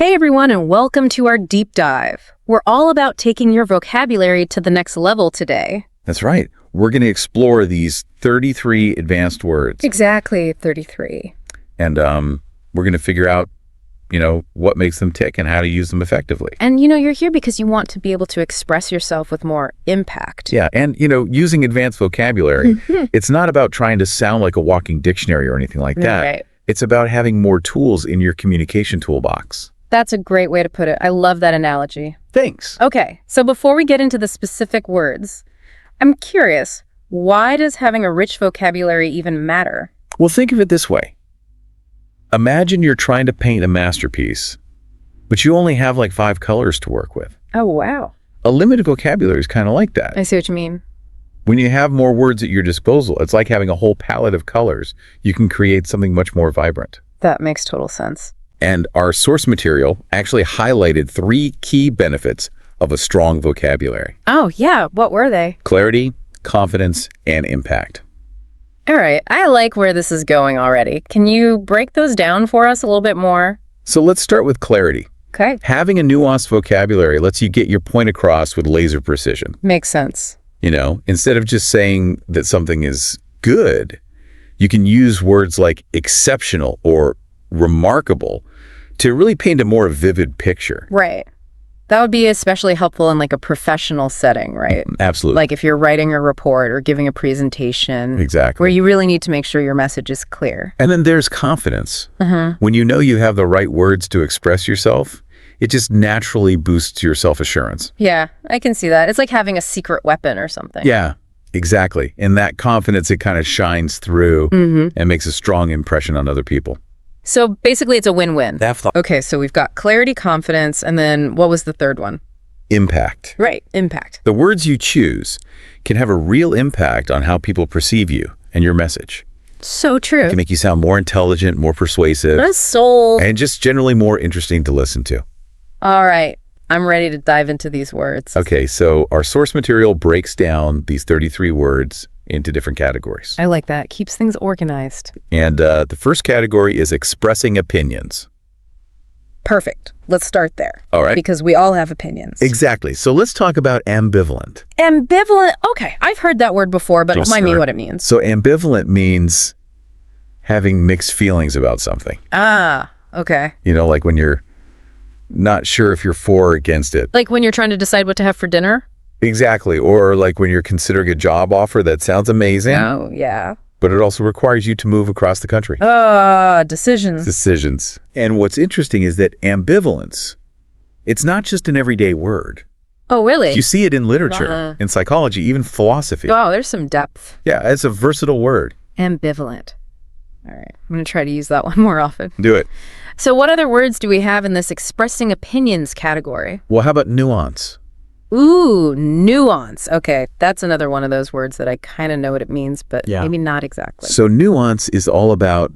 Hey everyone, and welcome to our deep dive. We're all about taking your vocabulary to the next level today. That's right. We're going to explore these 33 advanced words. Exactly, 33. And we're going to figure out, what makes them tick and how to use them effectively. And you're here because you want to be able to express yourself with more impact. Yeah, and using advanced vocabulary, it's not about trying to sound like a walking dictionary or anything like that. Right. It's about having more tools in your communication toolbox. That's a great way to put it. I love that analogy. Thanks. Okay, so before we get into the specific words, I'm curious, why does having a rich vocabulary even matter? Well, think of it this way. Imagine you're trying to paint a masterpiece, but you only have like 5 colors to work with. Oh, wow. A limited vocabulary is kind of like that. I see what you mean. When you have more words at your disposal, it's like having a whole palette of colors. You can create something much more vibrant. That makes total sense. And our source material actually highlighted 3 key benefits of a strong vocabulary. Oh, yeah. What were they? Clarity, confidence, and impact. All right. I like where this is going already. Can you break those down for us a little bit more? So let's start with clarity. Okay. Having a nuanced vocabulary lets you get your point across with laser precision. Makes sense. Instead of just saying that something is good, you can use words like exceptional or remarkable to really paint a more vivid picture. Right. That would be especially helpful in like a professional setting, right? Absolutely. Like if you're writing a report or giving a presentation. Exactly. Where you really need to make sure your message is clear. And then there's confidence. When you know you have the right words to express yourself, it just naturally boosts your self-assurance. Yeah, I can see that. It's like having a secret weapon or something. Yeah, exactly. And that confidence, it kind of shines through and makes a strong impression on other people. So basically it's a win-win. That's the Okay, so we've got clarity, confidence, and then what was the third one? impact. Right, impact. The words you choose can have a real impact on how people perceive you and your message. So true. It can make you sound more intelligent, more persuasive, That's soul. and just generally more interesting to listen to. All right, I'm ready to dive into these words. Okay, so our source material breaks down these 33 words into different categories. I like that. Keeps things organized. And the first category is expressing opinions. Perfect. Let's start there. All right. Because we all have opinions. Exactly. So let's talk about ambivalent. Ambivalent. Okay, I've heard that word before, but remind me what it means. So ambivalent means having mixed feelings about something. Ah, okay. Like when you're not sure if you're for or against it. Like when you're trying to decide what to have for dinner? Exactly. Or like when you're considering a job offer that sounds amazing, Oh, yeah. but it also requires you to move across the country. Decisions. Decisions. And what's interesting is that ambivalence, it's not just an everyday word. Oh, really? You see it in literature, in psychology, even philosophy. Wow, there's some depth. Yeah, it's a versatile word. Ambivalent. All right, I'm going to try to use that one more often. Do it. So what other words do we have in this expressing opinions category? Well, how about nuance? Ooh, nuance. Okay, that's another one of those words that I kind of know what it means, but maybe not exactly. So nuance is all about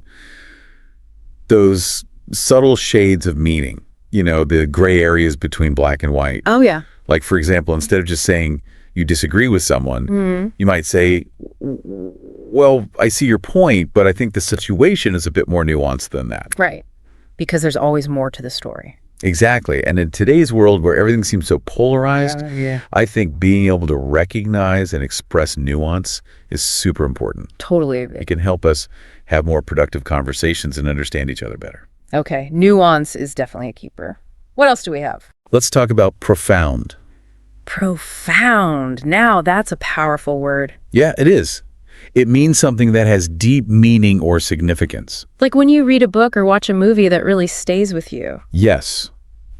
those subtle shades of meaning, the gray areas between black and white. Oh, yeah. Like, for example, instead of just saying you disagree with someone, you might say, well, I see your point, but I think the situation is a bit more nuanced than that. Right, because there's always more to the story. Exactly. And in today's world where everything seems so polarized, I think being able to recognize and express nuance is super important. Totally. It can help us have more productive conversations and understand each other better. Okay, nuance is definitely a keeper. What else do we have? Let's talk about profound. Profound. Now that's a powerful word. Yeah, it is. It means something that has deep meaning or significance. Like when you read a book or watch a movie that really stays with you. Yes.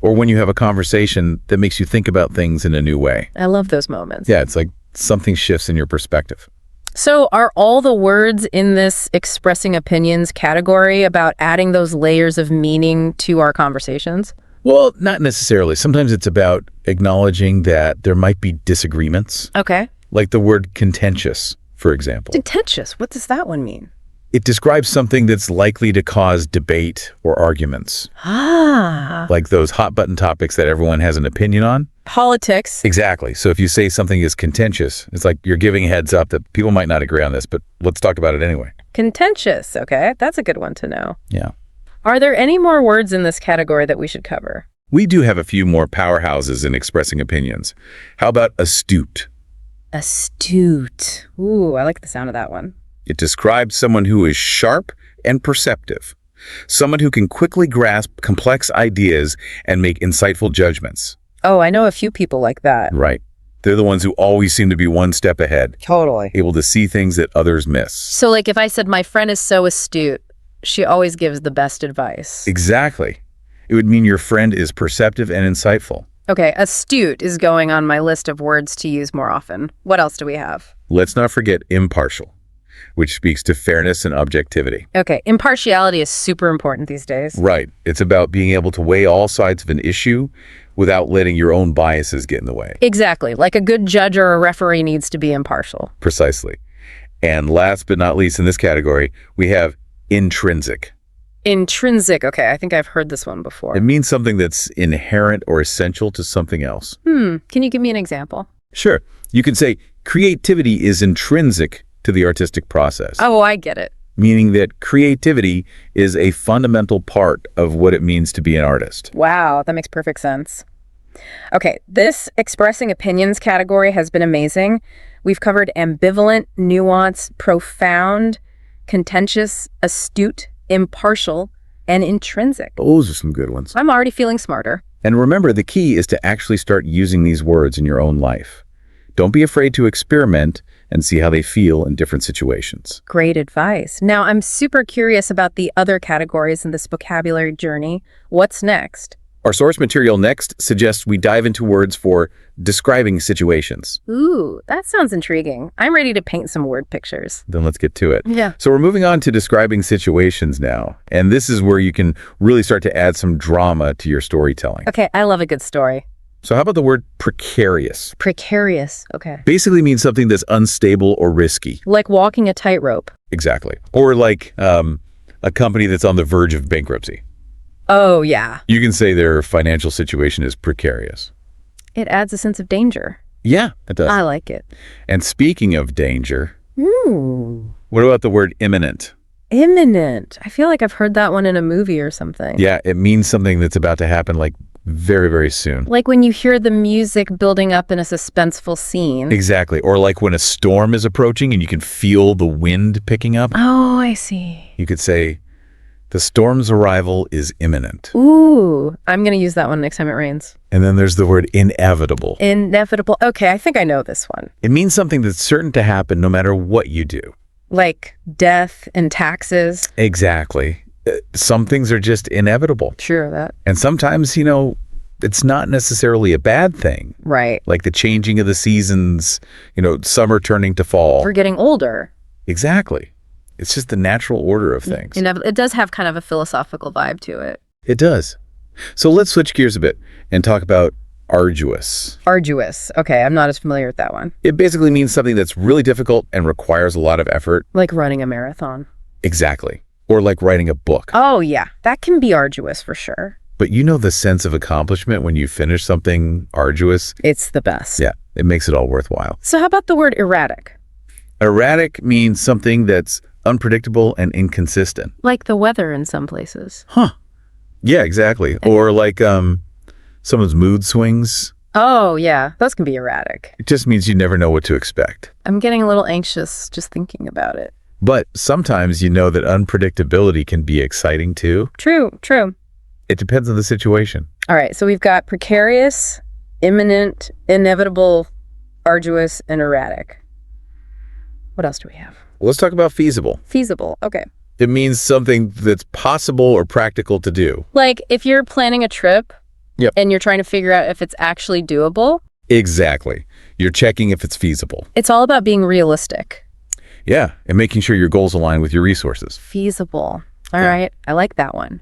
Or when you have a conversation that makes you think about things in a new way. I love those moments. Yeah, it's like something shifts in your perspective. So are all the words in this expressing opinions category about adding those layers of meaning to our conversations? Well, not necessarily. Sometimes it's about acknowledging that there might be disagreements. Okay. Like the word contentious, for example. Contentious. What does that one mean? It describes something that's likely to cause debate or arguments. Ah. Like those hot button topics that everyone has an opinion on. Politics. Exactly. So if you say something is contentious, it's like you're giving a heads up that people might not agree on this, but let's talk about it anyway. Contentious. Okay. That's a good one to know. Yeah. Are there any more words in this category that we should cover? We do have a few more powerhouses in expressing opinions. How about astute? Astute. Ooh, I like the sound of that one. It describes someone who is sharp and perceptive. Someone who can quickly grasp complex ideas and make insightful judgments. Oh, I know a few people like that. Right. They're the ones who always seem to be one step ahead. Totally. Able to see things that others miss. So like if I said my friend is so astute, she always gives the best advice. Exactly. It would mean your friend is perceptive and insightful. Okay, astute is going on my list of words to use more often. What else do we have? Let's not forget impartial, which speaks to fairness and objectivity. Okay, impartiality is super important these days. Right. It's about being able to weigh all sides of an issue without letting your own biases get in the way. Exactly. Like a good judge or a referee needs to be impartial. Precisely. And last but not least in this category, we have intrinsic. Intrinsic. Okay, I think I've heard this one before. It means something that's inherent or essential to something else. Can you give me an example? Sure. You could say creativity is intrinsic to the artistic process. Oh, I get it. Meaning that creativity is a fundamental part of what it means to be an artist. Wow, that makes perfect sense. Okay, this expressing opinions category has been amazing. We've covered ambivalent, nuanced, profound, contentious, astute, impartial, and intrinsic. Those are some good ones. I'm already feeling smarter. And remember, the key is to actually start using these words in your own life. Don't be afraid to experiment and see how they feel in different situations. Great advice. Now, I'm super curious about the other categories in this vocabulary journey. What's next? Our source material next suggests we dive into words for describing situations. Ooh, that sounds intriguing. I'm ready to paint some word pictures. Then let's get to it. Yeah. So we're moving on to describing situations now. And this is where you can really start to add some drama to your storytelling. Okay, I love a good story. So how about the word precarious? Precarious. Okay. Basically means something that's unstable or risky. Like walking a tightrope. Exactly. Or like a company that's on the verge of bankruptcy. Oh, yeah. You can say their financial situation is precarious. It adds a sense of danger. Yeah, it does. I like it. And speaking of danger, Ooh. what about the word imminent? Imminent. I feel like I've heard that one in a movie or something. Yeah, it means something that's about to happen like very, very soon. Like when you hear the music building up in a suspenseful scene. Exactly. Or like when a storm is approaching and you can feel the wind picking up. Oh, I see. You could say, the storm's arrival is imminent. Ooh, I'm going to use that one next time it rains. And then there's the word inevitable. Inevitable. Okay, I think I know this one. It means something that's certain to happen no matter what you do. Like death and taxes. Exactly. Some things are just inevitable. Sure, that. And sometimes, it's not necessarily a bad thing. Right. Like the changing of the seasons, summer turning to fall. We're getting older. Exactly. It's just the natural order of things. It does have kind of a philosophical vibe to it. It does. So let's switch gears a bit and talk about arduous. Arduous. Okay, I'm not as familiar with that one. It basically means something that's really difficult and requires a lot of effort. Like running a marathon. Exactly. Or like writing a book. Oh, yeah. That can be arduous for sure. But the sense of accomplishment when you finish something arduous? It's the best. Yeah, it makes it all worthwhile. So how about the word erratic? Erratic means something that's unpredictable and inconsistent. Like the weather in some places. Huh. Yeah, exactly. Or like someone's mood swings. Oh, yeah. Those can be erratic. It just means you never know what to expect. I'm getting a little anxious just thinking about it. But sometimes that unpredictability can be exciting too. True. It depends on the situation. All right, so we've got precarious, imminent, inevitable, arduous, and erratic. What else do we have? Well, let's talk about feasible. Feasible, okay. It means something that's possible or practical to do. Like if you're planning a trip and you're trying to figure out if it's actually doable. Exactly. You're checking if it's feasible. It's all about being realistic. Yeah, and making sure your goals align with your resources. Feasible. All right, I like that one.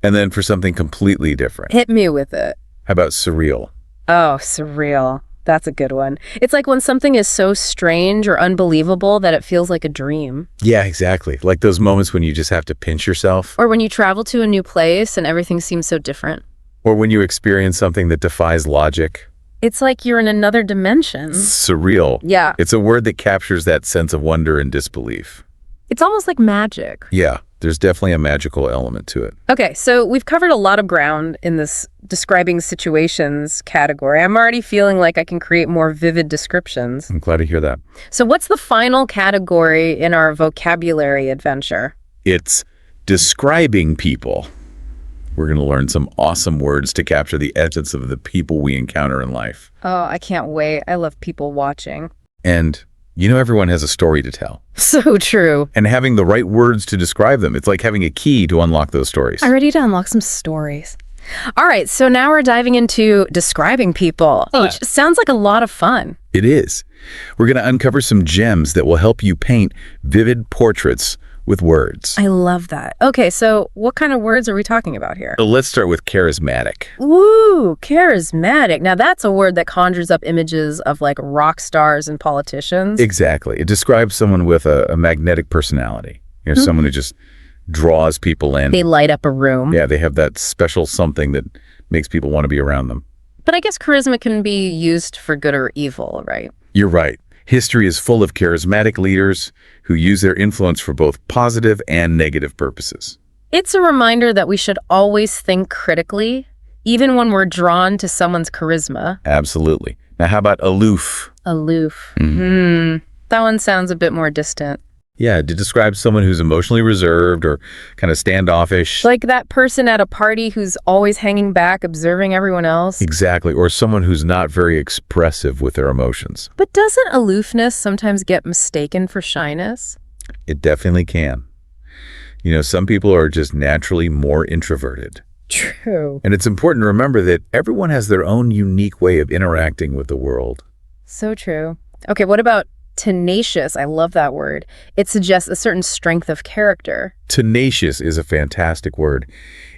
And then for something completely different. Hit me with it. How about surreal? Oh, surreal. That's a good one. It's like when something is so strange or unbelievable that it feels like a dream. Yeah, exactly. Like those moments when you just have to pinch yourself. Or when you travel to a new place and everything seems so different. Or when you experience something that defies logic. It's like you're in another dimension. Surreal. Yeah. It's a word that captures that sense of wonder and disbelief. It's almost like magic. Yeah. There's definitely a magical element to it. Okay, so we've covered a lot of ground in this describing situations category. I'm already feeling like I can create more vivid descriptions. I'm glad to hear that. So what's the final category in our vocabulary adventure? It's describing people. We're going to learn some awesome words to capture the essence of the people we encounter in life. Oh, I can't wait. I love people watching. And everyone has a story to tell. So true. And having the right words to describe them, it's like having a key to unlock those stories. I'm ready to unlock some stories. All right, so now we're diving into describing people, which sounds like a lot of fun. It is. We're going to uncover some gems that will help you paint vivid portraits with words. I love that. Okay, so what kind of words are we talking about here? So let's start with charismatic. Ooh, charismatic. Now that's a word that conjures up images of like rock stars and politicians. Exactly. It describes someone with a magnetic personality. Someone who just draws people in. They light up a room. Yeah, they have that special something that makes people want to be around them. But I guess charisma can be used for good or evil, right? You're right. History is full of charismatic leaders who use their influence for both positive and negative purposes. It's a reminder that we should always think critically, even when we're drawn to someone's charisma. Absolutely. Now, how about aloof? Aloof. That one sounds a bit more distant. Yeah, to describe someone who's emotionally reserved or kind of standoffish. Like that person at a party who's always hanging back, observing everyone else. Exactly, or someone who's not very expressive with their emotions. But doesn't aloofness sometimes get mistaken for shyness? It definitely can. Some people are just naturally more introverted. True. And it's important to remember that everyone has their own unique way of interacting with the world. So true. Okay, what about tenacious? I love that word. It suggests a certain strength of character. Tenacious is a fantastic word.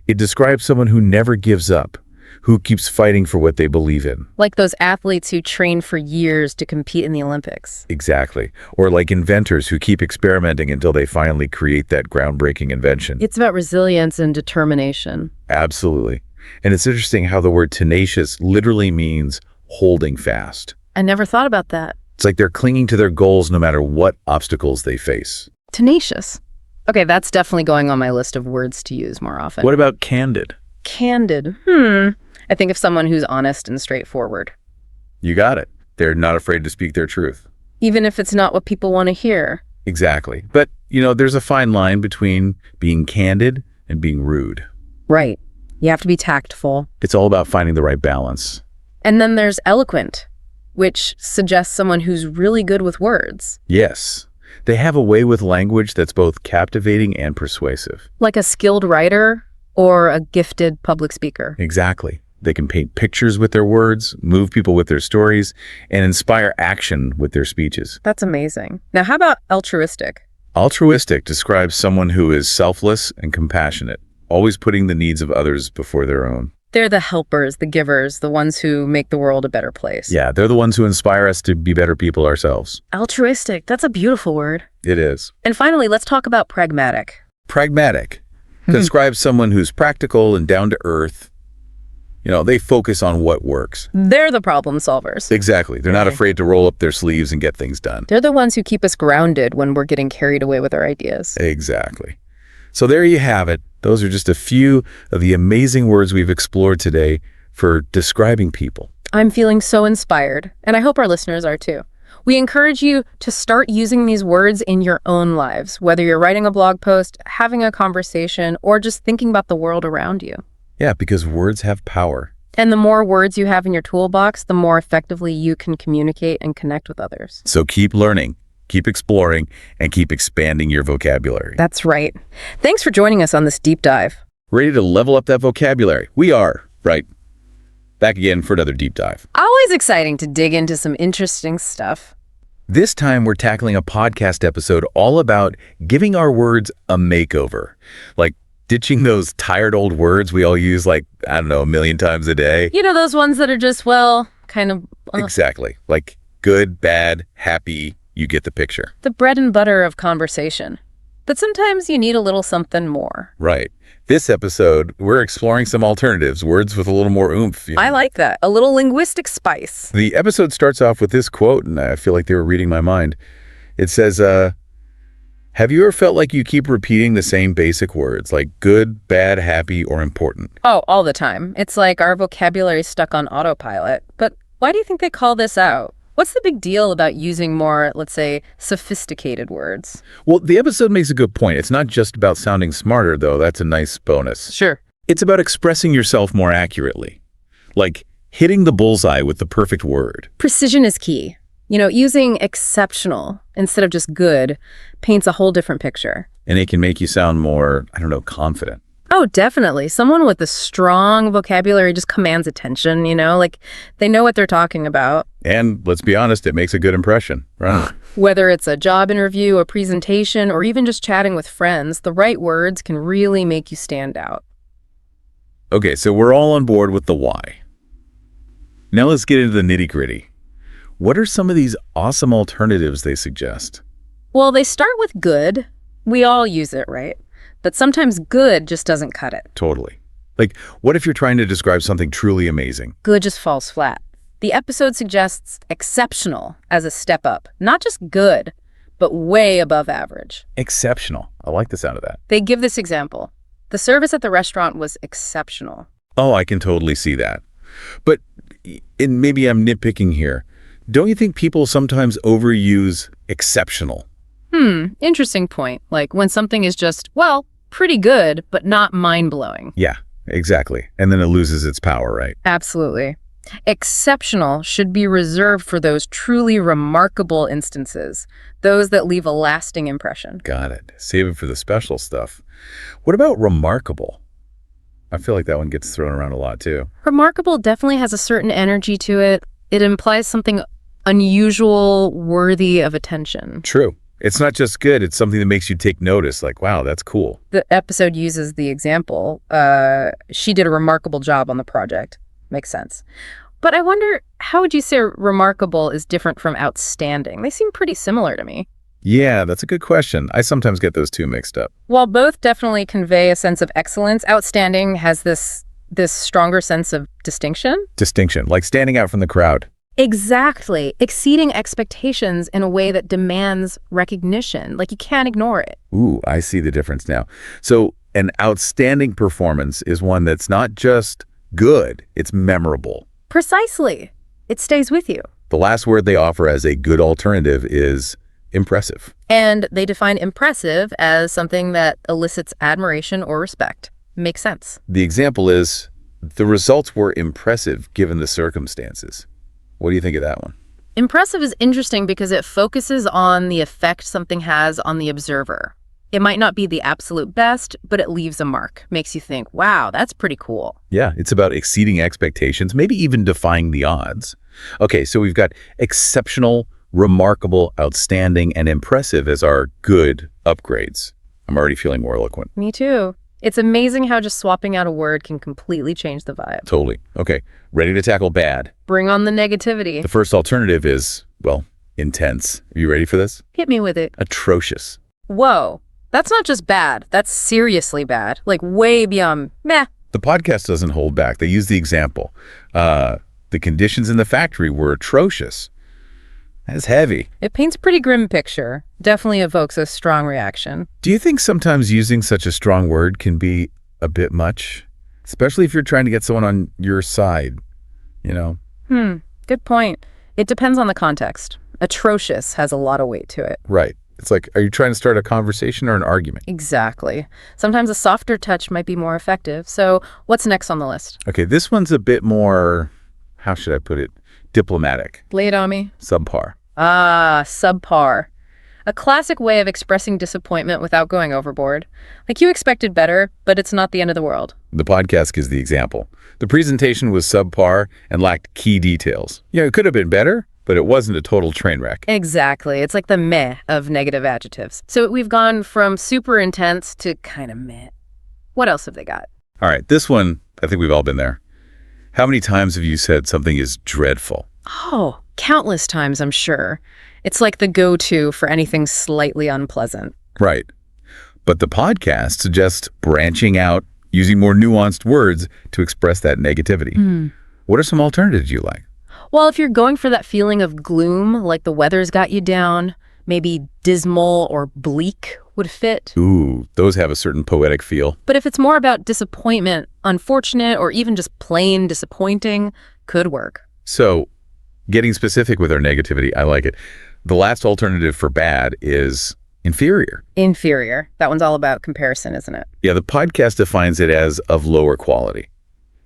It describes someone who never gives up, who keeps fighting for what they believe in. Like those athletes who train for years to compete in the Olympics. Exactly. Or like inventors who keep experimenting until they finally create that groundbreaking invention. It's about resilience and determination. Absolutely. And it's interesting how the word tenacious literally means holding fast. I never thought about that. It's like they're clinging to their goals no matter what obstacles they face. Tenacious. Okay, that's definitely going on my list of words to use more often. What about candid? Candid. I think of someone who's honest and straightforward. You got it. They're not afraid to speak their truth. Even if it's not what people want to hear. Exactly. But, there's a fine line between being candid and being rude. Right. You have to be tactful. It's all about finding the right balance. And then there's eloquent, which suggests someone who's really good with words. Yes. They have a way with language that's both captivating and persuasive. Like a skilled writer or a gifted public speaker. Exactly. They can paint pictures with their words, move people with their stories, and inspire action with their speeches. That's amazing. Now, how about altruistic? Altruistic describes someone who is selfless and compassionate, always putting the needs of others before their own. They're the helpers, the givers, the ones who make the world a better place. Yeah, they're the ones who inspire us to be better people ourselves. Altruistic, that's a beautiful word. It is. And finally, let's talk about pragmatic. Pragmatic describes someone who's practical and down to earth. They focus on what works. They're the problem solvers. Exactly. They're not afraid to roll up their sleeves and get things done. They're the ones who keep us grounded when we're getting carried away with our ideas. Exactly. So there you have it. Those are just a few of the amazing words we've explored today for describing people. I'm feeling so inspired, and I hope our listeners are too. We encourage you to start using these words in your own lives, whether you're writing a blog post, having a conversation, or just thinking about the world around you. Yeah, because words have power. And the more words you have in your toolbox, the more effectively you can communicate and connect with others. So keep learning, keep exploring, and keep expanding your vocabulary. That's right. Thanks for joining us on this deep dive. Ready to level up that vocabulary? We are, right? Back again for another deep dive. Always exciting to dig into some interesting stuff. This time we're tackling a podcast episode all about giving our words a makeover. Like ditching those tired old words we all use a million times a day. Those ones that are just, kind of... Exactly. Like good, bad, happy, you get the picture. The bread and butter of conversation. But sometimes you need a little something more. Right. This episode, we're exploring some alternatives, words with a little more oomph. I like that. A little linguistic spice. The episode starts off with this quote, and I feel like they were reading my mind. It says, Have you ever felt like you keep repeating the same basic words, like good, bad, happy, or important? Oh, all the time. It's like our vocabulary's stuck on autopilot. But why do you think they call this out? What's the big deal about using more, let's say, sophisticated words? Well, the episode makes a good point. It's not just about sounding smarter, though. That's a nice bonus. Sure. It's about expressing yourself more accurately, like hitting the bullseye with the perfect word. Precision is key. Using exceptional instead of just good paints a whole different picture. And it can make you sound more, I don't know, confident. Oh, definitely. Someone with a strong vocabulary just commands attention, like they know what they're talking about. And let's be honest, it makes a good impression, right? Whether it's a job interview, a presentation, or even just chatting with friends, the right words can really make you stand out. Okay, so we're all on board with the why. Now let's get into the nitty-gritty. What are some of these awesome alternatives they suggest? Well, they start with good. We all use it, right? But sometimes good just doesn't cut it. Totally. Like, what if you're trying to describe something truly amazing? Good just falls flat. The episode suggests exceptional as a step up. Not just good, but way above average. Exceptional. I like the sound of that. They give this example. The service at the restaurant was exceptional. Oh, I can totally see that. But, and maybe I'm nitpicking here, don't you think people sometimes overuse exceptional? Interesting point. Like when something is just, well, pretty good, but not mind-blowing. Yeah, exactly. And then it loses its power, right? Absolutely. Exceptional should be reserved for those truly remarkable instances, those that leave a lasting impression. Got it. Save it for the special stuff. What about remarkable? I feel like that one gets thrown around a lot too. Remarkable definitely has a certain energy to it. It implies something unusual, worthy of attention. True. It's not just good, it's something that makes you take notice, like, wow, that's cool. The episode uses the example. She did a remarkable job on the project. Makes sense. But I wonder, how would you say remarkable is different from outstanding? They seem pretty similar to me. Yeah, that's a good question. I sometimes get those two mixed up. While both definitely convey a sense of excellence, outstanding has this stronger sense of distinction. Distinction, like standing out from the crowd. Exactly. Exceeding expectations in a way that demands recognition. Like you can't ignore it. Ooh, I see the difference now. So an outstanding performance is one that's not just good, it's memorable. Precisely. It stays with you. The last word they offer as a good alternative is impressive. And they define impressive as something that elicits admiration or respect. Makes sense. The example is, the results were impressive given the circumstances. What do you think of that one? Impressive is interesting because it focuses on the effect something has on the observer. It might not be the absolute best, but it leaves a mark. Makes you think, wow, that's pretty cool. Yeah, it's about exceeding expectations, maybe even defying the odds. Okay, so we've got exceptional, remarkable, outstanding, and impressive as our good upgrades. I'm already feeling more eloquent. Me too. It's amazing how just swapping out a word can completely change the vibe. Totally. Okay, ready to tackle bad. Bring on the negativity. The first alternative is, well, intense. Are you ready for this? Hit me with it. Atrocious. Whoa. That's not just bad. That's seriously bad. Like way beyond meh. The podcast doesn't hold back. They use the example. The conditions in the factory were atrocious. That's heavy. It paints a pretty grim picture. Definitely evokes a strong reaction. Do you think sometimes using such a strong word can be a bit much? Especially if you're trying to get someone on your side, you know? Good point. It depends on the context. Atrocious has a lot of weight to it. Right. It's like, are you trying to start a conversation or an argument? Exactly. Sometimes a softer touch might be more effective. So what's next on the list? Okay, this one's a bit more, how should I put it? Diplomatic. Lay it on me. Subpar. Ah, subpar. A classic way of expressing disappointment without going overboard. Like you expected better, but it's not the end of the world. The podcast gives the example. The presentation was subpar and lacked key details. Yeah, it could have been better, but it wasn't a total train wreck. Exactly. It's like the meh of negative adjectives. So we've gone from super intense to kind of meh. What else have they got? All right, this one, I think we've all been there. How many times have you said something is dreadful? Oh, countless times, I'm sure. It's like the go-to for anything slightly unpleasant. Right. But the podcast suggests branching out, using more nuanced words to express that negativity. What are some alternatives you like? Well, if you're going for that feeling of gloom, like the weather's got you down, Maybe dismal or bleak would fit. Ooh, those have a certain poetic feel. But if it's more about disappointment, unfortunate, or even just plain disappointing, could work. So, getting specific with our negativity, I like it. The last alternative for bad is inferior. Inferior. That one's all about comparison, isn't it? Yeah, the podcast defines it as of lower quality.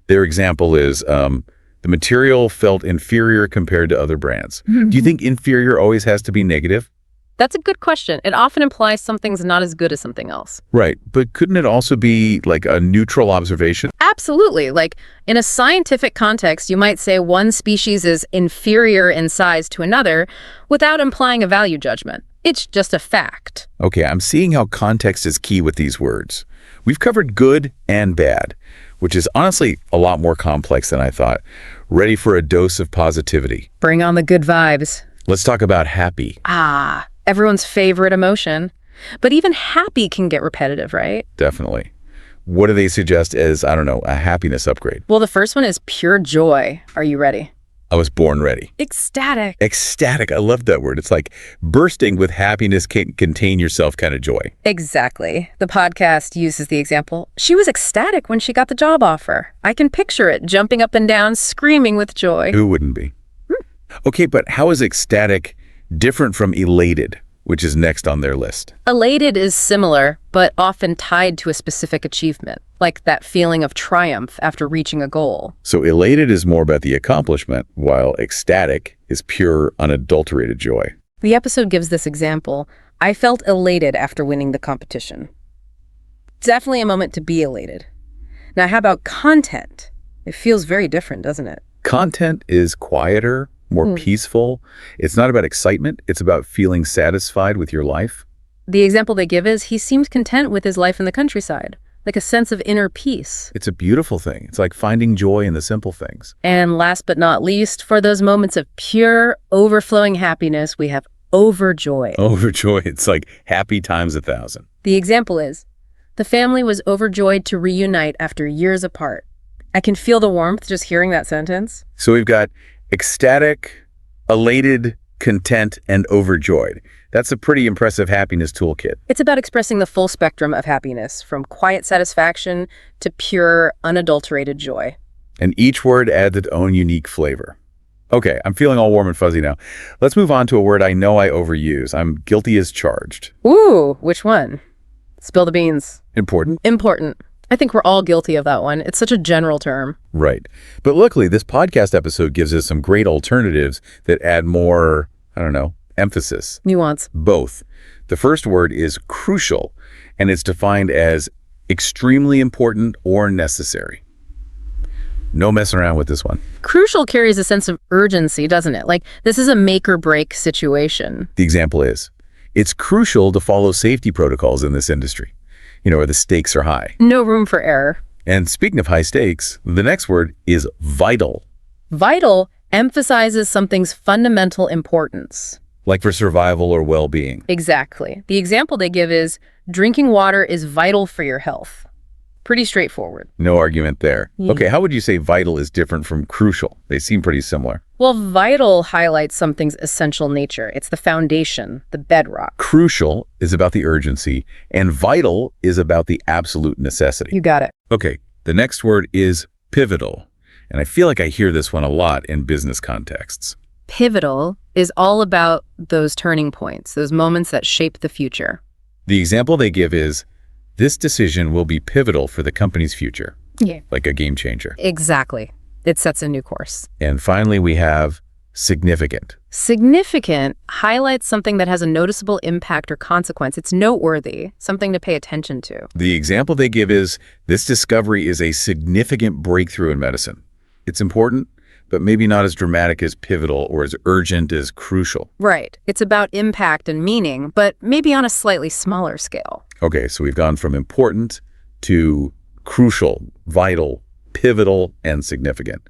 Their example is the material felt inferior compared to other brands. Do you think inferior always has to be negative? That's a good question. It often implies something's not as good as something else. Right, but couldn't it also be like a neutral observation? Absolutely. Like, in a scientific context, you might say one species is inferior in size to another without implying a value judgment. It's just a fact. Okay, I'm seeing how context is key with these words. We've covered good and bad, which is honestly a lot more complex than I thought. Ready for a dose of positivity? Bring on the good vibes. Let's talk about happy. Everyone's favorite emotion. But even happy can get repetitive, right? Definitely. What do they suggest as, I don't know, a happiness upgrade? Well, the first one is pure joy. Are you ready? I was born ready. Ecstatic. Ecstatic. I love that word. It's like bursting with happiness, contain yourself kind of joy. Exactly. The podcast uses the example. She was ecstatic when she got the job offer. I can picture it, jumping up and down, screaming with joy. Who wouldn't be? Okay, but how is ecstatic different from elated, which is next on their list? Elated is similar, but often tied to a specific achievement, like that feeling of triumph after reaching a goal. So elated is more about the accomplishment, while ecstatic is pure, unadulterated joy. The episode gives this example. I felt elated after winning the competition. Definitely a moment to be elated. Now, how about content? It feels very different, doesn't it? Content is quieter, more peaceful. It's not about excitement. It's about feeling satisfied with your life. The example they give is he seemed content with his life in the countryside, like a sense of inner peace. It's a beautiful thing. It's like finding joy in the simple things. And last but not least, for those moments of pure, overflowing happiness, we have overjoyed. Overjoyed. It's like happy times 1,000. The example is, the family was overjoyed to reunite after years apart. I can feel the warmth just hearing that sentence. So we've got ecstatic, elated, content, and overjoyed. That's a pretty impressive happiness toolkit. It's about expressing the full spectrum of happiness, from quiet satisfaction to pure, unadulterated joy. And each word adds its own unique flavor. Okay, I'm feeling all warm and fuzzy now. Let's move on to a word I know I overuse. I'm guilty as charged. Ooh, which one? Spill the beans. Important? Important. I think we're all guilty of that one. It's such a general term. Right. But luckily, this podcast episode gives us some great alternatives that add more, I don't know, emphasis. Nuance. Both. The first word is crucial, and it's defined as extremely important or necessary. No messing around with this one. Crucial carries a sense of urgency, doesn't it? Like, this is a make or break situation. The example is, it's crucial to follow safety protocols in this industry, where the stakes are high. No room for error. And speaking of high stakes, the next word is vital. Vital emphasizes something's fundamental importance. Like for survival or well-being. Exactly. The example they give is, drinking water is vital for your health. Pretty straightforward. No argument there. Okay, how would you say vital is different from crucial? They seem pretty similar. Well, vital highlights something's essential nature. It's the foundation, the bedrock. Crucial is about the urgency, and vital is about the absolute necessity. You got it. Okay, the next word is pivotal. And I feel like I hear this one a lot in business contexts. Pivotal is all about those turning points, those moments that shape the future. The example they give is, this decision will be pivotal for the company's future. Yeah. Like a game changer. Exactly. It sets a new course. And finally, we have significant. Significant highlights something that has a noticeable impact or consequence. It's noteworthy, something to pay attention to. The example they give is, this discovery is a significant breakthrough in medicine. It's important, but maybe not as dramatic as pivotal or as urgent as crucial. Right. It's about impact and meaning, but maybe on a slightly smaller scale. Okay, so we've gone from important to crucial, vital, pivotal, and significant.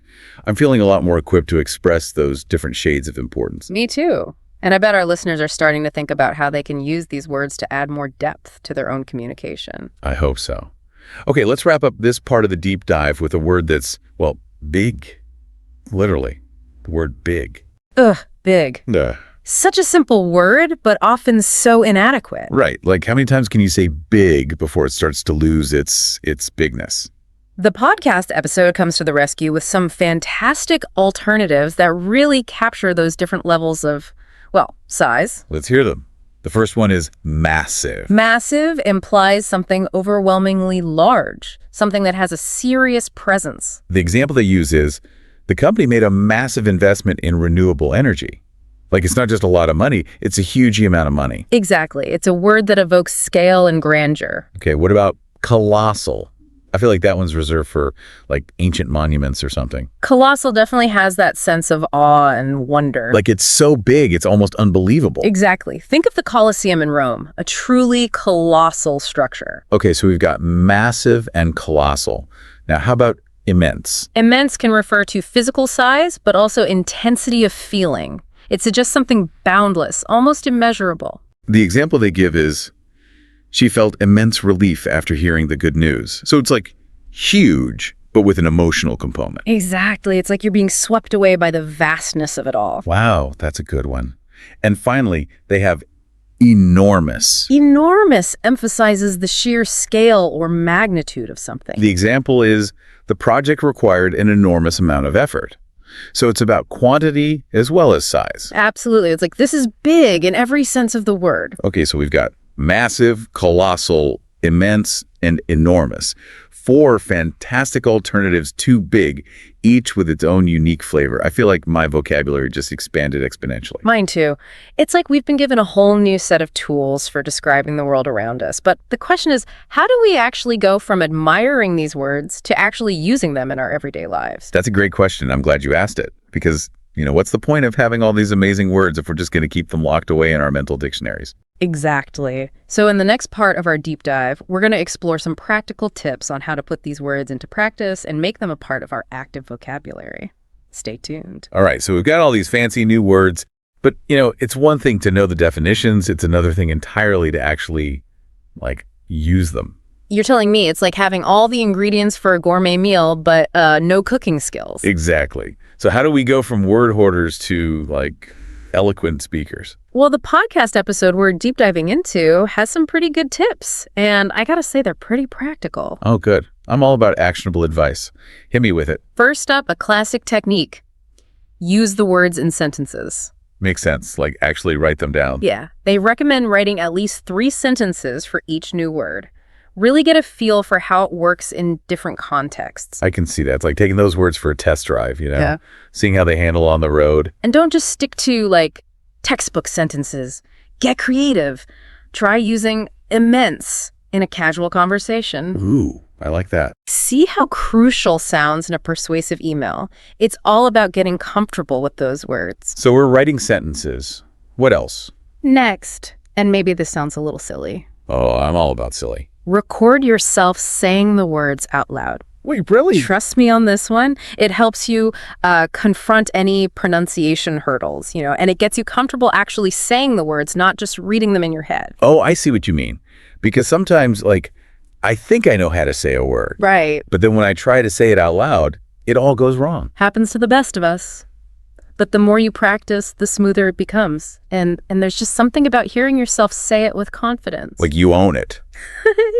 I'm feeling a lot more equipped to express those different shades of importance. Me too. And I bet our listeners are starting to think about how they can use these words to add more depth to their own communication. I hope so. Okay, let's wrap up this part of the deep dive with a word that's, well, big. Literally, the word big. Ugh, big. Such a simple word, but often so inadequate. Right. Like how many times can you say big before it starts to lose its bigness? The podcast episode comes to the rescue with some fantastic alternatives that really capture those different levels of, well, size. Let's hear them. The first one is massive. Massive implies something overwhelmingly large, something that has a serious presence. The example they use is the company made a massive investment in renewable energy. Like it's not just a lot of money, it's a huge amount of money. Exactly. It's a word that evokes scale and grandeur. Okay, what about colossal? I feel like that one's reserved for like ancient monuments or something. Colossal definitely has that sense of awe and wonder. Like it's so big, it's almost unbelievable. Exactly. Think of the Colosseum in Rome, a truly colossal structure. Okay, so we've got massive and colossal. Now, how about immense? Immense can refer to physical size, but also intensity of feeling. It suggests something boundless, almost immeasurable. The example they give is, she felt immense relief after hearing the good news. So it's like huge, but with an emotional component. Exactly. It's like you're being swept away by the vastness of it all. Wow, that's a good one. And finally, they have enormous. Enormous emphasizes the sheer scale or magnitude of something. The example is, the project required an enormous amount of effort. So it's about quantity as well as size. Absolutely. It's like this is big in every sense of the word. Okay, so we've got massive, colossal, immense, and enormous. 4 fantastic alternatives, too big, each with its own unique flavor. I feel like my vocabulary just expanded exponentially. Mine too. It's like we've been given a whole new set of tools for describing the world around us. But the question is, how do we actually go from admiring these words to actually using them in our everyday lives? That's a great question. I'm glad you asked it because, what's the point of having all these amazing words if we're just going to keep them locked away in our mental dictionaries? Exactly. So in the next part of our deep dive, we're going to explore some practical tips on how to put these words into practice and make them a part of our active vocabulary. Stay tuned. All right, so we've got all these fancy new words, but, it's one thing to know the definitions. It's another thing entirely to actually, use them. You're telling me it's like having all the ingredients for a gourmet meal, but no cooking skills. Exactly. So how do we go from word hoarders to, eloquent speakers? Well, the podcast episode we're deep diving into has some pretty good tips, and I gotta say they're pretty practical. Oh, good. I'm all about actionable advice. Hit me with it. First up, a classic technique. Use the words in sentences. Makes sense. Actually write them down. Yeah. They recommend writing at least 3 sentences for each new word. Really get a feel for how it works in different contexts. I can see that. It's like taking those words for a test drive, Yeah. Seeing how they handle on the road. And don't just stick to, textbook sentences. Get creative. Try using immense in a casual conversation. Ooh, I like that. See how crucial sounds in a persuasive email. It's all about getting comfortable with those words. So we're writing sentences. What else? Next, and maybe this sounds a little silly, Oh, I'm all about silly. record yourself saying the words out loud. Wait, really? Trust me on this one. It helps you confront any pronunciation hurdles, and it gets you comfortable actually saying the words, not just reading them in your head. Oh, I see what you mean. Because sometimes, I think I know how to say a word. Right. But then when I try to say it out loud, it all goes wrong. Happens to the best of us. But the more you practice, the smoother it becomes. And there's just something about hearing yourself say it with confidence. Like you own it.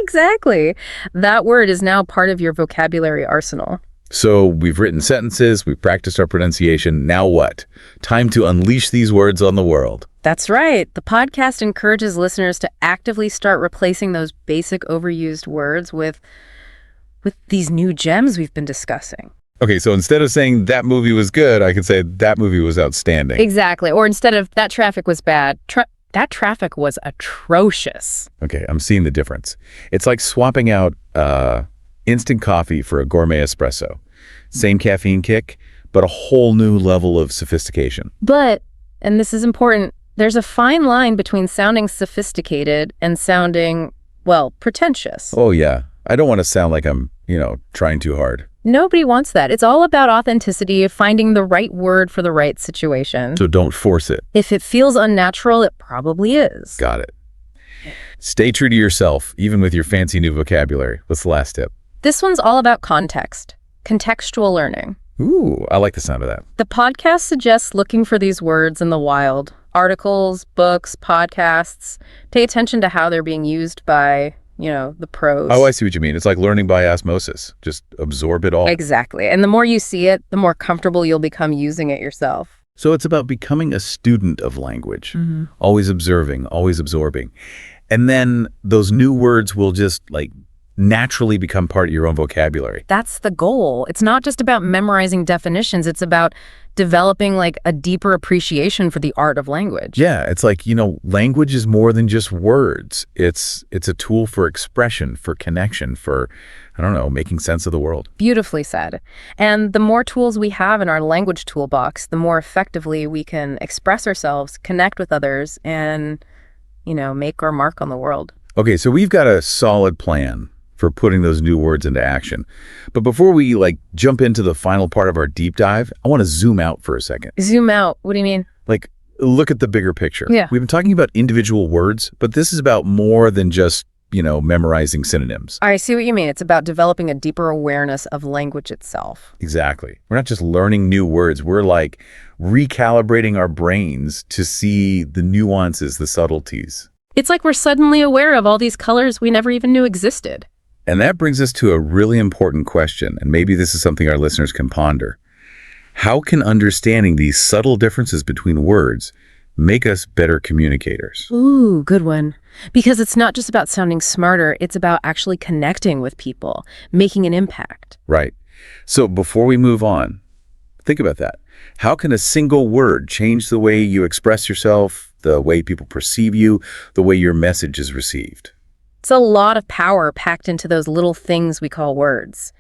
Exactly. That word is now part of your vocabulary arsenal. So we've written sentences, we've practiced our pronunciation. Now what? Time to unleash these words on the world. That's right. The podcast encourages listeners to actively start replacing those basic overused words with these new gems we've been discussing. Okay, so instead of saying that movie was good, I could say that movie was outstanding. Exactly. Or instead of that traffic was bad, that traffic was atrocious. Okay, I'm seeing the difference. It's like swapping out instant coffee for a gourmet espresso. Same caffeine kick, but a whole new level of sophistication. But, and this is important, there's a fine line between sounding sophisticated and sounding, pretentious. Oh yeah, I don't want to sound like I'm, trying too hard. Nobody wants that. It's all about authenticity, finding the right word for the right situation. So don't force it. If it feels unnatural, it probably is. Got it. Stay true to yourself, even with your fancy new vocabulary. What's the last tip? This one's all about context, contextual learning. Ooh, I like the sound of that. The podcast suggests looking for these words in the wild, Articles, books, podcasts. Pay attention to how they're being used by, the pros. Oh, I see what you mean. It's like learning by osmosis. Just absorb it all. Exactly. And the more you see it, the more comfortable you'll become using it yourself. So it's about becoming a student of language, always observing, always absorbing. And then those new words will just naturally become part of your own vocabulary. That's the goal. It's not just about memorizing definitions. It's about developing a deeper appreciation for the art of language. Yeah, it's language is more than just words. It's a tool for expression, for connection, for, making sense of the world. Beautifully said. And the more tools we have in our language toolbox, the more effectively we can express ourselves, connect with others, and, make our mark on the world. Okay, so we've got a solid plan for putting those new words into action. But before we jump into the final part of our deep dive, I want to zoom out for a second. Zoom out? What do you mean? Look at the bigger picture. Yeah. We've been talking about individual words, but this is about more than just, memorizing synonyms. I see what you mean. It's about developing a deeper awareness of language itself. Exactly. We're not just learning new words. We're recalibrating our brains to see the nuances, the subtleties. It's like we're suddenly aware of all these colors we never even knew existed. And that brings us to a really important question, and maybe this is something our listeners can ponder. How can understanding these subtle differences between words make us better communicators? Ooh, good one. Because it's not just about sounding smarter, it's about actually connecting with people, making an impact. Right. So before we move on, think about that. How can a single word change the way you express yourself, the way people perceive you, the way your message is received? It's a lot of power packed into those little things we call words.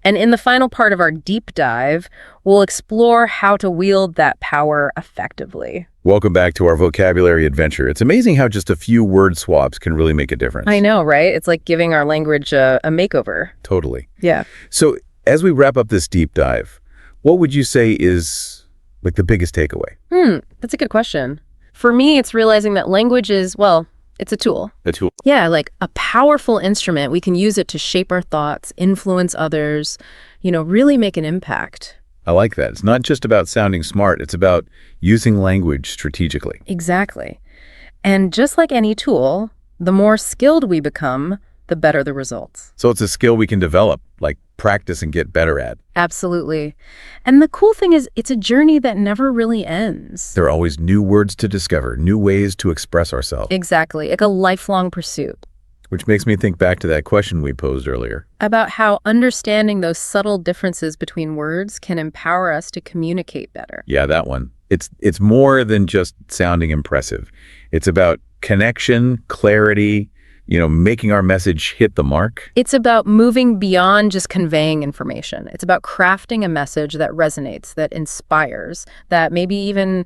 And in the final part of our deep dive, we'll explore how to wield that power effectively. Welcome back to our vocabulary adventure. It's amazing how just a few word swaps can really make a difference. I know, right? It's like giving our language a makeover. Totally. Yeah. So as we wrap up this deep dive, what would you say is the biggest takeaway? That's a good question. For me, it's realizing that language is, it's a tool. A tool. Yeah, a powerful instrument. We can use it to shape our thoughts, influence others, really make an impact. I like that. It's not just about sounding smart. It's about using language strategically. Exactly. And just like any tool, the more skilled we become, the better the results. So it's a skill we can develop, practice and get better at. Absolutely. And the cool thing is, it's a journey that never really ends. There are always new words to discover, new ways to express ourselves. Exactly. Like a lifelong pursuit. Which makes me think back to that question we posed earlier. About how understanding those subtle differences between words can empower us to communicate better. Yeah, that one. It's more than just sounding impressive. It's about connection, clarity, making our message hit the mark. It's about moving beyond just conveying information. It's about crafting a message that resonates, that inspires, that maybe even,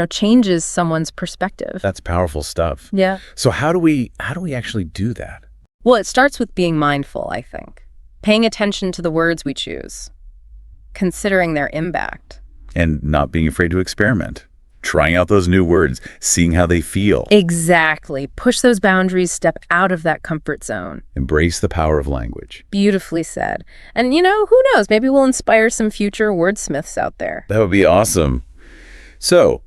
changes someone's perspective. That's powerful stuff. Yeah. So how do we actually do that? Well, it starts with being mindful, I think. Paying attention to the words we choose. Considering their impact. And not being afraid to experiment. Trying out those new words, seeing how they feel. Exactly. Push those boundaries, step out of that comfort zone. Embrace the power of language. Beautifully said. And, who knows? Maybe we'll inspire some future wordsmiths out there. That would be awesome. So,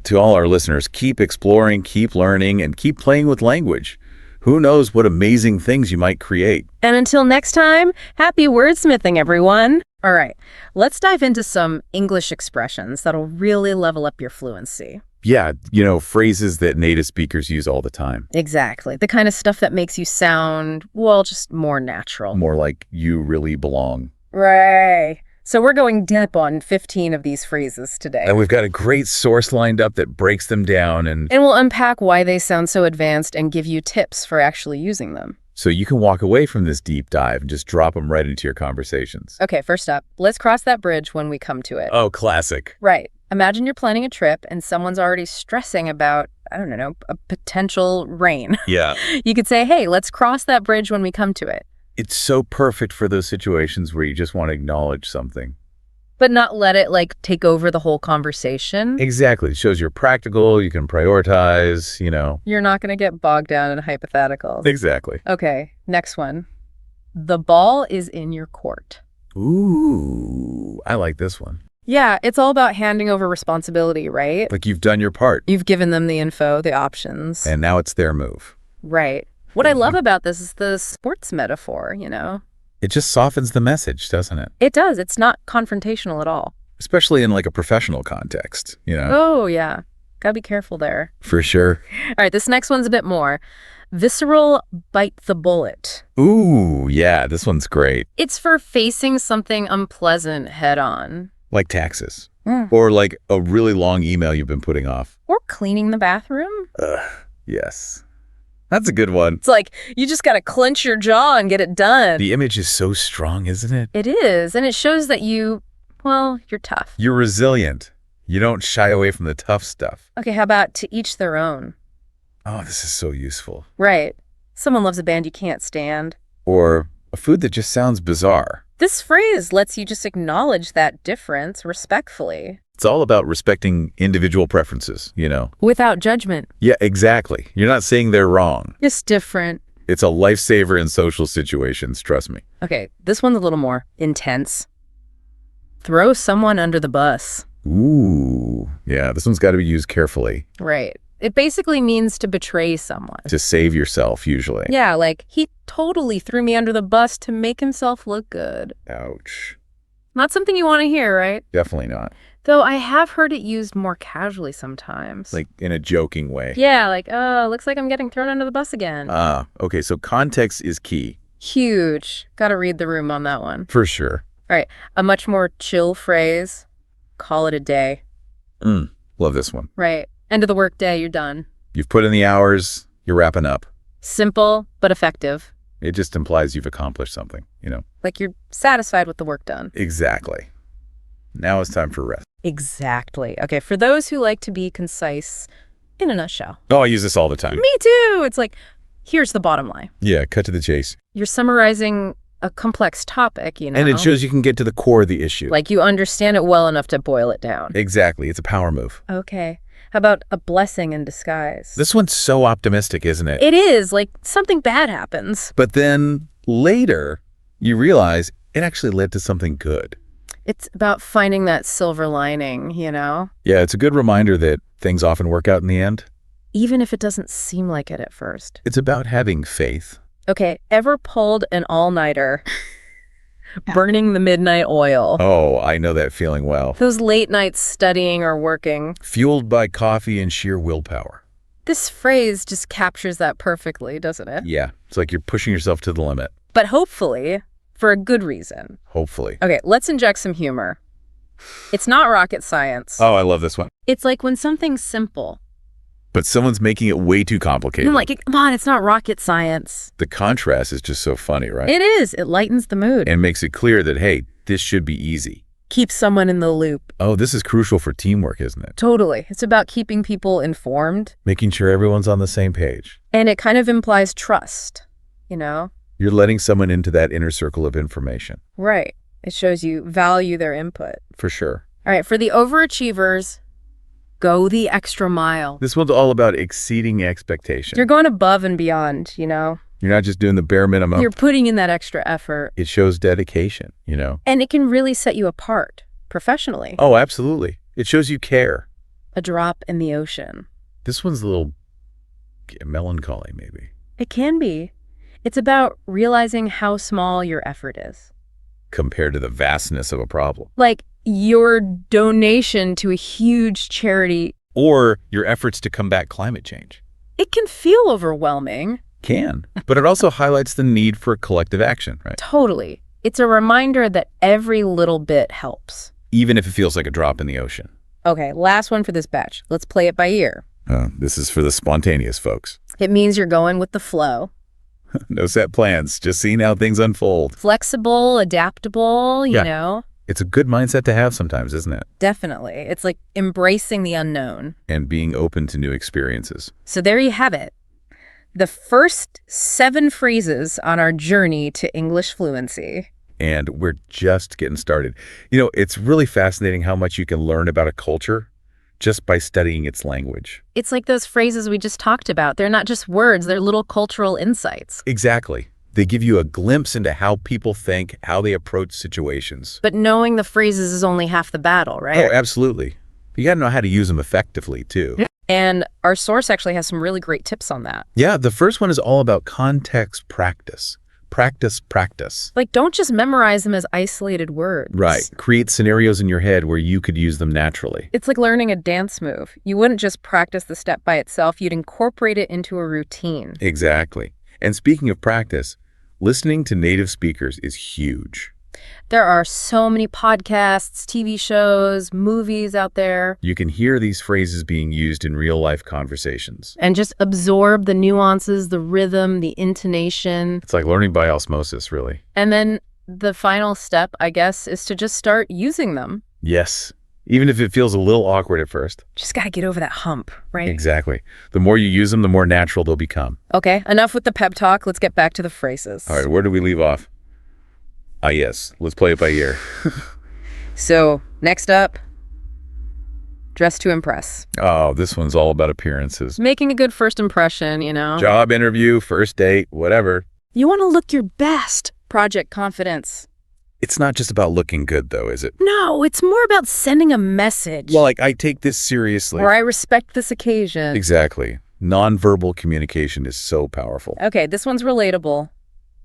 to all our listeners, keep exploring, keep learning, and keep playing with language. Who knows what amazing things you might create. And until next time, happy wordsmithing, everyone. All right, let's dive into some English expressions that'll really level up your fluency. Yeah, phrases that native speakers use all the time. Exactly. The kind of stuff that makes you sound, just more natural. More like you really belong. Right. So we're going deep on 15 of these phrases today. And we've got a great source lined up that breaks them down and we'll unpack why they sound so advanced and give you tips for actually using them. So you can walk away from this deep dive and just drop them right into your conversations. Okay, first up, let's cross that bridge when we come to it. Oh, classic. Right. Imagine you're planning a trip and someone's already stressing about, a potential rain. Yeah. You could say, hey, let's cross that bridge when we come to it. It's so perfect for those situations where you just want to acknowledge something. But not let it take over the whole conversation. Exactly. It shows you're practical, you can prioritize, You're not going to get bogged down in hypotheticals. Exactly. Okay, next one. The ball is in your court. Ooh, I like this one. Yeah, it's all about handing over responsibility, right? Like you've done your part, You've given them the info, the options. and now it's their move. Right. What I love about this is the sports metaphor, you know? It just softens the message, doesn't it? It does. It's not confrontational at all. Especially in like a professional context, you know? Oh, yeah. Gotta be careful there. For sure. All right, this next one's a bit more. Visceral bite the bullet. Ooh, yeah, this one's great. It's for facing something unpleasant head on. Like taxes. Or like a really long email you've been putting off. Or cleaning the bathroom. Yes. That's a good one. It's like, you just gotta clench your jaw and get it done. The image is so strong, isn't it? It is, and it shows that you're tough. You're resilient. You don't shy away from the tough stuff. Okay, how about to each their own? Oh, this is so useful. Right. Someone loves a band you can't stand. Or a food that just sounds bizarre. This phrase lets you just acknowledge that difference respectfully. It's all about respecting individual preferences, you know? Without judgment. Yeah, exactly. You're not saying they're wrong. It's different. It's a lifesaver in social situations, trust me. Okay, this one's a little more intense. Throw someone under the bus. Ooh, yeah, this one's got to be used carefully. Right. It basically means to betray someone. To save yourself, usually. Yeah, like, he totally threw me under the bus to make himself look good. Ouch. Not something you want to hear, right? Definitely not. Though I have heard it used more casually sometimes. Like in a joking way. Yeah, like, oh, looks like I'm getting thrown under the bus again. Okay, so context is key. Huge. Gotta read the room on that one. For sure. All right, a much more chill phrase. Call it a day. Love this one. Right. End of the work day, you're done. You've put in the hours, you're wrapping up. Simple, but effective. It just implies you've accomplished something, you know? Like you're satisfied with the work done. Exactly. Now it's time for rest. Exactly. Okay, for those who like to be concise, in a nutshell. Oh, I use this all the time. Me too. It's like, here's the bottom line. Yeah, cut to the chase. You're summarizing a complex topic, you know? And it shows you can get to the core of the issue. Like you understand it well enough to boil it down. Exactly. It's a power move. Okay. How about a blessing in disguise? This one's so optimistic, isn't it? It is. Like something bad happens. But then later, you realize it actually led to something good. It's about finding that silver lining, you know? Yeah, it's a good reminder that things often work out in the end. Even if it doesn't seem like it at first. It's about having faith. Okay, ever pulled an all-nighter? Burning the midnight oil. Oh, I know that feeling well. Those late nights studying or working. Fueled by coffee and sheer willpower. This phrase just captures that perfectly, doesn't it? Yeah, it's like you're pushing yourself to the limit. But hopefully, for a good reason. Hopefully. Okay, let's inject some humor. It's not rocket science. Oh, I love this one. It's like when something's simple. But someone's making it way too complicated. I'm like, come on, it's not rocket science. The contrast is just so funny, right? It is. It lightens the mood. And makes it clear that, hey, this should be easy. Keeps someone in the loop. Oh, this is crucial for teamwork, isn't it? Totally. It's about keeping people informed. Making sure everyone's on the same page. And it kind of implies trust, you know? You're letting someone into that inner circle of information. Right. It shows you value their input. For sure. All right, for the overachievers, go the extra mile. This one's all about exceeding expectation. You're going above and beyond, you know? You're not just doing the bare minimum. You're putting in that extra effort. It shows dedication, you know? And it can really set you apart professionally. Oh, absolutely. It shows you care. A drop in the ocean. This one's a little melancholy, maybe. It can be. It's about realizing how small your effort is. Compared to the vastness of a problem. Like your donation to a huge charity. Or your efforts to combat climate change. It can feel overwhelming. Can. But it also highlights the need for collective action, right? Totally. It's a reminder that every little bit helps. Even if it feels like a drop in the ocean. Okay, last one for this batch. Let's play it by ear. This is for the spontaneous folks. It means you're going with the flow. No set plans, just seeing how things unfold. Flexible, adaptable, you know? It's a good mindset to have sometimes, isn't it? Definitely. It's like embracing the unknown. And being open to new experiences. So there you have it. The first 7 phrases on our journey to English fluency. And we're just getting started. You know, it's really fascinating how much you can learn about a culture just by studying its language. It's like those phrases we just talked about. They're not just words, they're little cultural insights. Exactly. They give you a glimpse into how people think, how they approach situations. But knowing the phrases is only half the battle, right? Oh, absolutely. You got to know how to use them effectively, too. Yeah. And our source actually has some really great tips on that. Yeah, the first one is all about context practice. Practice. Like, don't just memorize them as isolated words. Right. Create scenarios in your head where you could use them naturally. It's like learning a dance move. You wouldn't just practice the step by itself. You'd incorporate it into a routine. Exactly. And speaking of practice, listening to native speakers is huge. There are so many podcasts, TV shows, movies out there. You can hear these phrases being used in real-life conversations. And just absorb the nuances, the rhythm, the intonation. It's like learning by osmosis, really. And then the final step, I guess, is to just start using them. Yes. Even if it feels a little awkward at first. Just got to get over that hump, right? Exactly. The more you use them, the more natural they'll become. Okay, enough with the pep talk. Let's get back to the phrases. All right, where do we leave off? Ah, yes. Let's play it by ear. So, next up, dress to impress. Oh, this one's all about appearances. Making a good first impression, you know? Job interview, first date, whatever. You want to look your best. Project confidence. It's not just about looking good, though, is it? No, it's more about sending a message. Well, like, I take this seriously. Or I respect this occasion. Exactly. Nonverbal communication is so powerful. Okay, this one's relatable.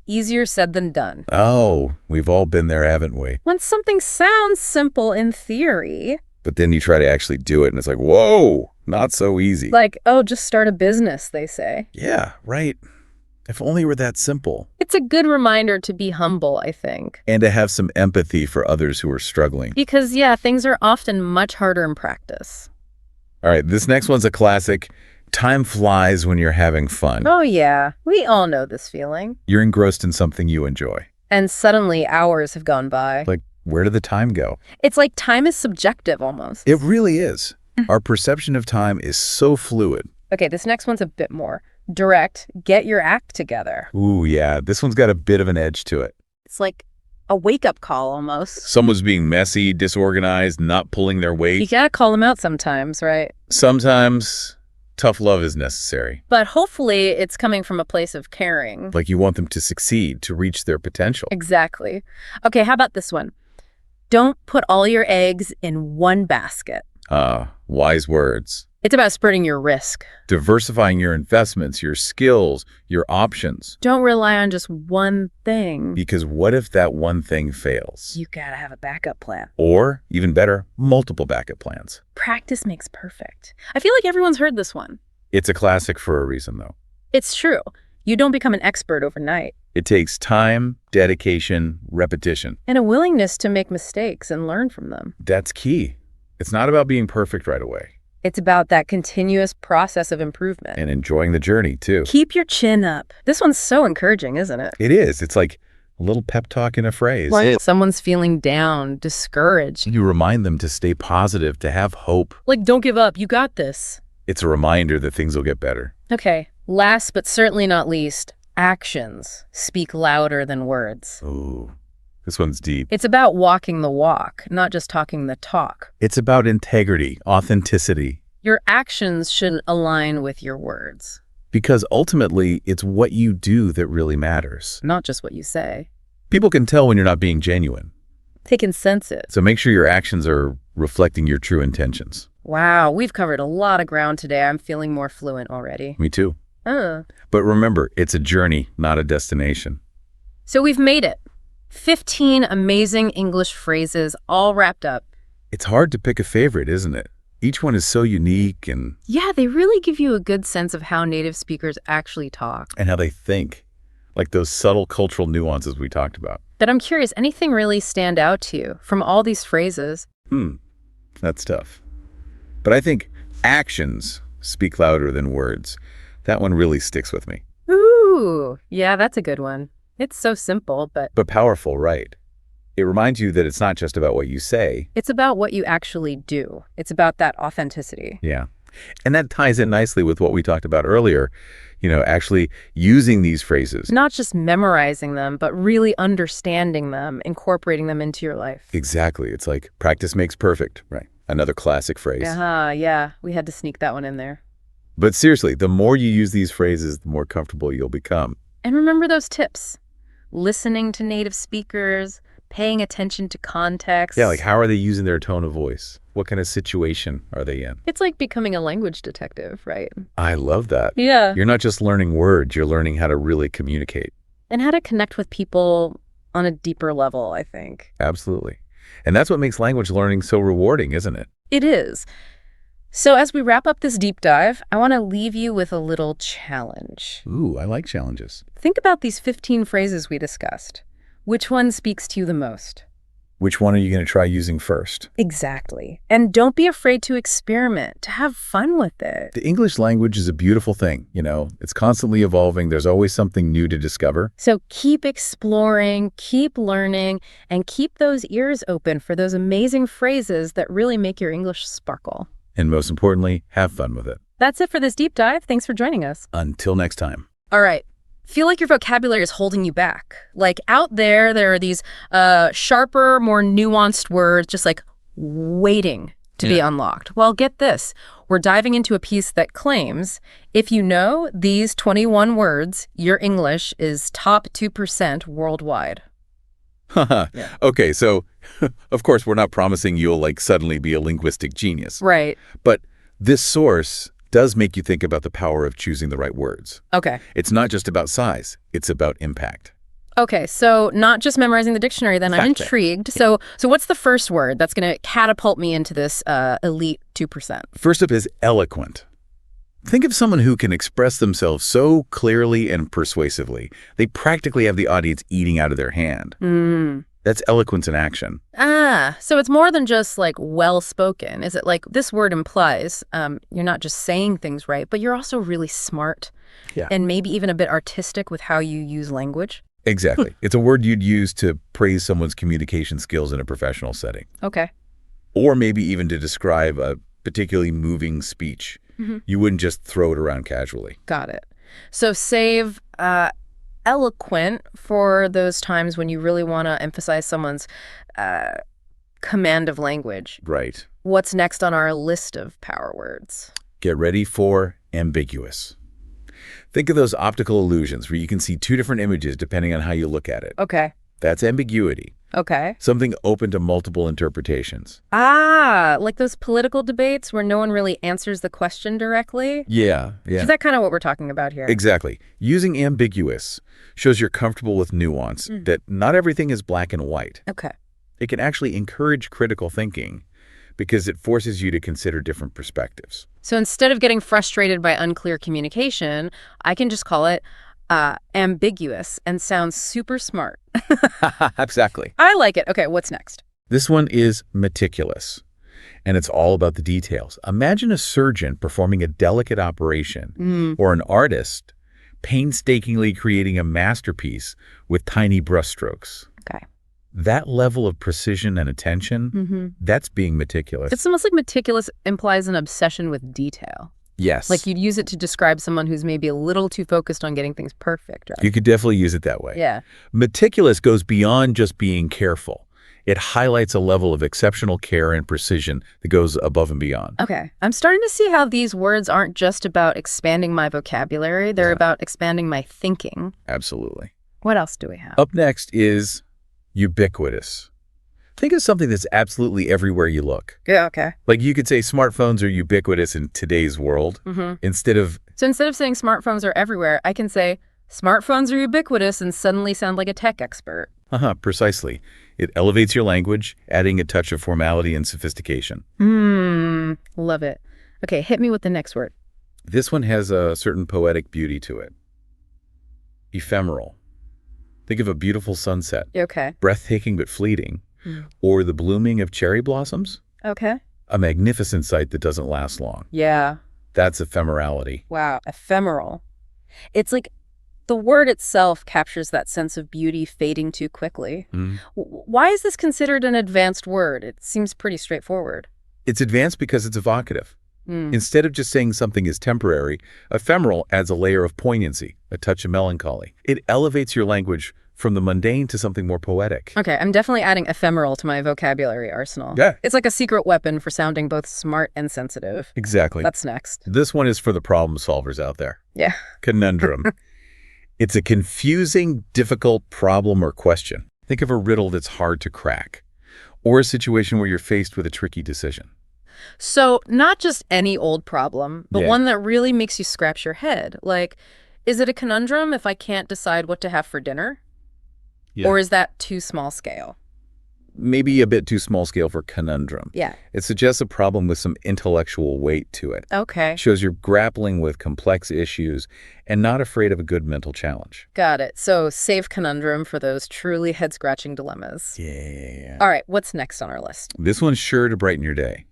Easier said than done. Oh, we've all been there, haven't we? When something sounds simple in theory. But then you try to actually do it, and it's like, whoa, not so easy. Like, oh, just start a business, they say. Yeah, right. If only it were that simple. It's a good reminder to be humble, I think. And to have some empathy for others who are struggling. Because, yeah, things are often much harder in practice. All right, this next one's a classic. Time flies when you're having fun. Oh, yeah. We all know this feeling. You're engrossed in something you enjoy. And suddenly hours have gone by. Like, where did the time go? It's like time is subjective almost. It really is. Our perception of time is so fluid. Okay, this next one's a bit more direct. Get your act together. Ooh, yeah. This one's got a bit of an edge to it. It's like a wake-up call almost. Someone's being messy, disorganized, not pulling their weight. You gotta call them out sometimes, right? Sometimes tough love is necessary. But hopefully it's coming from a place of caring. Like you want them to succeed, to reach their potential. Exactly. Okay, how about this one? Don't put all your eggs in one basket. Wise words. It's about spreading your risk. Diversifying your investments, your skills, your options. Don't rely on just one thing. Because what if that one thing fails? You gotta have a backup plan. Or, even better, multiple backup plans. Practice makes perfect. I feel like everyone's heard this one. It's a classic for a reason, though. It's true. You don't become an expert overnight. It takes time, dedication, repetition. And a willingness to make mistakes and learn from them. That's key. It's not about being perfect right away. It's about that continuous process of improvement. And enjoying the journey, too. Keep your chin up. This one's so encouraging, isn't it? It is. It's like a little pep talk in a phrase. Like someone's feeling down, discouraged. You remind them to stay positive, to have hope. Like, don't give up. You got this. It's a reminder that things will get better. Okay. Last but certainly not least, actions speak louder than words. Ooh. This one's deep. It's about walking the walk, not just talking the talk. It's about integrity, authenticity. Your actions should align with your words. Because ultimately, it's what you do that really matters. Not just what you say. People can tell when you're not being genuine. They can sense it. So make sure your actions are reflecting your true intentions. Wow, we've covered a lot of ground today. I'm feeling more fluent already. Me too. But remember, it's a journey, not a destination. So we've made it. 15 amazing English phrases all wrapped up. It's hard to pick a favorite, isn't it? Each one is so unique and... Yeah, they really give you a good sense of how native speakers actually talk. And how they think. Like those subtle cultural nuances we talked about. But I'm curious, anything really stand out to you from all these phrases? That's tough. But I think actions speak louder than words. That one really sticks with me. Ooh, yeah, that's a good one. It's so simple, but powerful, right? It reminds you that it's not just about what you say. It's about what you actually do. It's about that authenticity. Yeah. And that ties in nicely with what we talked about earlier, actually using these phrases. Not just memorizing them, but really understanding them, incorporating them into your life. Exactly. It's like practice makes perfect, right? Another classic phrase. Yeah. We had to sneak that one in there. But seriously, the more you use these phrases, the more comfortable you'll become. And remember those tips. Listening to native speakers, paying attention to context. Yeah, like how are they using their tone of voice? What kind of situation are they in? It's like becoming a language detective, right? I love that. Yeah. You're not just learning words, you're learning how to really communicate. And how to connect with people on a deeper level, I think. Absolutely. And that's what makes language learning so rewarding, isn't it? It is. So as we wrap up this deep dive, I want to leave you with a little challenge. Ooh, I like challenges. Think about these 15 phrases we discussed. Which one speaks to you the most? Which one are you going to try using first? Exactly. And don't be afraid to experiment, to have fun with it. The English language is a beautiful thing, you know. It's constantly evolving. There's always something new to discover. So keep exploring, keep learning, and keep those ears open for those amazing phrases that really make your English sparkle. And most importantly, have fun with it. That's it for this deep dive. Thanks for joining us. Until next time. All right. Feel like your vocabulary is holding you back. Like out there are these sharper, more nuanced words just like waiting to be unlocked. Well, get this. We're diving into a piece that claims if you know these 21 words, your English is top 2% worldwide. Okay, so of course we're not promising you'll like suddenly be a linguistic genius. Right. But this source does make you think about the power of choosing the right words. Okay. It's not just about size, it's about impact. Okay, so not just memorizing the dictionary, then I'm intrigued. So what's the first word that's going to catapult me into this elite 2%? First up is eloquent. Think of someone who can express themselves so clearly and persuasively. They practically have the audience eating out of their hand. That's eloquence in action. So it's more than just like well-spoken. Is it like this word implies you're not just saying things right, but you're also really smart and maybe even a bit artistic with how you use language? Exactly. It's a word you'd use to praise someone's communication skills in a professional setting. Okay. Or maybe even to describe a particularly moving speech. You wouldn't just throw it around casually. Got it. So save eloquent for those times when you really want to emphasize someone's command of language. Right. What's next on our list of power words? Get ready for ambiguous. Think of those optical illusions where you can see two different images depending on how you look at it. Okay. That's ambiguity. Okay. Something open to multiple interpretations. Like those political debates where no one really answers the question directly? Yeah. Is that kind of what we're talking about here? Exactly. Using ambiguous shows you're comfortable with nuance, that not everything is black and white. Okay. It can actually encourage critical thinking because it forces you to consider different perspectives. So instead of getting frustrated by unclear communication, I can just call it ambiguous and sounds super smart. Exactly. I like it. Okay, what's next? This one is meticulous, and it's all about the details. Imagine a surgeon performing a delicate operation or an artist painstakingly creating a masterpiece with tiny brushstrokes. Okay. That level of precision and attention, that's being meticulous. It's almost like meticulous implies an obsession with detail. Yes. Like you'd use it to describe someone who's maybe a little too focused on getting things perfect, right? You could definitely use it that way. Yeah. Meticulous goes beyond just being careful. It highlights a level of exceptional care and precision that goes above and beyond. Okay. I'm starting to see how these words aren't just about expanding my vocabulary. They're about expanding my thinking. Absolutely. What else do we have? Up next is ubiquitous. Think of something that's absolutely everywhere you look. Yeah, okay. Like you could say smartphones are ubiquitous in today's world instead of... So instead of saying smartphones are everywhere, I can say smartphones are ubiquitous and suddenly sound like a tech expert. Precisely. It elevates your language, adding a touch of formality and sophistication. Love it. Okay, hit me with the next word. This one has a certain poetic beauty to it. Ephemeral. Think of a beautiful sunset. Okay. Breathtaking but fleeting. Or the blooming of cherry blossoms. Okay. A magnificent sight that doesn't last long. Yeah. That's ephemerality. Wow. Ephemeral. It's like the word itself captures that sense of beauty fading too quickly. Why is this considered an advanced word? It seems pretty straightforward. It's advanced because it's evocative. Instead of just saying something is temporary, ephemeral adds a layer of poignancy, a touch of melancholy. It elevates your language from the mundane to something more poetic. Okay, I'm definitely adding ephemeral to my vocabulary arsenal. Yeah. It's like a secret weapon for sounding both smart and sensitive. Exactly. That's next. This one is for the problem solvers out there. Yeah. Conundrum. It's a confusing, difficult problem or question. Think of a riddle that's hard to crack, or a situation where you're faced with a tricky decision. So not just any old problem, but Yeah. one that really makes you scratch your head. Like, is it a conundrum if I can't decide what to have for dinner? Yeah. Or is that too small scale? Maybe a bit too small scale for conundrum. Yeah. It suggests a problem with some intellectual weight to it. Okay. Shows you're grappling with complex issues and not afraid of a good mental challenge. Got it. So save conundrum for those truly head-scratching dilemmas. Yeah. All right, what's next on our list? This one's sure to brighten your day.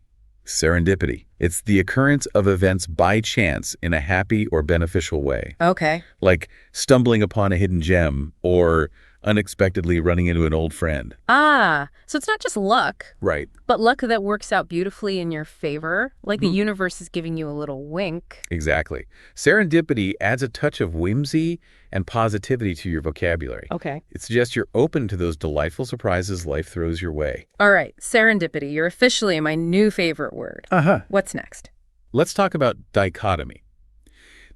Serendipity. It's the occurrence of events by chance in a happy or beneficial way, Okay. like stumbling upon a hidden gem or unexpectedly running into an old friend. Ah, so it's not just luck, Right. but luck that works out beautifully in your favor, like the universe is giving you a little wink. Exactly. Serendipity adds a touch of whimsy and positivity to your vocabulary. Okay. It suggests you're open to those delightful surprises life throws your way. All right, serendipity, you're officially my new favorite word. Uh-huh. What's next? Let's talk about dichotomy.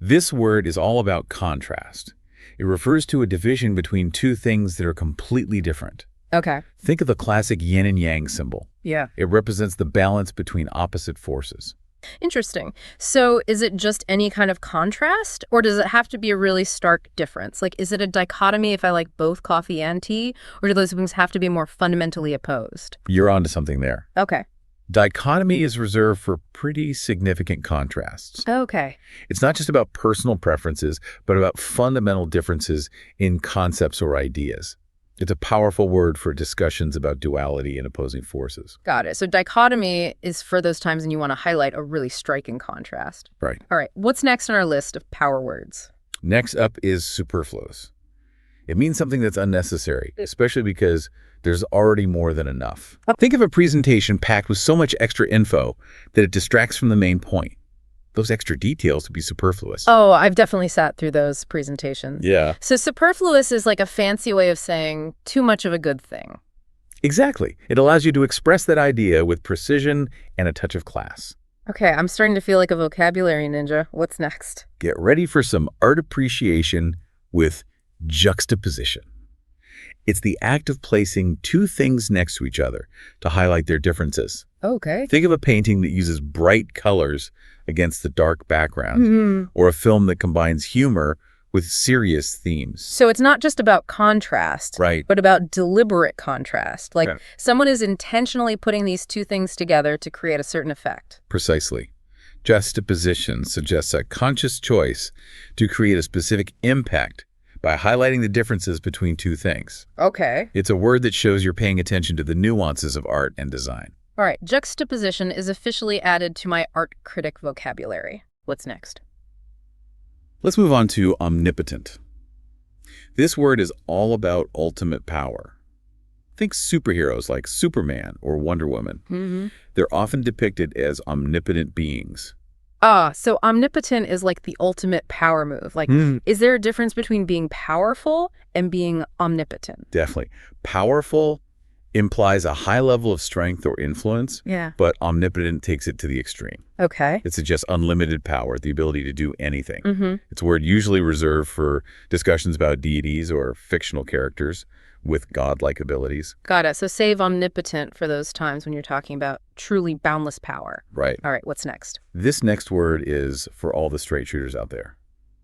This word is all about contrast. It refers to a division between two things that are completely different. Okay. Think of the classic yin and yang symbol. Yeah. It represents the balance between opposite forces. Interesting. So is it just any kind of contrast, or does it have to be a really stark difference? Like, is it a dichotomy if I like both coffee and tea, or do those things have to be more fundamentally opposed? You're onto something there. Okay. Dichotomy is reserved for pretty significant contrasts. Okay. It's not just about personal preferences, but about fundamental differences in concepts or ideas. It's a powerful word for discussions about duality and opposing forces. Got it. So dichotomy is for those times when you want to highlight a really striking contrast. Right. All right. What's next on our list of power words? Next up is superfluous. It means something that's unnecessary, especially because there's already more than enough. Think of a presentation packed with so much extra info that it distracts from the main point. Those extra details would be superfluous. Oh, I've definitely sat through those presentations. Yeah. So superfluous is like a fancy way of saying too much of a good thing. Exactly. It allows you to express that idea with precision and a touch of class. Okay, I'm starting to feel like a vocabulary ninja. What's next? Get ready for some art appreciation with juxtaposition. It's the act of placing two things next to each other to highlight their differences. Okay. Think of a painting that uses bright colors against the dark background, or a film that combines humor with serious themes. So it's not just about contrast, Right. but about deliberate contrast. Like Okay. someone is intentionally putting these two things together to create a certain effect. Precisely. Juxtaposition suggests a conscious choice to create a specific impact by highlighting the differences between two things. Okay. It's a word that shows you're paying attention to the nuances of art and design. All right, juxtaposition is officially added to my art critic vocabulary. What's next? Let's move on to omnipotent. This word is all about ultimate power. Think superheroes like Superman or Wonder Woman. They're often depicted as omnipotent beings. Ah, so omnipotent is like the ultimate power move. Like, is there a difference between being powerful and being omnipotent? Definitely. Powerful implies a high level of strength or influence, Yeah. but omnipotent takes it to the extreme. Okay. It suggests unlimited power, the ability to do anything. Mm-hmm. It's a word usually reserved for discussions about deities or fictional characters with godlike abilities. Got it. So save omnipotent for those times when you're talking about truly boundless power. Right. All right, what's next? This next word is for all the straight shooters out there.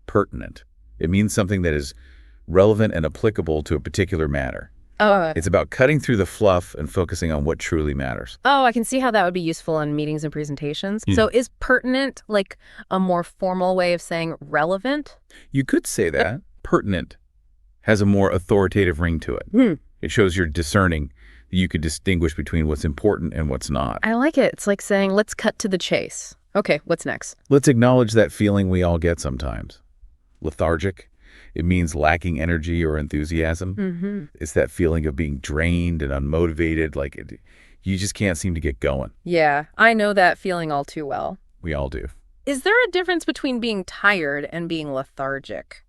Pertinent. It means something that is relevant and applicable to a particular matter. It's about cutting through the fluff and focusing on what truly matters. I can see how that would be useful in meetings and presentations. Yeah. So is pertinent like a more formal way of saying relevant? You could say that. Pertinent has a more authoritative ring to it. It shows you're discerning, that you could distinguish between what's important and what's not. I like it. It's like saying, let's cut to the chase. Okay, what's next? Let's acknowledge that feeling we all get sometimes. Lethargic. It means lacking energy or enthusiasm. It's that feeling of being drained and unmotivated, you just can't seem to get going. Yeah, I know that feeling all too well. We all do. Is there a difference between being tired and being lethargic?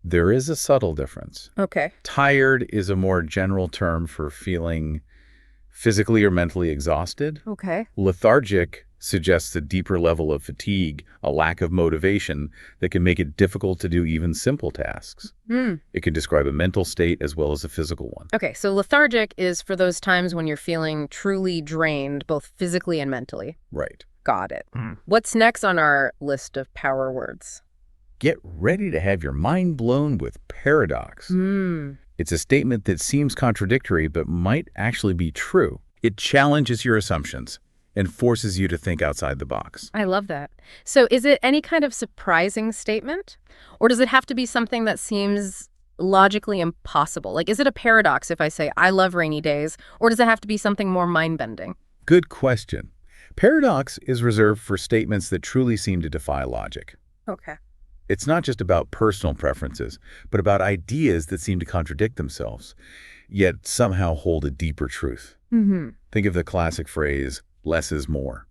There is a subtle difference. Okay. Tired is a more general term for feeling physically or mentally exhausted. Okay. Lethargic suggests a deeper level of fatigue, a lack of motivation that can make it difficult to do even simple tasks. It can describe a mental state as well as a physical one. Okay, so lethargic is for those times when you're feeling truly drained, both physically and mentally. Right. Got it. What's next on our list of power words? Get ready to have your mind blown with paradox. It's a statement that seems contradictory but might actually be true. It challenges your assumptions and forces you to think outside the box. I love that. So is it any kind of surprising statement? Or does it have to be something that seems logically impossible? Like, is it a paradox if I say, I love rainy days? Or does it have to be something more mind-bending? Good question. Paradox is reserved for statements that truly seem to defy logic. Okay. It's not just about personal preferences, but about ideas that seem to contradict themselves, yet somehow hold a deeper truth. Think of the classic phrase, less is more.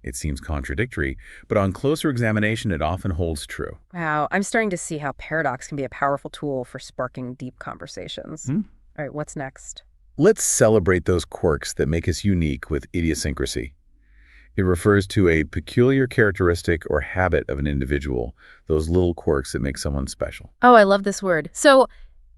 It seems contradictory, but on closer examination, it often holds true. Wow, I'm starting to see how paradox can be a powerful tool for sparking deep conversations. All right, what's next? Let's celebrate those quirks that make us unique with idiosyncrasy. It refers to a peculiar characteristic or habit of an individual, those little quirks that make someone special. Oh, I love this word. So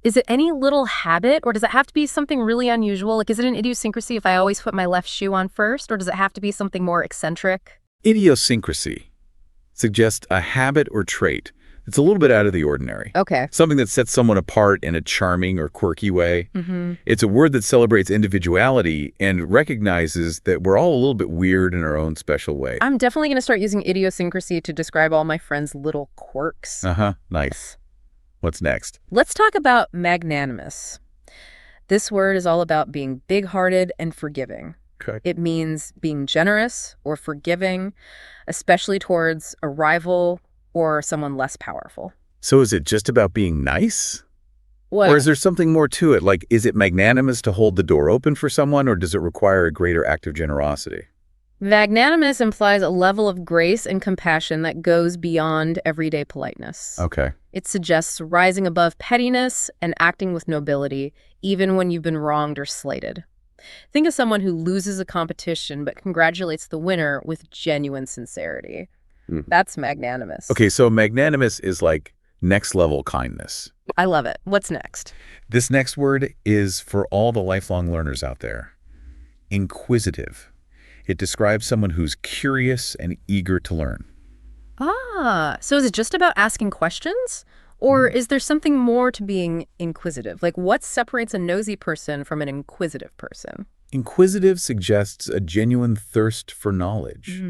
is it any little habit, or does it have to be something really unusual? Like, is it an idiosyncrasy if I always put my left shoe on first, or does it have to be something more eccentric? Idiosyncrasy suggests a habit or trait that's a little bit out of the ordinary. Okay. Something that sets someone apart in a charming or quirky way. It's a word that celebrates individuality and recognizes that we're all a little bit weird in our own special way. I'm definitely going to start using idiosyncrasy to describe all my friends' little quirks. Nice. What's next? Let's talk about magnanimous. This word is all about being big-hearted and forgiving. Okay. It means being generous or forgiving, especially towards a rival or someone less powerful. So is it just about being nice? What? Or is there something more to it? Like, is it magnanimous to hold the door open for someone, or does it require a greater act of generosity? Magnanimous implies a level of grace and compassion that goes beyond everyday politeness. Okay. It suggests rising above pettiness and acting with nobility, even when you've been wronged or slighted. Think of someone who loses a competition but congratulates the winner with genuine sincerity. That's magnanimous. Okay, so magnanimous is like next level kindness. I love it. What's next? This next word is for all the lifelong learners out there. Inquisitive. It describes someone who's curious and eager to learn. So is it just about asking questions? Or is there something more to being inquisitive? Like, what separates a nosy person from an inquisitive person? Inquisitive suggests a genuine thirst for knowledge,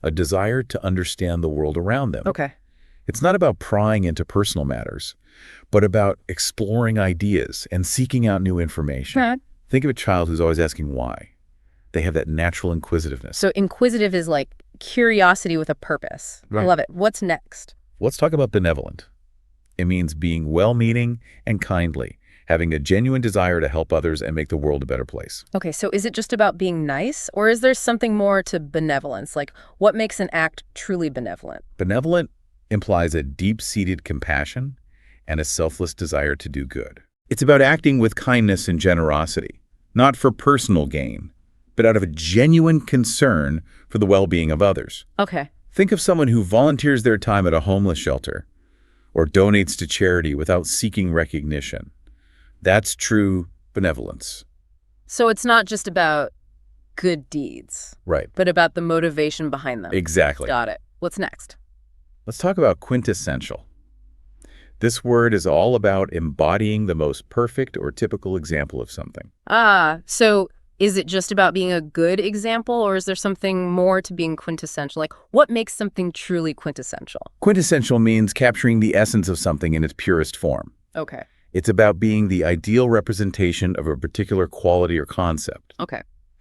a desire to understand the world around them. Okay. It's not about prying into personal matters, but about exploring ideas and seeking out new information. Think of a child who's always asking why. They have that natural inquisitiveness. So inquisitive is like curiosity with a purpose. I love it. What's next? Let's talk about benevolent. It means being well-meaning and kindly, having a genuine desire to help others and make the world a better place. Okay, so is it just about being nice, or is there something more to benevolence? Like, what makes an act truly benevolent? Benevolent implies a deep-seated compassion and a selfless desire to do good. It's about acting with kindness and generosity, not for personal gain, but out of a genuine concern for the well-being of others. Okay. Think of someone who volunteers their time at a homeless shelter or donates to charity without seeking recognition. That's true benevolence. So it's not just about good deeds. Right. But about the motivation behind them. Exactly. Got it. What's next? Let's talk about quintessential. This word is all about embodying the most perfect or typical example of something. So is it just about being a good example, or is there something more to being quintessential? Like, what makes something truly quintessential? Quintessential means capturing the essence of something in its purest form. Okay. It's about being the ideal representation of a particular quality or concept. Okay.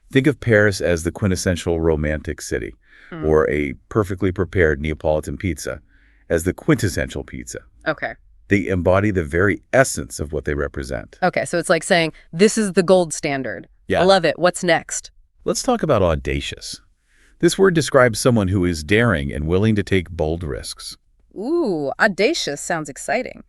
Think of Paris as the quintessential romantic city, or a perfectly prepared Neapolitan pizza as the quintessential pizza. Okay. They embody the very essence of what they represent. Okay, so it's like saying, this is the gold standard. Yeah. I love it. What's next? Let's talk about audacious. This word describes someone who is daring and willing to take bold risks. Ooh, audacious sounds exciting.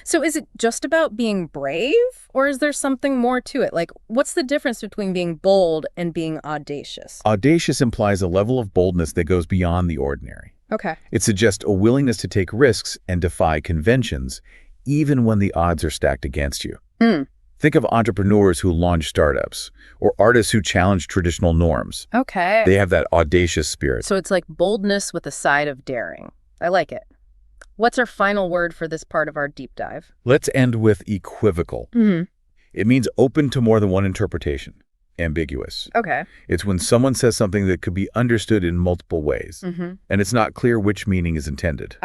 So is it just about being brave, or is there something more to it? Like, what's the difference between being bold and being audacious? Audacious implies a level of boldness that goes beyond the ordinary. Okay. It suggests a willingness to take risks and defy conventions, even when the odds are stacked against you. Think of entrepreneurs who launch startups, or artists who challenge traditional norms. Okay. They have that audacious spirit. So it's like boldness with a side of daring. I like it. What's our final word for this part of our deep dive? Let's end with equivocal. It means open to more than one interpretation, ambiguous. Okay. It's when someone says something that could be understood in multiple ways, and it's not clear which meaning is intended.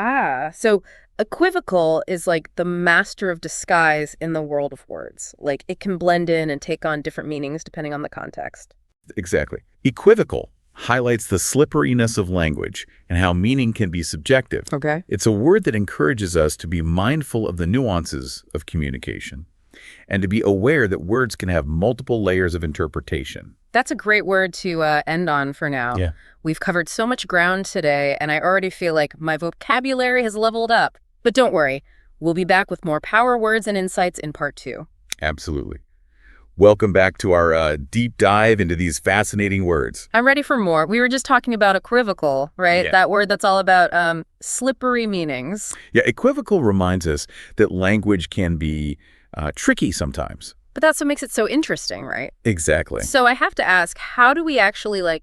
So equivocal is like the master of disguise in the world of words. Like, it can blend in and take on different meanings depending on the context. Exactly. Equivocal highlights the slipperiness of language and how meaning can be subjective. Okay. It's a word that encourages us to be mindful of the nuances of communication and to be aware that words can have multiple layers of interpretation. That's a great word to end on for now. Yeah. We've covered so much ground today, and I already feel like my vocabulary has leveled up. But don't worry, we'll be back with more power words and insights in part 2. Absolutely. Welcome back to our deep dive into these fascinating words. I'm ready for more. We were just talking about equivocal, right? Yeah. That word that's all about slippery meanings. Yeah, equivocal reminds us that language can be tricky sometimes. But that's what makes it so interesting, right? Exactly. So I have to ask, how do we actually,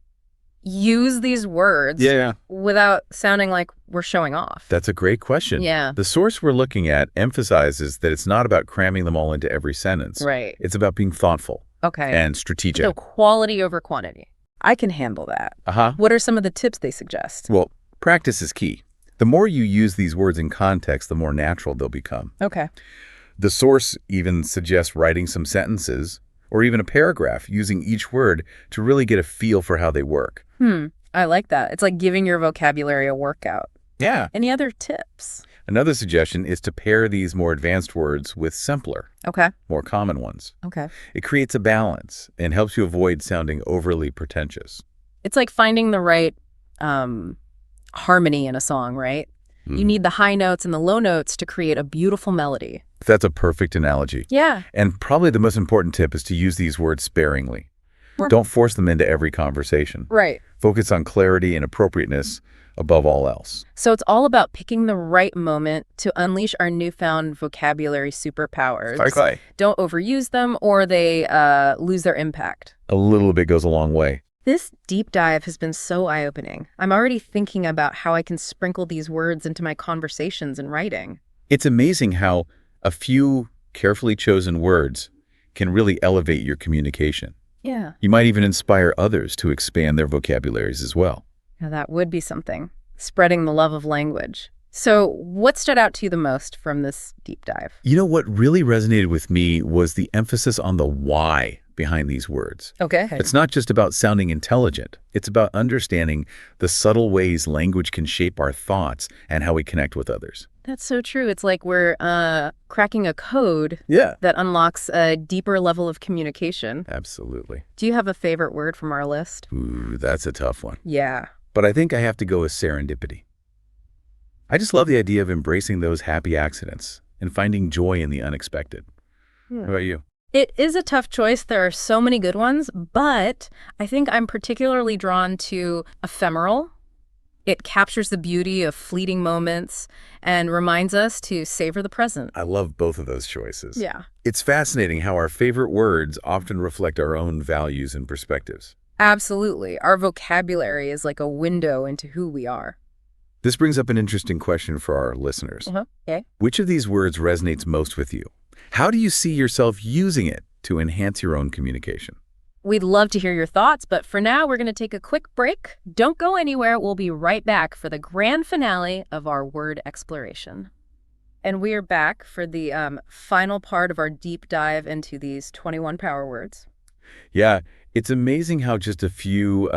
use these words without sounding like we're showing off? That's a great question. Yeah. The source we're looking at emphasizes that it's not about cramming them all into every sentence. Right. It's about being thoughtful and strategic. So quality over quantity. I can handle that. What are some of the tips they suggest? Well, practice is key. The more you use these words in context, the more natural they'll become. Okay. The source even suggests writing some sentences or even a paragraph using each word to really get a feel for how they work. I like that. It's like giving your vocabulary a workout. Yeah. Any other tips? Another suggestion is to pair these more advanced words with simpler, more common ones. Okay. It creates a balance and helps you avoid sounding overly pretentious. It's like finding the right harmony in a song, right? You need the high notes and the low notes to create a beautiful melody. That's a perfect analogy. Yeah. And probably the most important tip is to use these words sparingly. Don't force them into every conversation. Right. Focus on clarity and appropriateness above all else. So it's all about picking the right moment to unleash our newfound vocabulary superpowers. Okay. Don't overuse them or they lose their impact. A little bit goes a long way. This deep dive has been so eye-opening. I'm already thinking about how I can sprinkle these words into my conversations and writing. It's amazing how a few carefully chosen words can really elevate your communication. Yeah. You might even inspire others to expand their vocabularies as well. Now, that would be something. Spreading the love of language. So what stood out to you the most from this deep dive? You know, what really resonated with me was the emphasis on the why behind these words. Okay. It's not just about sounding intelligent. It's about understanding the subtle ways language can shape our thoughts and how we connect with others. That's so true. It's like we're cracking a code Yeah. that unlocks a deeper level of communication. Absolutely. Do you have a favorite word from our list? Ooh, that's a tough one. Yeah. But I think I have to go with serendipity. I just love the idea of embracing those happy accidents and finding joy in the unexpected. How about you? It is a tough choice. There are so many good ones, but I think I'm particularly drawn to ephemeral. It captures the beauty of fleeting moments and reminds us to savor the present. I love both of those choices. Yeah. It's fascinating how our favorite words often reflect our own values and perspectives. Absolutely. Our vocabulary is like a window into who we are. This brings up an interesting question for our listeners. Okay. Which of these words resonates most with you? How do you see yourself using it to enhance your own communication? We'd love to hear your thoughts, but for now, we're going to take a quick break. Don't go anywhere. We'll be right back for the grand finale of our word exploration. And we are back for the final part of our deep dive into these 21 power words. Yeah, it's amazing how just a few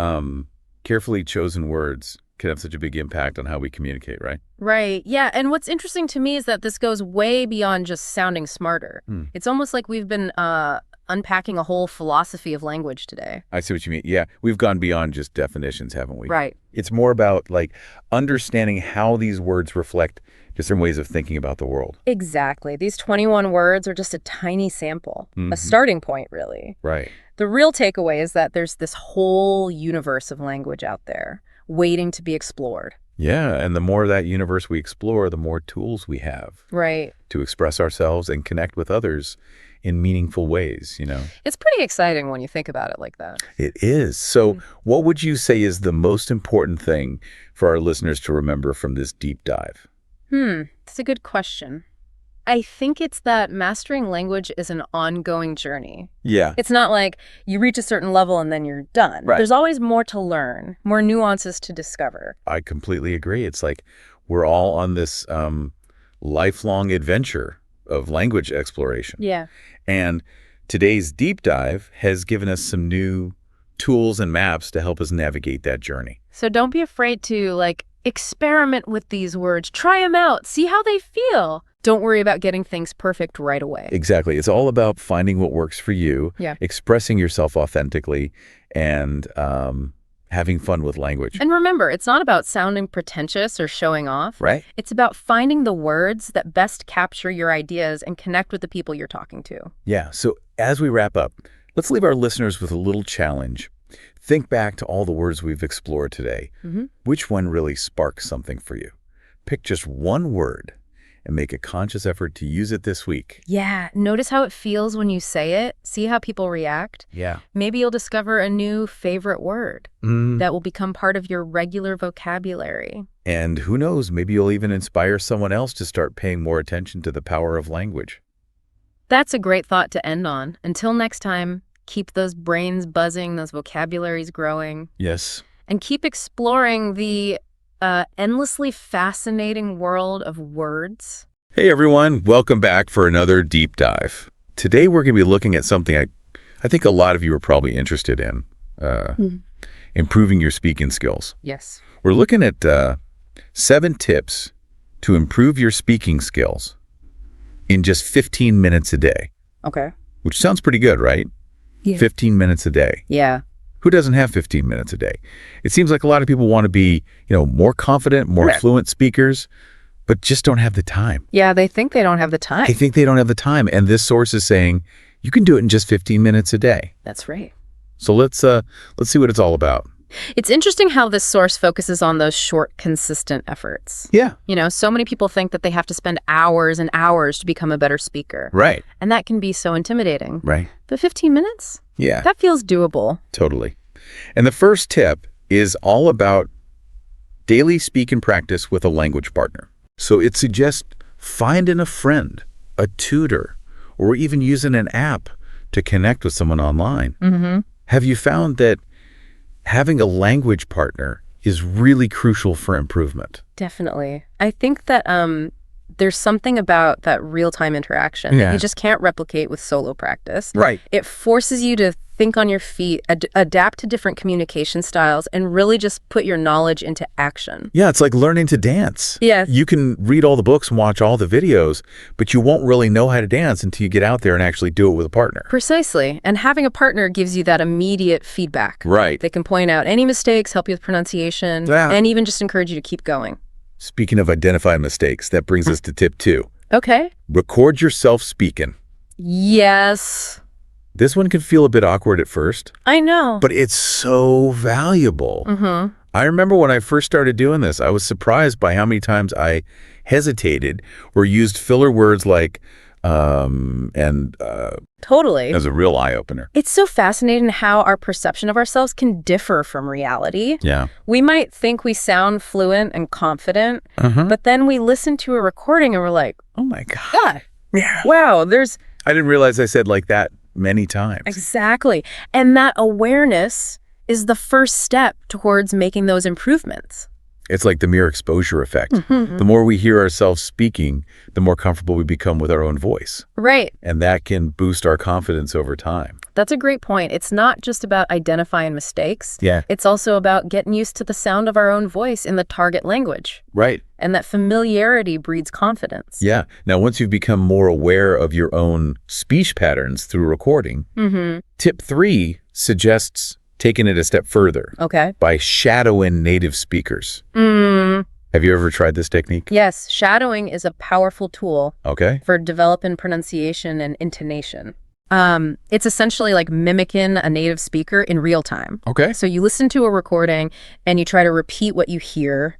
carefully chosen words can have such a big impact on how we communicate, right? Right. Yeah. And what's interesting to me is that this goes way beyond just sounding smarter. It's almost like we've been unpacking a whole philosophy of language today. I see what you mean. Yeah, we've gone beyond just definitions, haven't we? Right. It's more about like understanding how these words reflect different ways of thinking about the world. Exactly. These 21 words are just a tiny sample, a starting point, really. Right. The real takeaway is that there's this whole universe of language out there waiting to be explored. Yeah, and the more of that universe we explore, the more tools we have Right. to express ourselves and connect with others in meaningful ways, It's pretty exciting when you think about it like that. It is. So what would you say is the most important thing for our listeners to remember from this deep dive? That's a good question. I think it's that mastering language is an ongoing journey. Yeah. It's not like you reach a certain level and then you're done. Right. There's always more to learn, more nuances to discover. I completely agree. It's like we're all on this lifelong adventure of language exploration. Yeah. And today's deep dive has given us some new tools and maps to help us navigate that journey. So don't be afraid to, experiment with these words. Try them out. See how they feel. Don't worry about getting things perfect right away. Exactly. It's all about finding what works for you, expressing yourself authentically, and having fun with language. And remember, it's not about sounding pretentious or showing off. Right. It's about finding the words that best capture your ideas and connect with the people you're talking to. Yeah. So as we wrap up, let's leave our listeners with a little challenge. Think back to all the words we've explored today. Which one really sparks something for you? Pick just one word and make a conscious effort to use it this week. Yeah. Notice how it feels when you say it. See how people react. Yeah. Maybe you'll discover a new favorite word that will become part of your regular vocabulary. And who knows, maybe you'll even inspire someone else to start paying more attention to the power of language. That's a great thought to end on. Until next time, keep those brains buzzing, those vocabularies growing. Yes. And keep exploring the endlessly fascinating world of words. Hey everyone, welcome back for another deep dive. Today we're going to be looking at something I think a lot of you are probably interested in, improving your speaking skills. Yes. We're looking at 7 tips to improve your speaking skills in just 15 minutes a day. Okay. Which sounds pretty good, right? Yeah. 15 minutes a day. Yeah. Who doesn't have 15 minutes a day? It seems like a lot of people want to be, more confident, more fluent speakers, but just don't have the time. Yeah, they think they don't have the time. They think they don't have the time. And this source is saying you can do it in just 15 minutes a day. That's right. So let's see what it's all about. It's interesting how this source focuses on those short, consistent efforts. Yeah. So many people think that they have to spend hours and hours to become a better speaker. Right. And that can be so intimidating. Right. But 15 minutes? Yeah. That feels doable. Totally. And the first tip is all about daily speak and practice with a language partner. So it suggests finding a friend, a tutor, or even using an app to connect with someone online. Have you found that having a language partner is really crucial for improvement? Definitely. I think that there's something about that real-time interaction that you just can't replicate with solo practice. Right. It forces you to think on your feet, adapt to different communication styles, and really just put your knowledge into action. Yeah, it's like learning to dance. Yes. You can read all the books and watch all the videos, but you won't really know how to dance until you get out there and actually do it with a partner. Precisely. And having a partner gives you that immediate feedback. Right. They can point out any mistakes, help you with pronunciation, and even just encourage you to keep going. Speaking of identifying mistakes, that brings us to tip 2. Okay. Record yourself speaking. Yes. This one can feel a bit awkward at first. I know. But it's so valuable. I remember when I first started doing this, I was surprised by how many times I hesitated or used filler words like Totally. as a real eye-opener. It's so fascinating how our perception of ourselves can differ from reality. Yeah. We might think we sound fluent and confident, but then we listen to a recording and we're like, Oh my God. God, wow, I didn't realize I said like that many times. Exactly. And that awareness is the first step towards making those improvements. It's like the mere exposure effect. The more we hear ourselves speaking, the more comfortable we become with our own voice. Right. And that can boost our confidence over time. That's a great point. It's not just about identifying mistakes. Yeah. It's also about getting used to the sound of our own voice in the target language. Right. And that familiarity breeds confidence. Yeah. Now, once you've become more aware of your own speech patterns through recording, tip 3 suggests taking it a step further. Okay. By shadowing native speakers. Have you ever tried this technique? Yes, shadowing is a powerful tool Okay. for developing pronunciation and intonation. It's essentially like mimicking a native speaker in real time. Okay. So you listen to a recording and you try to repeat what you hear,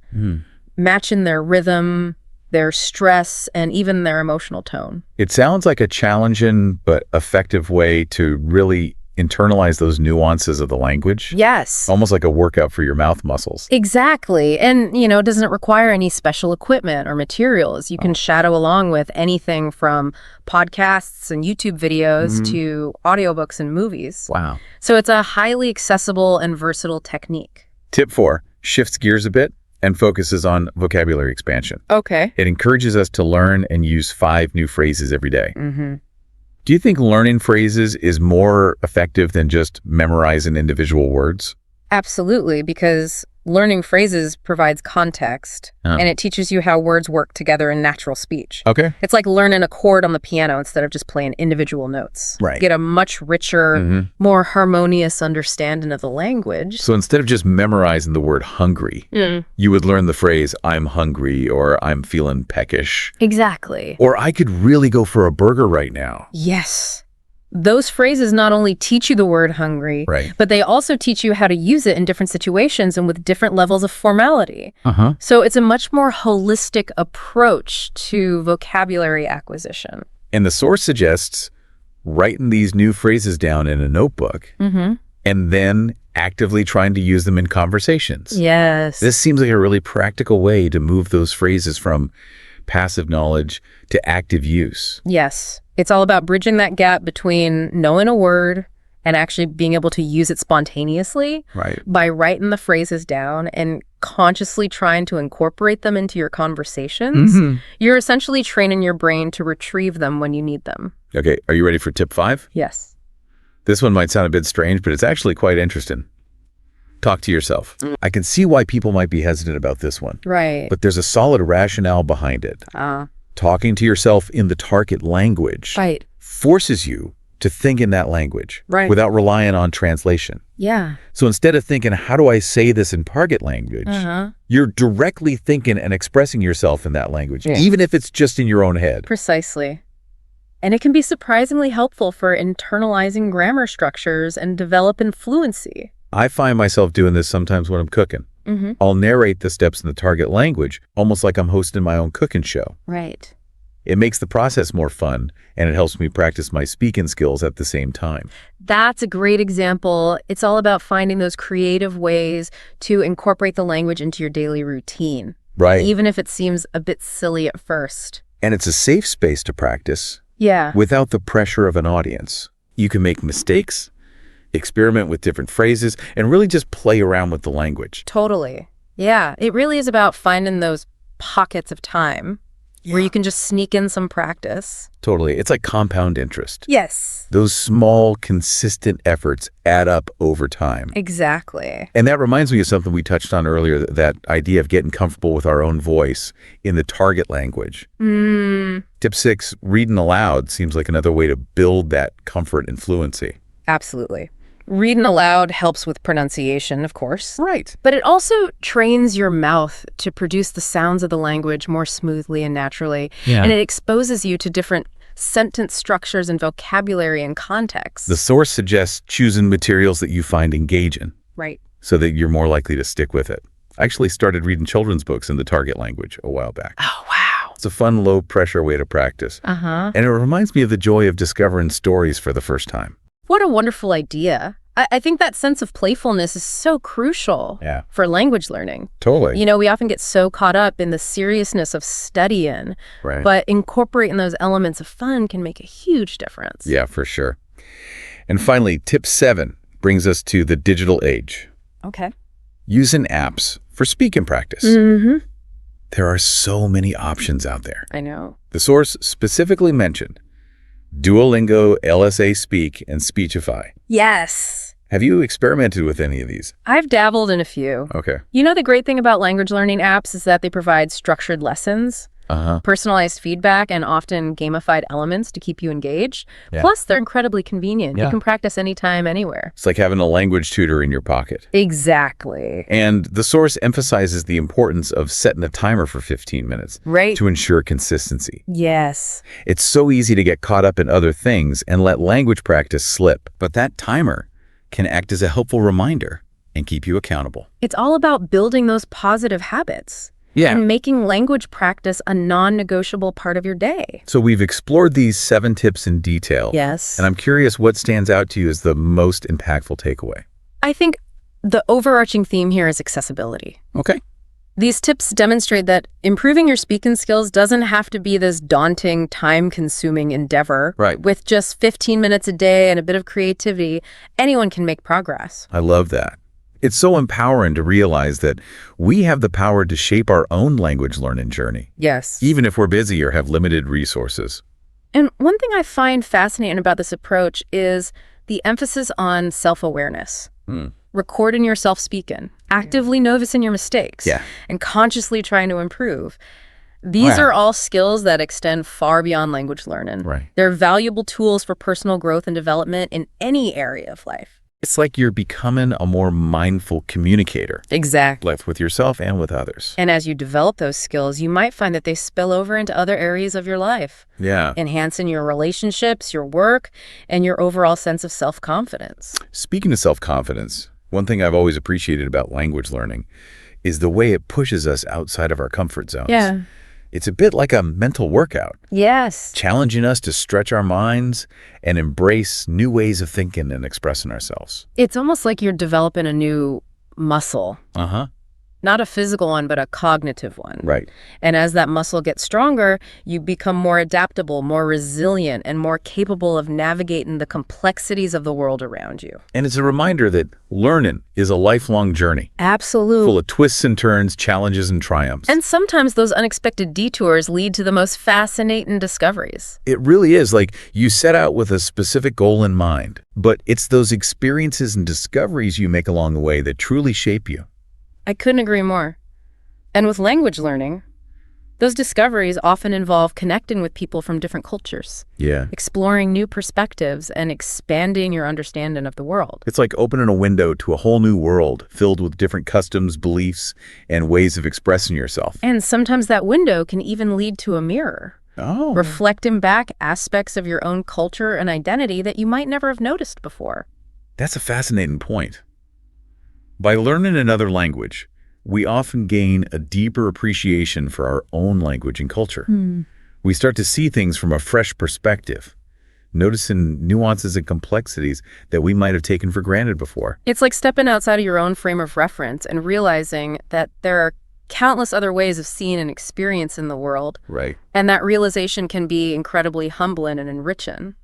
matching their rhythm, their stress, and even their emotional tone. It sounds like a challenging but effective way to really internalize those nuances of the language. Yes. Almost like a workout for your mouth muscles. Exactly. And, it doesn't require any special equipment or materials. You can shadow along with anything from podcasts and YouTube videos to audiobooks and movies. Wow. So it's a highly accessible and versatile technique. Tip 4 shifts gears a bit and focuses on vocabulary expansion. Okay. It encourages us to learn and use 5 new phrases every day. Mm-hmm. Do you think learning phrases is more effective than just memorizing individual words? Absolutely, because learning phrases provides context, and it teaches you how words work together in natural speech. Okay. It's like learning a chord on the piano instead of just playing individual notes. Right. You get a much richer, more harmonious understanding of the language. So instead of just memorizing the word hungry, you would learn the phrase, I'm hungry, or I'm feeling peckish. Exactly. Or I could really go for a burger right now. Yes. Those phrases not only teach you the word hungry, Right. but they also teach you how to use it in different situations and with different levels of formality. Uh-huh. So it's a much more holistic approach to vocabulary acquisition. And the source suggests writing these new phrases down in a notebook and then actively trying to use them in conversations. Yes. This seems like a really practical way to move those phrases from passive knowledge to active use. Yes. It's all about bridging that gap between knowing a word and actually being able to use it spontaneously Right. by writing the phrases down and consciously trying to incorporate them into your conversations. You're essentially training your brain to retrieve them when you need them. Okay, are you ready for tip 5? Yes. This one might sound a bit strange, but it's actually quite interesting. Talk to yourself. I can see why people might be hesitant about this one, Right. but there's a solid rationale behind it. Talking to yourself in the target language Right. forces you to think in that language Right. without relying on translation. Yeah. So instead of thinking, how do I say this in target language, you're directly thinking and expressing yourself in that language, even if it's just in your own head. Precisely. And it can be surprisingly helpful for internalizing grammar structures and developing fluency. I find myself doing this sometimes when I'm cooking. I'll narrate the steps in the target language, almost like I'm hosting my own cooking show. Right. It makes the process more fun, and it helps me practice my speaking skills at the same time. That's a great example. It's all about finding those creative ways to incorporate the language into your daily routine, Right. even if it seems a bit silly at first. And it's a safe space to practice Yeah. without the pressure of an audience. You can make mistakes, experiment with different phrases, and really just play around with the language. Totally. Yeah. It really is about finding those pockets of time where you can just sneak in some practice. Totally. It's like compound interest. Yes. Those small, consistent efforts add up over time. Exactly. And that reminds me of something we touched on earlier, that idea of getting comfortable with our own voice in the target language. Tip 6, reading aloud seems like another way to build that comfort and fluency. Absolutely. Reading aloud helps with pronunciation, of course. Right. But it also trains your mouth to produce the sounds of the language more smoothly and naturally. Yeah. And it exposes you to different sentence structures and vocabulary and context. The source suggests choosing materials that you find engaging Right. so that you're more likely to stick with it. I actually started reading children's books in the target language a while back. Oh, wow. It's a fun, low-pressure way to practice. And it reminds me of the joy of discovering stories for the first time. What a wonderful idea. I think that sense of playfulness is so crucial for language learning. Totally. You know, we often get so caught up in the seriousness of studying, Right. but incorporating those elements of fun can make a huge difference. Yeah, for sure. And finally, tip 7 brings us to the digital age. Okay. Using apps for speaking practice. There are so many options out there. I know. The source specifically mentioned Duolingo, LSA Speak, and Speechify. Yes. Have you experimented with any of these? I've dabbled in a few. Okay. You know, the great thing about language learning apps is that they provide structured lessons. Personalized feedback and often gamified elements to keep you engaged. Yeah. Plus, they're incredibly convenient. Yeah. You can practice anytime, anywhere. It's like having a language tutor in your pocket. Exactly. And the source emphasizes the importance of setting a timer for 15 minutes Right. to ensure consistency. Yes. It's so easy to get caught up in other things and let language practice slip, but that timer can act as a helpful reminder and keep you accountable. It's all about building those positive habits. Yeah. And making language practice a non-negotiable part of your day. So we've explored these 7 tips in detail. Yes. And I'm curious what stands out to you as the most impactful takeaway. I think the overarching theme here is accessibility. Okay. These tips demonstrate that improving your speaking skills doesn't have to be this daunting, time-consuming endeavor. Right. With just 15 minutes a day and a bit of creativity, anyone can make progress. I love that. It's so empowering to realize that we have the power to shape our own language learning journey, Yes. even if we're busy or have limited resources. And one thing I find fascinating about this approach is the emphasis on self-awareness. Recording yourself speaking, actively noticing your mistakes, Yeah. and consciously trying to improve. These Wow. are all skills that extend far beyond language learning. Right. They're valuable tools for personal growth and development in any area of life. It's like you're becoming a more mindful communicator, Exactly. left with yourself and with others. And as you develop those skills, you might find that they spill over into other areas of your life, Yeah. enhancing your relationships, your work, and your overall sense of self-confidence. Speaking of self-confidence, one thing I've always appreciated about language learning is the way it pushes us outside of our comfort zones. Yeah. It's a bit like a mental workout, Yes. challenging us to stretch our minds and embrace new ways of thinking and expressing ourselves. It's almost like you're developing a new muscle. Not a physical one, but a cognitive one. Right. And as that muscle gets stronger, you become more adaptable, more resilient, and more capable of navigating the complexities of the world around you. And it's a reminder that learning is a lifelong journey, Absolutely. full of twists and turns, challenges and triumphs. And sometimes those unexpected detours lead to the most fascinating discoveries. It really is like you set out with a specific goal in mind, but it's those experiences and discoveries you make along the way that truly shape you. I couldn't agree more. And with language learning, those discoveries often involve connecting with people from different cultures, Yeah. exploring new perspectives, and expanding your understanding of the world. It's like opening a window to a whole new world filled with different customs, beliefs, and ways of expressing yourself. And sometimes that window can even lead to a mirror, Oh. reflecting back aspects of your own culture and identity that you might never have noticed before. That's a fascinating point. By learning another language, we often gain a deeper appreciation for our own language and culture. We start to see things from a fresh perspective, noticing nuances and complexities that we might have taken for granted before. It's like stepping outside of your own frame of reference and realizing that there are countless other ways of seeing and experiencing the world, Right. and that realization can be incredibly humbling and enriching.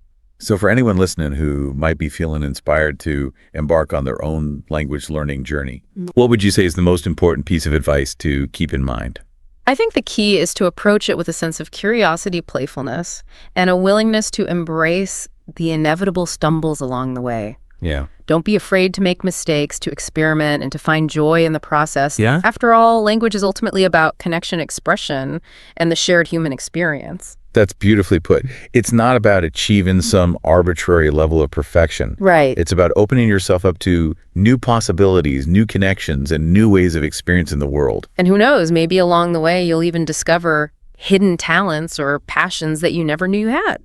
So for anyone listening who might be feeling inspired to embark on their own language learning journey, what would you say is the most important piece of advice to keep in mind? I think the key is to approach it with a sense of curiosity, playfulness, and a willingness to embrace the inevitable stumbles along the way. Yeah. Don't be afraid to make mistakes, to experiment, and to find joy in the process. Yeah. After all, language is ultimately about connection, expression, and the shared human experience. That's beautifully put. It's not about achieving some arbitrary level of perfection. Right. It's about opening yourself up to new possibilities, new connections, and new ways of experiencing the world. And who knows, maybe along the way you'll even discover hidden talents or passions that you never knew you had.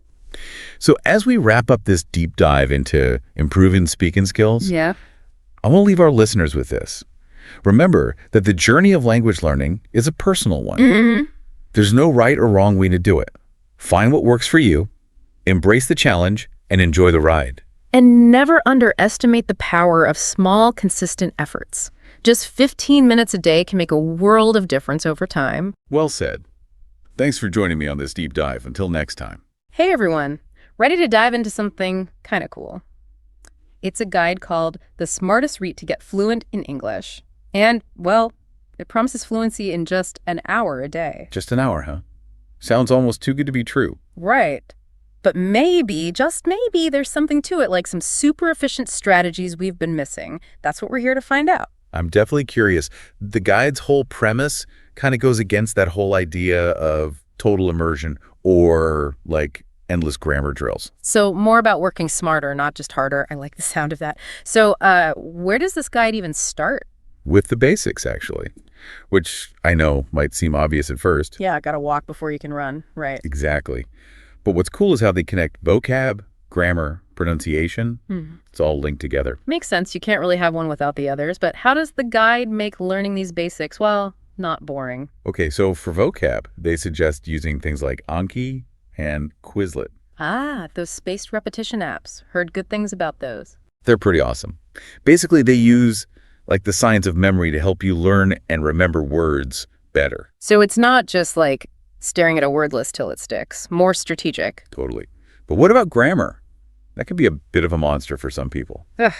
So as we wrap up this deep dive into improving speaking skills, Yeah. I want to leave our listeners with this. Remember that the journey of language learning is a personal one. There's no right or wrong way to do it. Find what works for you, embrace the challenge, and enjoy the ride. And never underestimate the power of small, consistent efforts. Just 15 minutes a day can make a world of difference over time. Well said. Thanks for joining me on this deep dive. Until next time. Hey everyone, ready to dive into something kind of cool? It's a guide called The Smartest Route to Get Fluent in English. And, well, it promises fluency in just an hour a day. Just an hour, huh? Sounds almost too good to be true. Right. But maybe, just maybe, there's something to it, like some super efficient strategies we've been missing. That's what we're here to find out. I'm definitely curious. The guide's whole premise kind of goes against that whole idea of total immersion, or like endless grammar drills. So more about working smarter, not just harder. I like the sound of that. So where does this guide even start? With the basics, actually, which I know might seem obvious at first. Yeah, gotta walk before you can run. Right. Exactly. But what's cool is how they connect vocab, grammar, pronunciation. It's all linked together. Makes sense. You can't really have one without the others. But how does the guide make learning these basics, well, not boring? Okay, so for vocab, they suggest using things like Anki and Quizlet. Ah, those spaced repetition apps. Heard good things about those. They're pretty awesome. Basically, they use like the science of memory to help you learn and remember words better. So it's not just like staring at a word list till it sticks. More strategic. Totally. But what about grammar? That can be a bit of a monster for some people. Ugh.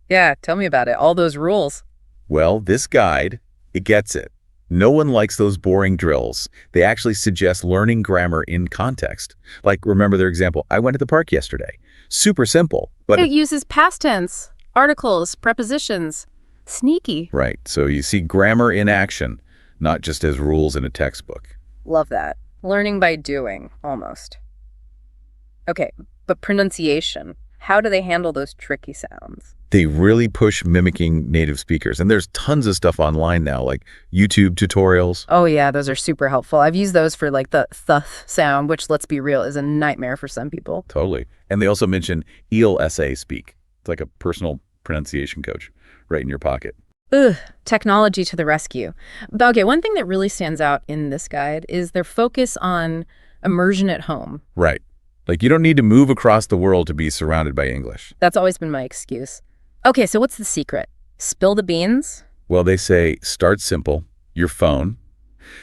Yeah, tell me about it. All those rules. Well, this guide, it gets it. No one likes those boring drills. They actually suggest learning grammar in context. Like, remember their example, I went to the park yesterday. Super simple, but It uses past tense, articles, prepositions. Sneaky. right. So you see grammar in action, not just as rules in a textbook. Love that. Learning by doing, almost. Okay, but pronunciation. How do they handle those tricky sounds? They really push mimicking native speakers. And there's tons of stuff online now, like YouTube tutorials. Oh yeah, those are super helpful. I've used those for like the th sound, which, let's be real, is a nightmare for some people. Totally. And they also mention Eel Essay Speak. It's like a personal pronunciation coach right in your pocket. Ugh, technology to the rescue. But okay, one thing that really stands out in this guide is their focus on immersion at home. Right. Like you don't need to move across the world to be surrounded by English. That's always been my excuse. Okay, so what's the secret? Spill the beans? Well, they say start simple, your phone,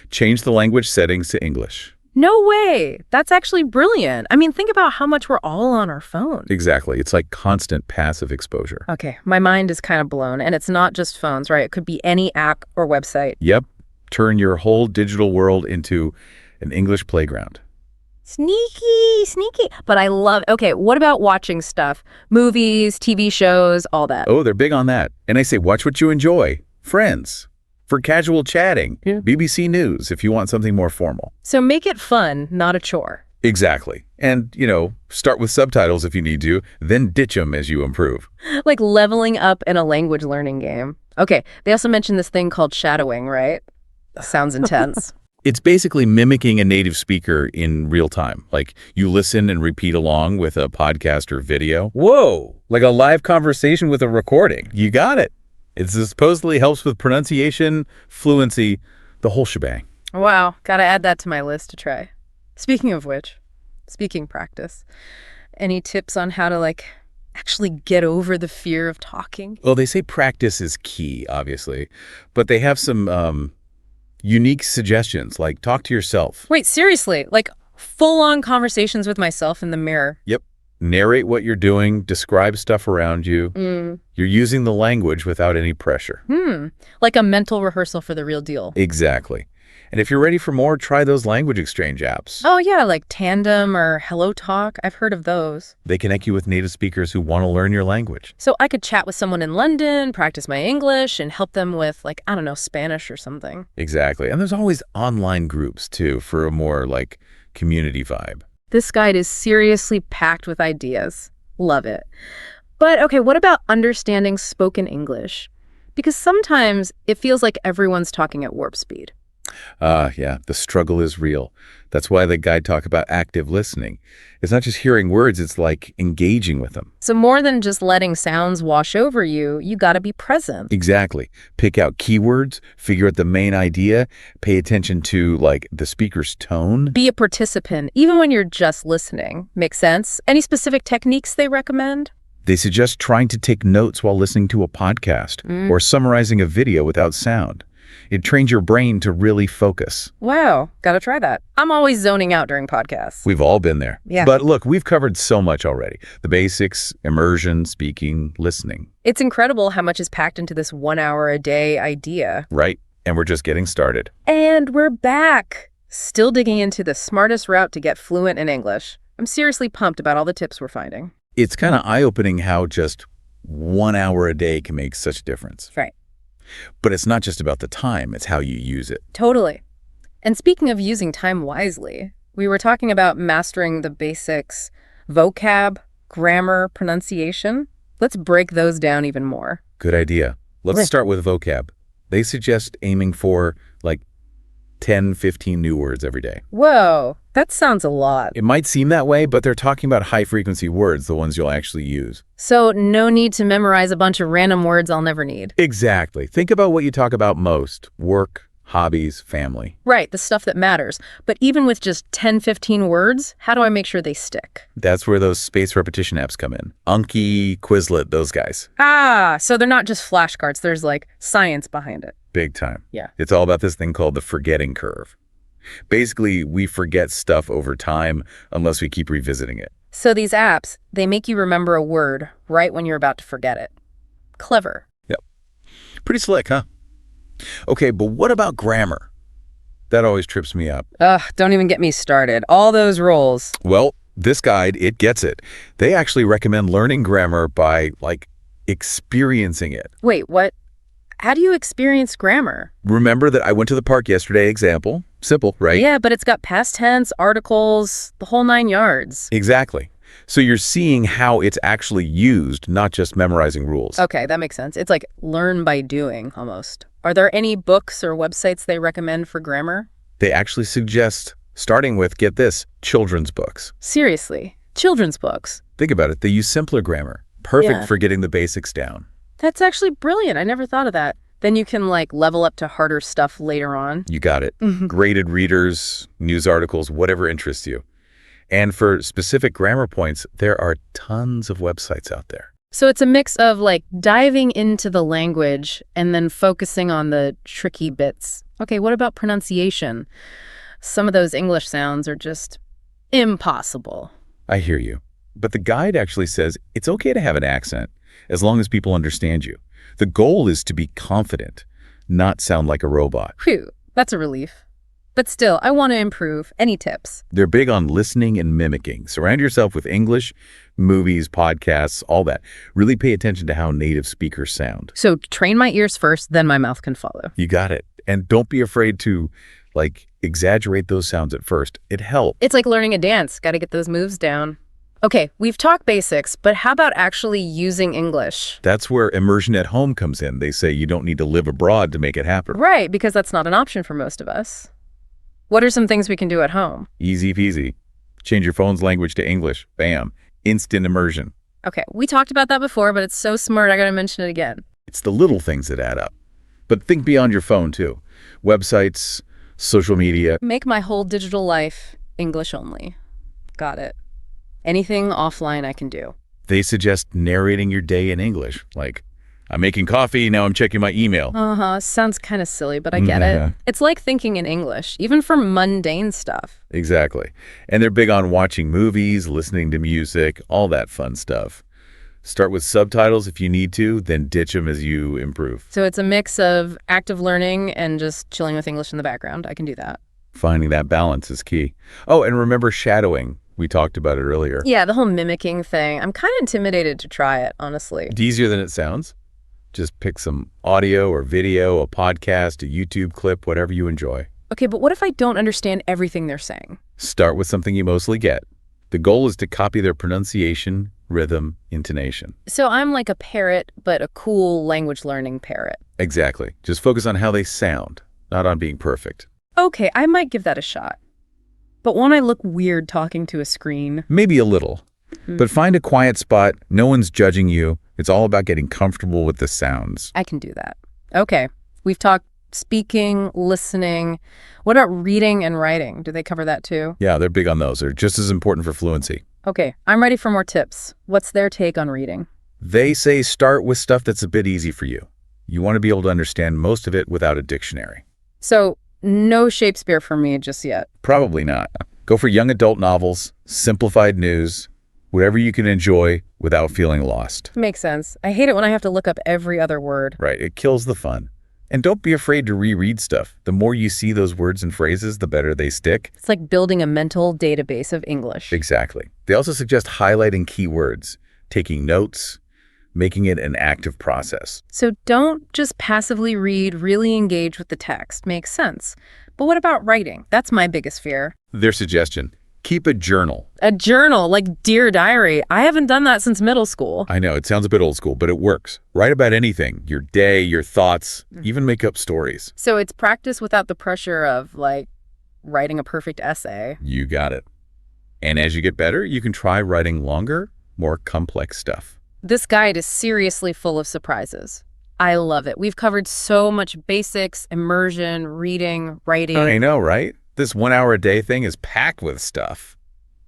change the language settings to English. No way! That's actually brilliant. I mean, think about how much we're all on our phone. Exactly. It's like constant passive exposure. Okay, my mind is kind of blown, and it's not just phones, right? It could be any app or website. Yep. Turn your whole digital world into an English playground. Sneaky, sneaky. But I love, okay, what about watching stuff? Movies, TV shows, all that. Oh, they're big on that. And they say, watch what you enjoy. Friends. For casual chatting. Yeah. BBC News if you want something more formal. So make it fun, not a chore. Exactly. And, start with subtitles if you need to, then ditch them as you improve. Like leveling up in a language learning game. Okay, they also mentioned this thing called shadowing, right? Sounds intense. It's basically mimicking a native speaker in real time. Like you listen and repeat along with a podcast or video. Whoa! Like a live conversation with a recording. You got it. It supposedly helps with pronunciation, fluency, the whole shebang. Wow, gotta add that to my list to try. Speaking of which, speaking practice, any tips on how to actually get over the fear of talking? Well, they say practice is key, obviously, but they have some unique suggestions, like talk to yourself. Wait, seriously? Like full-on conversations with myself in the mirror? Yep. Narrate what you're doing, describe stuff around you. You're using the language without any pressure. Like a mental rehearsal for the real deal. Exactly. And if you're ready for more, try those language exchange apps. Oh yeah, like Tandem or Hello Talk. I've heard of those. They connect you with native speakers who want to learn your language. So I could chat with someone in London, practice my English, and help them with, I don't know, Spanish or something. Exactly. And there's always online groups, too, for a more, community vibe. This guide is seriously packed with ideas. Love it. But okay, what about understanding spoken English? Because sometimes it feels like everyone's talking at warp speed. Yeah, the struggle is real. That's why the guide talk about active listening. It's not just hearing words, it's like engaging with them. So more than just letting sounds wash over you, you gotta be present. Exactly. Pick out keywords, figure out the main idea, pay attention to, the speaker's tone. Be a participant, even when you're just listening. Make sense? Any specific techniques they recommend? They suggest trying to take notes while listening to a podcast or summarizing a video without sound. It trains your brain to really focus. Wow, gotta try that. I'm always zoning out during podcasts. We've all been there. Yeah. But look, we've covered so much already. The basics, immersion, speaking, listening. It's incredible how much is packed into this 1 hour a day idea. Right. And we're just getting started. And we're back. Still digging into the smartest route to get fluent in English. I'm seriously pumped about all the tips we're finding. It's kind of eye-opening how just 1 hour a day can make such a difference. Right. But it's not just about the time, it's how you use it. Totally. And speaking of using time wisely, we were talking about mastering the basics, vocab, grammar, pronunciation. Let's break those down even more. Good idea. Let's Okay. start with vocab. They suggest aiming for like 10, 15 new words every day. Whoa, that sounds a lot. It might seem that way, but they're talking about high-frequency words, the ones you'll actually use. So no need to memorize a bunch of random words I'll never need. Exactly. Think about what you talk about most: work, hobbies, family. Right, the stuff that matters. But even with just 10, 15 words, how do I make sure they stick? That's where those spaced repetition apps come in. Anki, Quizlet, those guys. Ah, so they're not just flashcards. There's like science behind it. Big time. Yeah. It's all about this thing called the forgetting curve. Basically, we forget stuff over time unless we keep revisiting it. So these apps, they make you remember a word right when you're about to forget it. Clever. Yep. Pretty slick, huh? Okay, but what about grammar? That always trips me up. Ugh, don't even get me started. All those rules. Well, this guide, it gets it. They actually recommend learning grammar by, like, experiencing it. Wait, what? How do you experience grammar? Remember that I went to the park yesterday example? Simple, right? Yeah, but it's got past tense, articles, the whole 9 yards. Exactly. So you're seeing how it's actually used, not just memorizing rules. Okay, that makes sense. It's like learn by doing, almost. Are there any books or websites they recommend for grammar? They actually suggest starting with, get this, children's books. Seriously, children's books. Think about it. They use simpler grammar. Perfect Yeah. for getting the basics down. That's actually brilliant. I never thought of that. Then you can like level up to harder stuff later on. You got it. Graded readers, news articles, whatever interests you. And for specific grammar points, there are tons of websites out there. So it's a mix of like diving into the language and then focusing on the tricky bits. Okay, what about pronunciation? Some of those English sounds are just impossible. I hear you. But the guide actually says it's okay to have an accent as long as people understand you. The goal is to be confident, not sound like a robot. Phew, that's a relief. But still, I want to improve. Any tips? They're big on listening and mimicking. Surround yourself with English, movies, podcasts, all that. Really pay attention to how native speakers sound. So train my ears first, then my mouth can follow. You got it. And don't be afraid to, like, exaggerate those sounds at first. It helps. It's like learning a dance. Got to get those moves down. Okay, we've talked basics, but how about actually using English? That's where immersion at home comes in. They say you don't need to live abroad to make it happen. Right, because that's not an option for most of us. What are some things we can do at home? Easy peasy. Change your phone's language to English. Bam. Instant immersion. Okay, we talked about that before, but it's so smart I gotta mention it again. It's the little things that add up. But think beyond your phone, too. Websites, social media. Make my whole digital life English only. Got it. Anything offline I can do. They suggest narrating your day in English. Like, I'm making coffee, now I'm checking my email. Uh-huh, sounds kind of silly, but I get Yeah. it. It's like thinking in English, even for mundane stuff. Exactly. And they're big on watching movies, listening to music, all that fun stuff. Start with subtitles if you need to, then ditch them as you improve. So it's a mix of active learning and just chilling with English in the background. I can do that. Finding that balance is key. Oh, and remember shadowing. We talked about it earlier. Yeah, the whole mimicking thing. I'm kind of intimidated to try it, honestly. It's easier than it sounds. Just pick some audio or video, a podcast, a YouTube clip, whatever you enjoy. Okay, but what if I don't understand everything they're saying? Start with something you mostly get. The goal is to copy their pronunciation, rhythm, intonation. So I'm like a parrot, but a cool language learning parrot. Exactly. Just focus on how they sound, not on being perfect. Okay, I might give that a shot. But won't I look weird talking to a screen? Maybe a little. But find a quiet spot. No one's judging you. It's all about getting comfortable with the sounds. I can do that. Okay, we've talked speaking, listening. What about reading and writing? Do they cover that too? Yeah, they're big on those. They're just as important for fluency. Okay, I'm ready for more tips. What's their take on reading? They say start with stuff that's a bit easy for you. You want to be able to understand most of it without a dictionary. So, no Shakespeare for me just yet. Probably not. Go for young adult novels, simplified news, whatever you can enjoy without feeling lost. Makes sense. I hate it when I have to look up every other word. Right, it kills the fun. And don't be afraid to reread stuff. The more you see those words and phrases, the better they stick. It's like building a mental database of English. Exactly. They also suggest highlighting key words, taking notes, making it an active process. So don't just passively read, really engage with the text. Makes sense. But what about writing? That's my biggest fear. Their suggestion, keep a journal. A journal, like Dear Diary. I haven't done that since middle school. I know, it sounds a bit old school, but it works. Write about anything, your day, your thoughts, even make up stories. So it's practice without the pressure of, like, writing a perfect essay. You got it. And as you get better, you can try writing longer, more complex stuff. This guide is seriously full of surprises. I love it. We've covered so much basics, immersion, reading, writing. I know, right? This 1 hour a day thing is packed with stuff.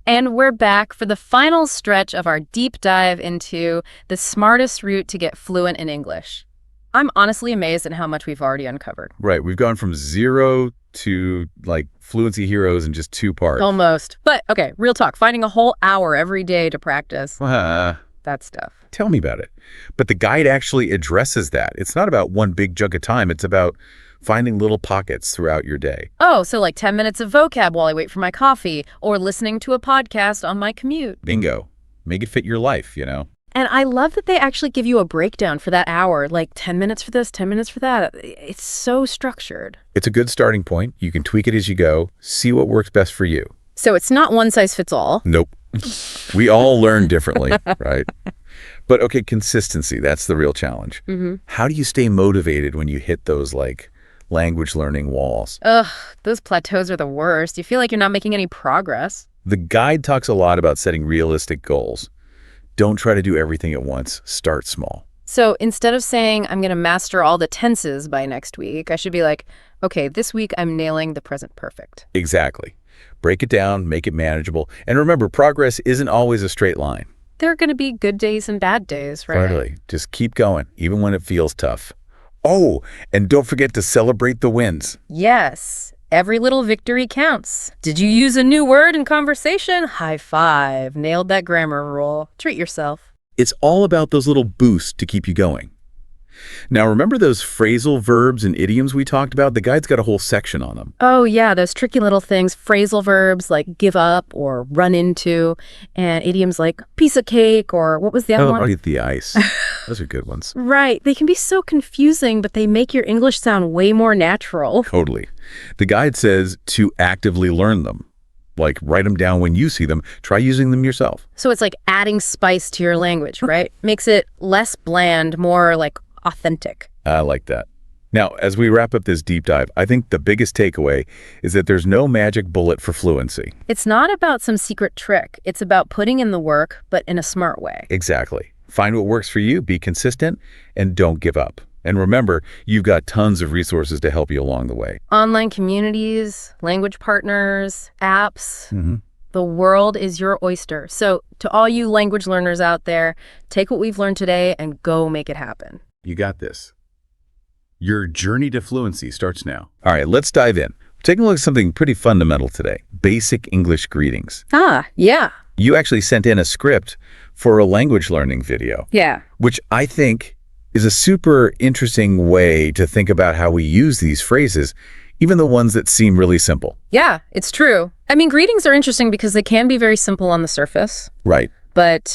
And we're back for the final stretch of our deep dive into the smartest route to get fluent in English. I'm honestly amazed at how much we've already uncovered. Right. We've gone from 0 to, like, fluency heroes in just 2 parts. Almost. But, okay, real talk. Finding a whole hour every day to practice. That stuff. Tell me about it. But the guide actually addresses that. It's not about one big chunk of time. It's about finding little pockets throughout your day. Oh, so like 10 minutes of vocab while I wait for my coffee, or listening to a podcast on my commute. Bingo. Make it fit your life, you know? And I love that they actually give you a breakdown for that hour, like 10 minutes for this, 10 minutes for that. It's so structured. It's a good starting point. You can tweak it as you go. See what works best for you. So it's not one size fits all. Nope. We all learn differently, right? But okay, consistency, that's the real challenge. How do you stay motivated when you hit those, like, language learning walls? Ugh, those plateaus are the worst. You feel like you're not making any progress. The guide talks a lot about setting realistic goals. Don't try to do everything at once. Start small. So instead of saying, I'm going to master all the tenses by next week, I should be like, okay, this week I'm nailing the present perfect. Exactly. Break it down, make it manageable. And remember, progress isn't always a straight line. There are going to be good days and bad days, right? Totally. Just keep going, even when it feels tough. Oh, and don't forget to celebrate the wins. Yes. Every little victory counts. Did you use a new word in conversation? High five. Nailed that grammar rule. Treat yourself. It's all about those little boosts to keep you going. Now, remember those phrasal verbs and idioms we talked about? The guide's got a whole section on them. Oh, yeah, those tricky little things. Phrasal verbs like give up or run into, and idioms like piece of cake or what was the other one? Oh, eat the ice. Those are good ones. Right. They can be so confusing, but they make your English sound way more natural. Totally. The guide says to actively learn them. Like, write them down when you see them. Try using them yourself. So it's like adding spice to your language, right? Makes it less bland, more like authentic. I like that. Now, as we wrap up this deep dive, I think the biggest takeaway is that there's no magic bullet for fluency. It's not about some secret trick. It's about putting in the work, but in a smart way. Exactly. Find what works for you, be consistent, and don't give up. And remember, you've got tons of resources to help you along the way. Online communities, language partners, apps. The world is your oyster. So to all you language learners out there, take what we've learned today and go make it happen. You got this. Your journey to fluency starts now. All right, let's dive in. We're taking a look at something pretty fundamental today. Basic English greetings. Ah, yeah. You actually sent in a script for a language learning video. Yeah. Which I think is a super interesting way to think about how we use these phrases, even the ones that seem really simple. Yeah, it's true. I mean, greetings are interesting because they can be very simple on the surface. Right. But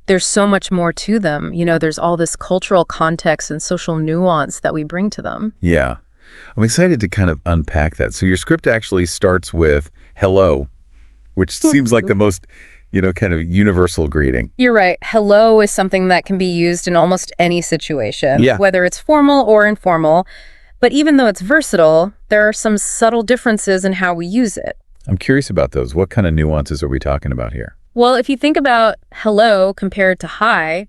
there's so much more to them. You know, there's all this cultural context and social nuance that we bring to them. Yeah. I'm excited to kind of unpack that. So your script actually starts with hello, which seems like the most, kind of universal greeting. You're right. Hello is something that can be used in almost any situation, whether it's formal or informal. But even though it's versatile, there are some subtle differences in how we use it. I'm curious about those. What kind of nuances are we talking about here? Well, if you think about hello compared to hi,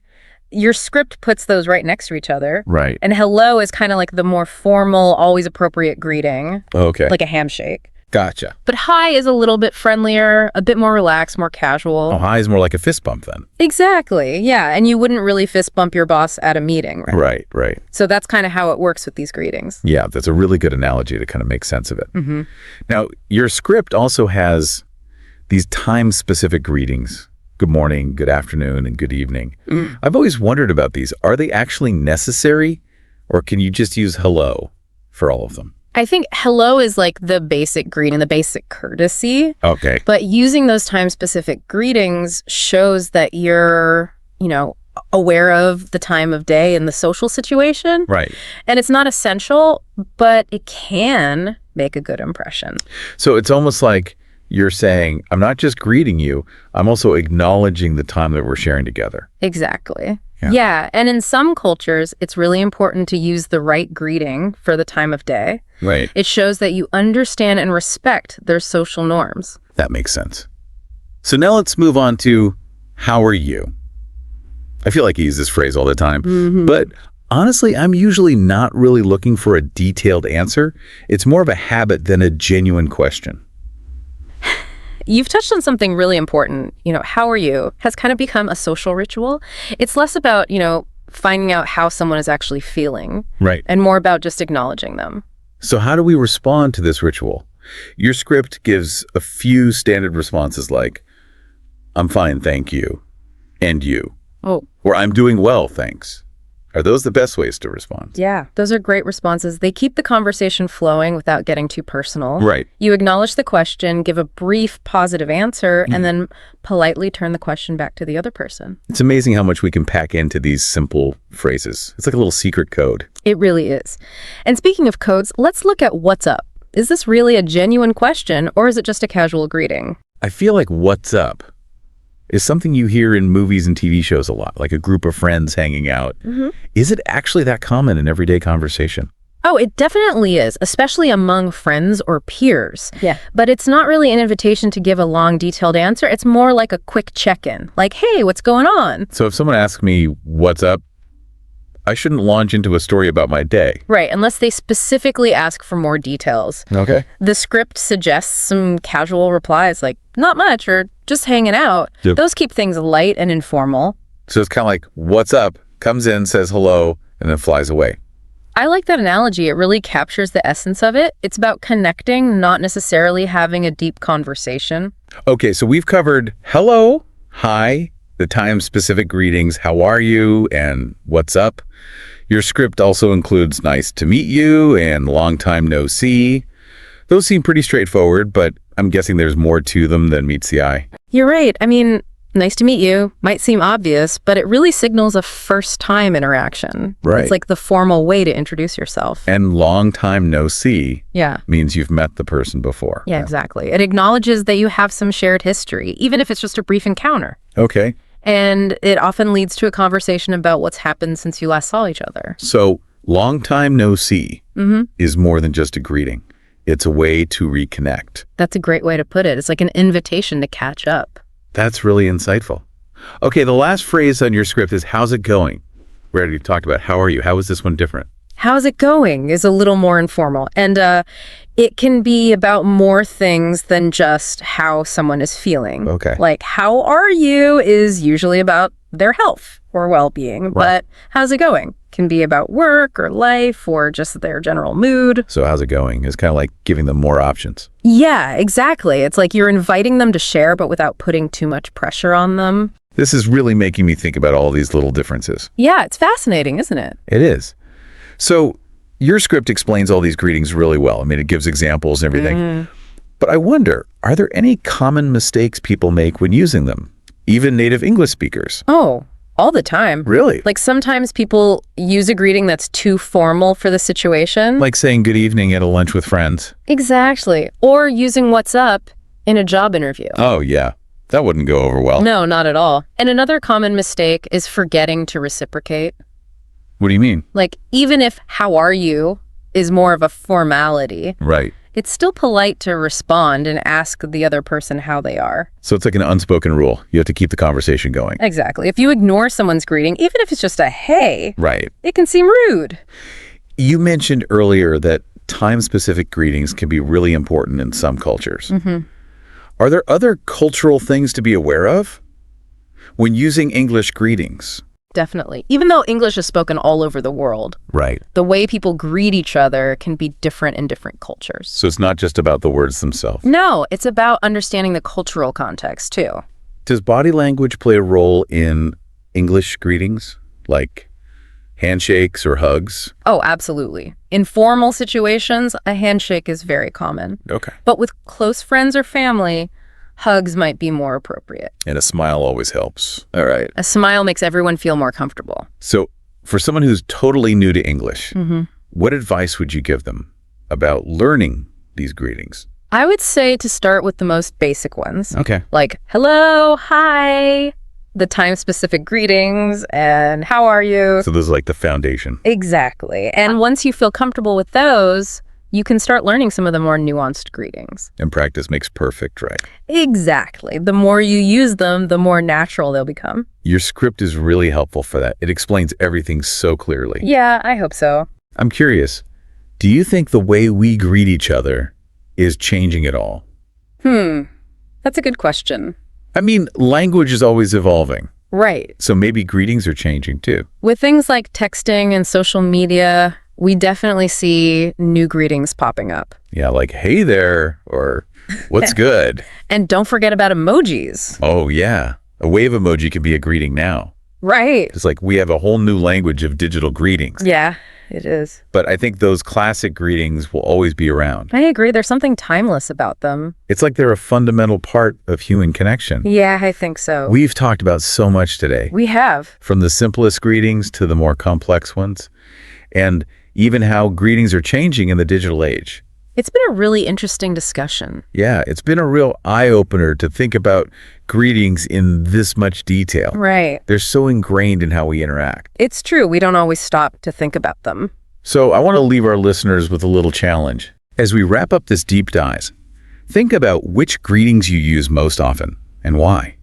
your script puts those right next to each other. Right. And hello is kind of like the more formal, always appropriate greeting. Okay. Like a handshake. Gotcha. But hi is a little bit friendlier, a bit more relaxed, more casual. Oh, hi is more like a fist bump then. Exactly. Yeah. And you wouldn't really fist bump your boss at a meeting, right? Right. So that's kind of how it works with these greetings. Yeah, that's a really good analogy to kind of make sense of it. Now, your script also has these time-specific greetings. Good morning, good afternoon, and good evening. I've always wondered about these. Are they actually necessary, or can you just use hello for all of them? I think hello is like the basic greeting, the basic courtesy. Okay. But using those time-specific greetings shows that you're, aware of the time of day and the social situation. Right. And it's not essential, but it can make a good impression. So it's almost like you're saying, I'm not just greeting you, I'm also acknowledging the time that we're sharing together. Exactly. Yeah. Yeah. And in some cultures, it's really important to use the right greeting for the time of day. Right. It shows that you understand and respect their social norms. That makes sense. So now let's move on to, how are you? I feel like I use this phrase all the time, but honestly, I'm usually not really looking for a detailed answer. It's more of a habit than a genuine question. You've touched on something really important. How are you has kind of become a social ritual. It's less about, finding out how someone is actually feeling. Right. And more about just acknowledging them. So how do we respond to this ritual? Your script gives a few standard responses like, I'm fine, thank you, and you. Oh. Or I'm doing well, thanks. Are those the best ways to respond? Yeah, those are great responses. They keep the conversation flowing without getting too personal. Right. You acknowledge the question, give a brief positive answer, and then politely turn the question back to the other person. It's amazing how much we can pack into these simple phrases. It's like a little secret code. It really is. And speaking of codes, let's look at what's up. Is this really a genuine question, or is it just a casual greeting? I feel like what's up is something you hear in movies and TV shows a lot, like a group of friends hanging out. Is it actually that common in everyday conversation? Oh, it definitely is, especially among friends or peers. Yeah. But it's not really an invitation to give a long, detailed answer. It's more like a quick check-in, like, hey, what's going on? So if someone asks me, what's up, I shouldn't launch into a story about my day. Right, unless they specifically ask for more details. Okay. The script suggests some casual replies like, not much, or just hanging out. Yep. Those keep things light and informal. So it's kind of like, what's up, comes in, says hello, and then flies away. I like that analogy. It really captures the essence of it. It's about connecting, not necessarily having a deep conversation. Okay, so we've covered hello, hi, the time-specific greetings, how are you, and what's up. Your script also includes nice to meet you and long time no see. Those seem pretty straightforward, but I'm guessing there's more to them than meets the eye. You're right. I mean, nice to meet you might seem obvious, but it really signals a first-time interaction. Right. It's like the formal way to introduce yourself. And long time no see Yeah. means you've met the person before. Yeah, exactly. It acknowledges that you have some shared history, even if it's just a brief encounter. Okay. And it often leads to a conversation about what's happened since you last saw each other. So long time no see is more than just a greeting. It's a way to reconnect. That's a great way to put it. It's like an invitation to catch up. That's really insightful. Okay, the last phrase on your script is, how's it going? We already talked about how are you. How is this one different? How's it going is a little more informal. And it can be about more things than just how someone is feeling. Okay. Like, how are you is usually about their health or well-being. Right. But how's it going can be about work or life or just their general mood. So how's it going is kind of like giving them more options. Yeah, exactly. It's like you're inviting them to share, but without putting too much pressure on them. This is really making me think about all these little differences. Yeah, it's fascinating, isn't it? It is. So your script explains all these greetings really well. I mean, it gives examples and everything. But I wonder, are there any common mistakes people make when using them? Even native English speakers? Oh, all the time. Really? Like sometimes people use a greeting that's too formal for the situation. Like saying good evening at a lunch with friends? Exactly. Or using what's up in a job interview. Oh, yeah. That wouldn't go over well. No, not at all. And another common mistake is forgetting to reciprocate. What do you mean? Like, even if how are you is more of a formality, Right. it's still polite to respond and ask the other person how they are. So it's like an unspoken rule. You have to keep the conversation going. Exactly. If you ignore someone's greeting, even if it's just a hey, Right. it can seem rude. You mentioned earlier that time-specific greetings can be really important in some cultures. Are there other cultural things to be aware of when using English greetings? Definitely. Even though English is spoken all over the world, Right. the way people greet each other can be different in different cultures. So it's not just about the words themselves. No, it's about understanding the cultural context too. Does body language play a role in English greetings, like handshakes or hugs? Oh, absolutely. In formal situations, a handshake is very common. Okay. But with close friends or family, Hugs might be more appropriate. And a smile always helps. All right. A smile makes everyone feel more comfortable. So for someone who's totally new to English, Mm-hmm. what advice would you give them about learning these greetings? I would say to start with the most basic ones. Okay. Like, hello, hi, the time-specific greetings, and how are you? So this is like the foundation. Exactly. And once you feel comfortable with those, you can start learning some of the more nuanced greetings. And practice makes perfect, right? Exactly. The more you use them, the more natural they'll become. Your script is really helpful for that. It explains everything so clearly. Yeah, I hope so. I'm curious, do you think the way we greet each other is changing at all? That's a good question. I mean, language is always evolving, Right. so maybe greetings are changing too. With things like texting and social media, we definitely see new greetings popping up. Yeah, like, hey there, or what's good? And don't forget about emojis. Oh, yeah. A wave emoji can be a greeting now. Right. It's like we have a whole new language of digital greetings. Yeah, it is. But I think those classic greetings will always be around. I agree. There's something timeless about them. It's like they're a fundamental part of human connection. Yeah, I think so. We've talked about so much today, We have. from the simplest greetings to the more complex ones, and even how greetings are changing in the digital age. It's been a really interesting discussion. Yeah, it's been a real eye-opener to think about greetings in this much detail. Right. They're so ingrained in how we interact. It's true. We don't always stop to think about them. So I want to leave our listeners with a little challenge. As we wrap up this deep dive, think about which greetings you use most often and why.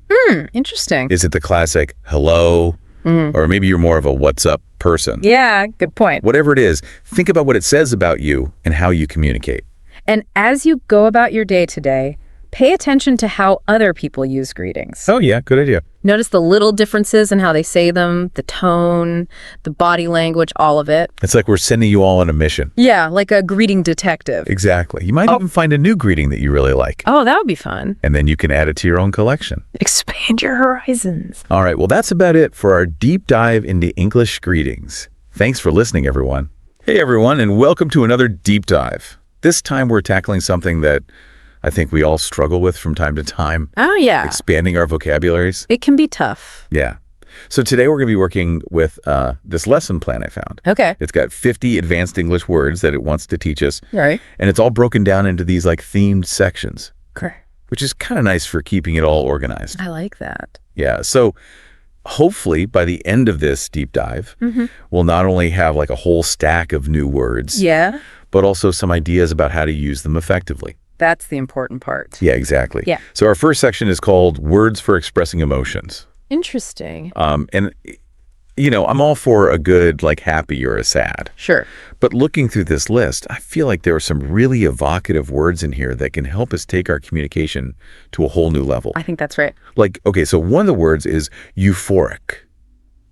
Interesting. Is it the classic hello? Or maybe you're more of a what's up person? Yeah, good point. Whatever it is, think about what it says about you and how you communicate. And as you go about your day today, pay attention to how other people use greetings. Oh yeah, good idea. Notice the little differences in how they say them, the tone, the body language, all of it. It's like we're sending you all on a mission. Yeah, like a greeting detective. Exactly. You might even find a new greeting that you really like. Oh, that would be fun. And then you can add it to your own collection. Expand your horizons. All right, well, that's about it for our deep dive into English greetings. Thanks for listening, everyone. Hey, everyone, and welcome to another deep dive. This time we're tackling something that I think we all struggle with from time to time, Oh, yeah. expanding our vocabularies. It can be tough. Yeah. So today we're going to be working with this lesson plan I found. Okay. It's got 50 advanced English words that it wants to teach us, All right. and it's all broken down into these like themed sections, Correct. which is kind of nice for keeping it all organized. I like that. Yeah. So hopefully by the end of this deep dive, we'll not only have like a whole stack of new words, Yeah. but also some ideas about how to use them effectively. That's the important part. Yeah, exactly. Yeah. So our first section is called Words for Expressing Emotions. Interesting. And, you know, I'm all for a good, like, happy or a sad. Sure. But looking through this list, I feel like there are some really evocative words in here that can help us take our communication to a whole new level. I think that's right. Like, okay, so one of the words is euphoric.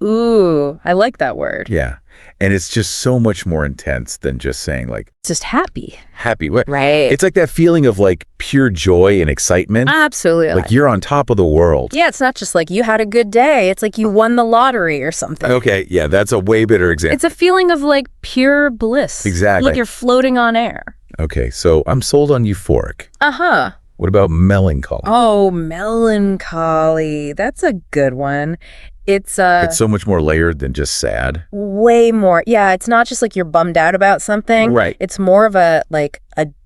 Ooh, I like that word. Yeah. And it's just so much more intense than just saying, like, It's just happy. happy. What? Right. It's like that feeling of, like, pure joy and excitement. Absolutely. Like you're on top of the world. Yeah, it's not just like you had a good day. It's like you won the lottery or something. Okay, yeah, that's a way better example. It's a feeling of like pure bliss. Exactly. Like you're floating on air. Okay, so I'm sold on euphoric. Uh-huh. What about melancholy? Oh, melancholy. That's a good one. It's It's so much more layered than just sad. way more. Yeah, it's not just like you're bummed out about something. Right. It's more of a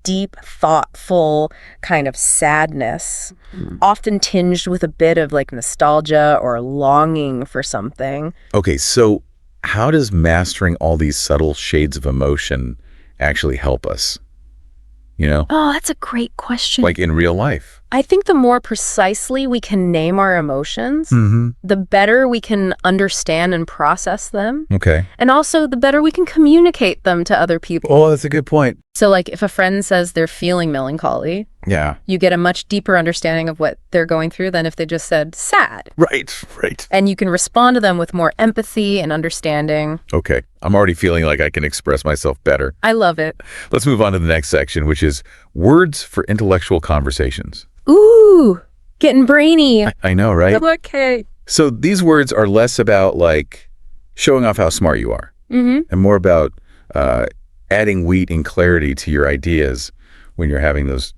deep, thoughtful kind of sadness, often tinged with a bit of like nostalgia or longing for something. Okay, so how does mastering all these subtle shades of emotion actually help us? You know, Oh, that's a great question. like in real life. I think the more precisely we can name our emotions, the better we can understand and process them. Okay. And also, the better we can communicate them to other people. Oh, that's a good point. So, like, if a friend says they're feeling melancholy, Yeah. you get a much deeper understanding of what they're going through than if they just said sad. Right. And you can respond to them with more empathy and understanding. Okay, I'm already feeling like I can express myself better. I love it. Let's move on to the next section, which is words for intellectual conversations. Ooh, getting brainy. I know, right? Okay. So these words are less about like showing off how smart you are Mm-hmm. and more about adding weight and clarity to your ideas when you're having those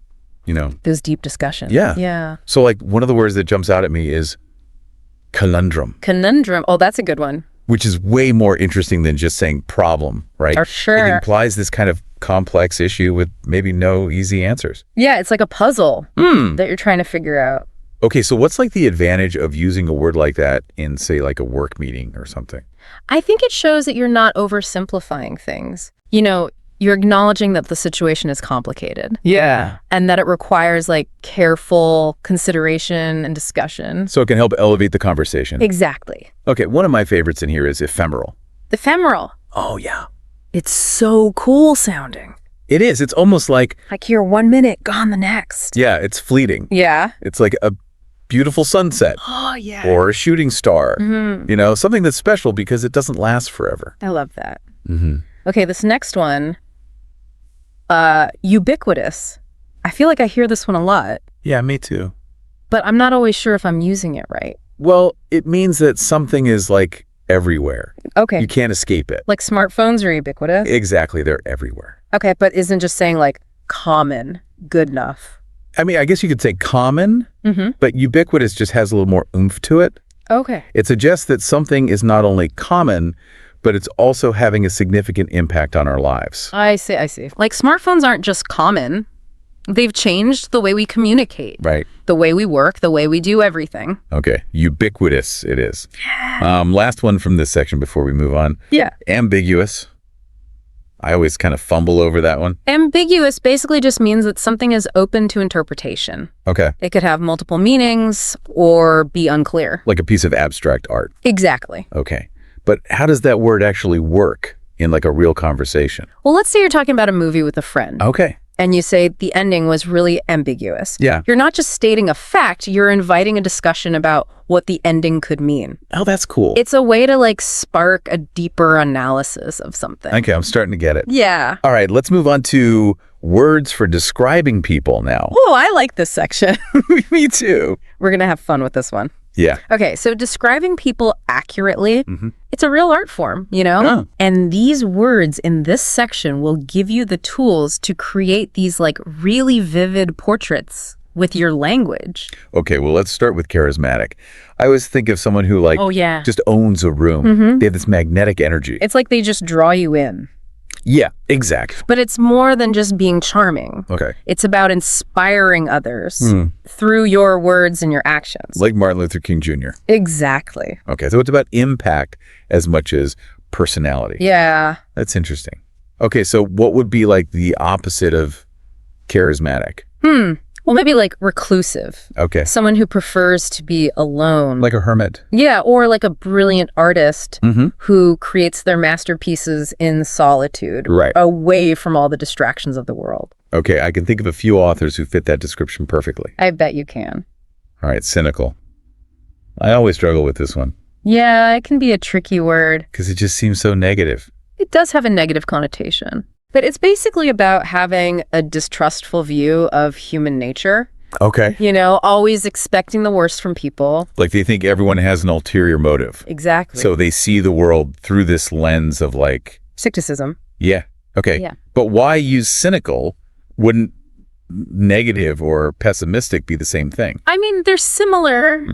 Those deep discussions. Yeah. Yeah. So like one of the words that jumps out at me is conundrum, Conundrum. Oh, that's a good one. which is way more interesting than just saying problem, right? For sure. It implies this kind of complex issue with maybe no easy answers. Yeah, it's like a puzzle that you're trying to figure out. Okay, so what's like the advantage of using a word like that in, say, like a work meeting or something? I think it shows that you're not oversimplifying things. You're acknowledging that the situation is complicated. Yeah. And that it requires like careful consideration and discussion. So it can help elevate the conversation. Exactly. Okay, one of my favorites in here is ephemeral. Ephemeral. Oh, yeah. It's so cool sounding. It is. It's almost like, you're 1 minute, gone the next. yeah, it's fleeting. Yeah. It's like a beautiful sunset. Oh, yeah. Or a shooting star. Mm-hmm. Something that's special because it doesn't last forever. I love that. Mm-hmm. Okay, this next one, ubiquitous. I feel like I hear this one a lot, Yeah, me too. but I'm not always sure if I'm using it right. Well, it means that something is like everywhere. Okay. You can't escape it. Like smartphones are ubiquitous? Exactly, they're everywhere. Okay, but isn't just saying like common good enough? I mean, I guess you could say common, but ubiquitous just has a little more oomph to it. Okay. It suggests that something is not only common, but it's also having a significant impact on our lives. I see. Like smartphones aren't just common. They've changed the way we communicate. Right. The way we work, the way we do everything. Okay. Ubiquitous it is. Last one from this section before we move on. Yeah. Ambiguous. I always kind of fumble over that one. Ambiguous basically just means that something is open to interpretation. Okay. It could have multiple meanings or be unclear. Like a piece of abstract art. Exactly. Okay. But how does that word actually work in like a real conversation? Well, let's say you're talking about a movie with a friend. Okay. And you say the ending was really ambiguous. Yeah. You're not just stating a fact, you're inviting a discussion about what the ending could mean. Oh, that's cool. It's a way to like spark a deeper analysis of something. Okay, I'm starting to get it. Yeah. All right, let's move on to words for describing people now. Oh, I like this section. Me too. We're going to have fun with this one. Yeah. Okay, so describing people accurately, it's a real art form, Oh. And these words in this section will give you the tools to create these like really vivid portraits with your language. Okay, well, let's start with charismatic. I always think of someone who like Oh, yeah. just owns a room. They have this magnetic energy. It's like they just draw you in. Yeah, exactly. But it's more than just being charming. Okay. It's about inspiring others through your words and your actions. Like Martin Luther King Jr. Exactly. Okay, so it's about impact as much as personality. Yeah. That's interesting. Okay, so what would be like the opposite of charismatic? Well, maybe like reclusive. Okay. Someone who prefers to be alone. Like a hermit. Yeah, or like a brilliant artist who creates their masterpieces in solitude, Right. away from all the distractions of the world. Okay, I can think of a few authors who fit that description perfectly. I bet you can. All right, cynical. I always struggle with this one Yeah, it can be a tricky word. because it just seems so negative. It does have a negative connotation. But it's basically about having a distrustful view of human nature. Okay. Always expecting the worst from people. Like they think everyone has an ulterior motive. Exactly. So they see the world through this lens of like, Cynicism. yeah, okay. Yeah. But why use cynical? Wouldn't negative or pessimistic be the same thing? I mean, they're similar,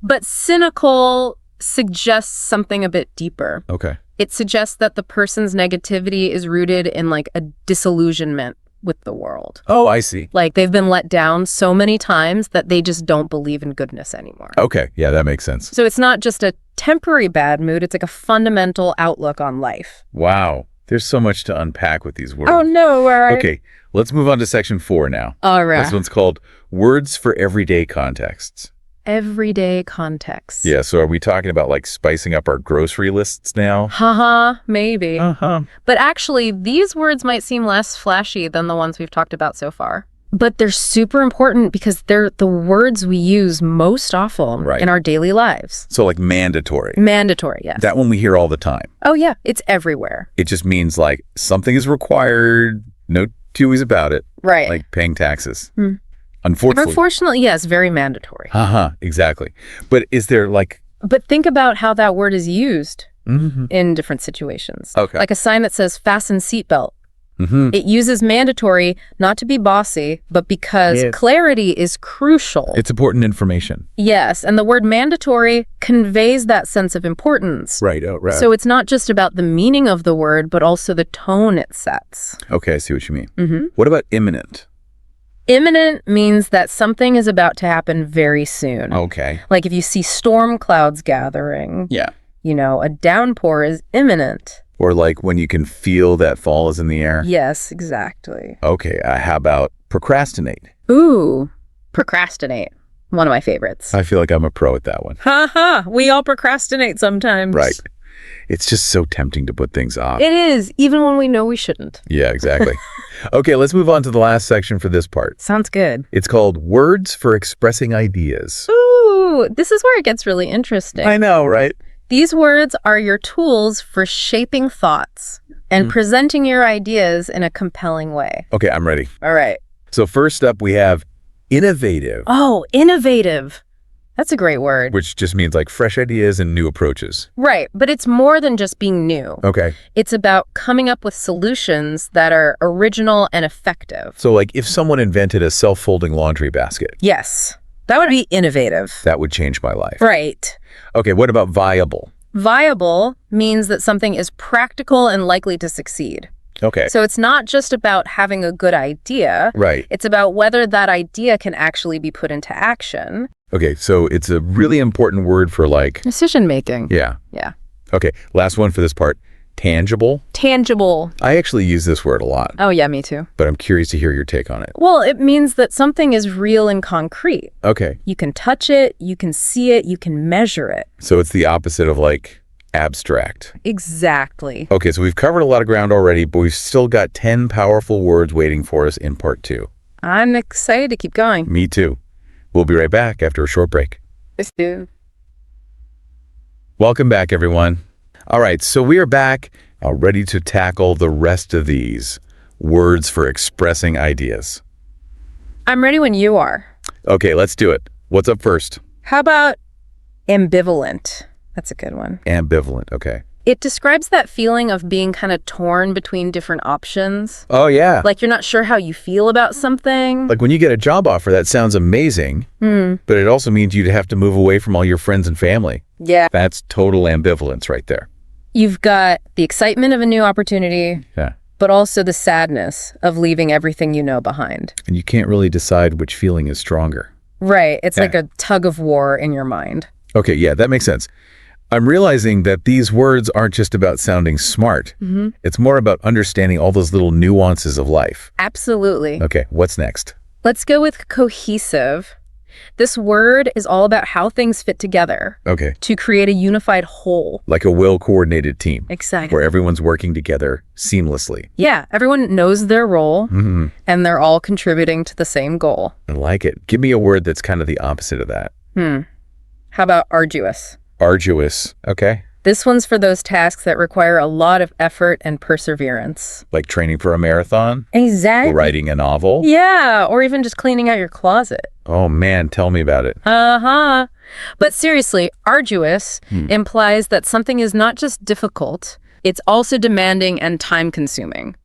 but cynical suggests something a bit deeper. Okay. It suggests that the person's negativity is rooted in like a disillusionment with the world. Oh, I see. Like they've been let down so many times that they just don't believe in goodness anymore. Okay. Yeah, that makes sense. So it's not just a temporary bad mood, it's like a fundamental outlook on life. Wow. There's so much to unpack with these words. Oh, no. All right. Okay. Let's move on to section 4 now. All right. This one's called Words for Everyday Contexts. Everyday context. Yeah, so are we talking about like spicing up our grocery lists now? Haha, maybe. Uh-huh. But actually, these words might seem less flashy than the ones we've talked about so far. But they're super important because they're the words we use most often in our daily lives. So like mandatory. Mandatory, yes. That one we hear all the time. Oh, yeah. It's everywhere. It just means like something is required, no two ways about it. Right. Like paying taxes. Unfortunately. Unfortunately. Yes, very mandatory. Exactly. But is there like... But think about how that word is used in different situations. Okay. Like a sign that says fasten seatbelt. It uses mandatory not to be bossy, but because clarity is crucial. It's important information. Yes, and the word mandatory conveys that sense of importance. Right. So it's not just about the meaning of the word, but also the tone it sets. Okay, I see what you mean. What about imminent? Imminent means that something is about to happen very soon. Okay. Like if you see storm clouds gathering, Yeah. a downpour is imminent. Or like when you can feel that fall is in the air? Yes, exactly. Okay, how about procrastinate? Ooh, procrastinate. One of my favorites. I feel like I'm a pro at that one. We all procrastinate sometimes. Right. It's just so tempting to put things off. It is, even when we know we shouldn't. Yeah, exactly. Okay, let's move on to the last section for this part. Sounds good. It's called Words for Expressing Ideas. Ooh, this is where it gets really interesting. I know, right? These words are your tools for shaping thoughts and presenting your ideas in a compelling way. Okay, I'm ready. All right. So first up, we have innovative. Oh, innovative. That's a great word. Which just means like fresh ideas and new approaches. Right, but it's more than just being new. Okay. It's about coming up with solutions that are original and effective. So like if someone invented a self-folding laundry basket. Yes, that would be innovative. That would change my life. Right. Okay, what about viable? Viable means that something is practical and likely to succeed. Okay. So it's not just about having a good idea. Right. It's about whether that idea can actually be put into action. Okay, so it's a really important word for like... Decision making. Yeah. Yeah. Okay, last one for this part. Tangible. Tangible. I actually use this word a lot. Oh, yeah, me too. But I'm curious to hear your take on it. Well, it means that something is real and concrete. Okay. You can touch it, you can see it, you can measure it. So it's the opposite of like abstract. Exactly. Okay, so we've covered a lot of ground already, but we've still got 10 powerful words waiting for us in part 2. I'm excited to keep going. Me too. We'll be right back after a short break. Let's do. Welcome back, everyone. All right, so we are back, ready to tackle the rest of these words for expressing ideas. I'm ready when you are. Okay, let's do it. What's up first? How about ambivalent? That's a good one. Ambivalent, okay. It describes that feeling of being kind of torn between different options. Oh, yeah. Like you're not sure how you feel about something. Like when you get a job offer, that sounds amazing, but it also means you'd have to move away from all your friends and family. Yeah. That's total ambivalence right there. You've got the excitement of a new opportunity, Yeah. but also the sadness of leaving everything you know behind. And you can't really decide which feeling is stronger. Right. It's Yeah. like a tug of war in your mind. Okay, yeah, that makes sense. I'm realizing that these words aren't just about sounding smart. It's more about understanding all those little nuances of life. Absolutely. Okay, what's next? Let's go with cohesive. This word is all about how things fit together Okay, to create a unified whole. like a well-coordinated team Exactly. where everyone's working together seamlessly. Yeah, everyone knows their role Mm-hmm. and they're all contributing to the same goal. I like it. Give me a word that's kind of the opposite of that. How about arduous? Arduous, okay? This one's for those tasks that require a lot of effort and perseverance. Like training for a marathon? Exactly. Or writing a novel? Yeah, or even just cleaning out your closet. Oh man, tell me about it. But seriously, arduous implies that something is not just difficult, it's also demanding and time-consuming.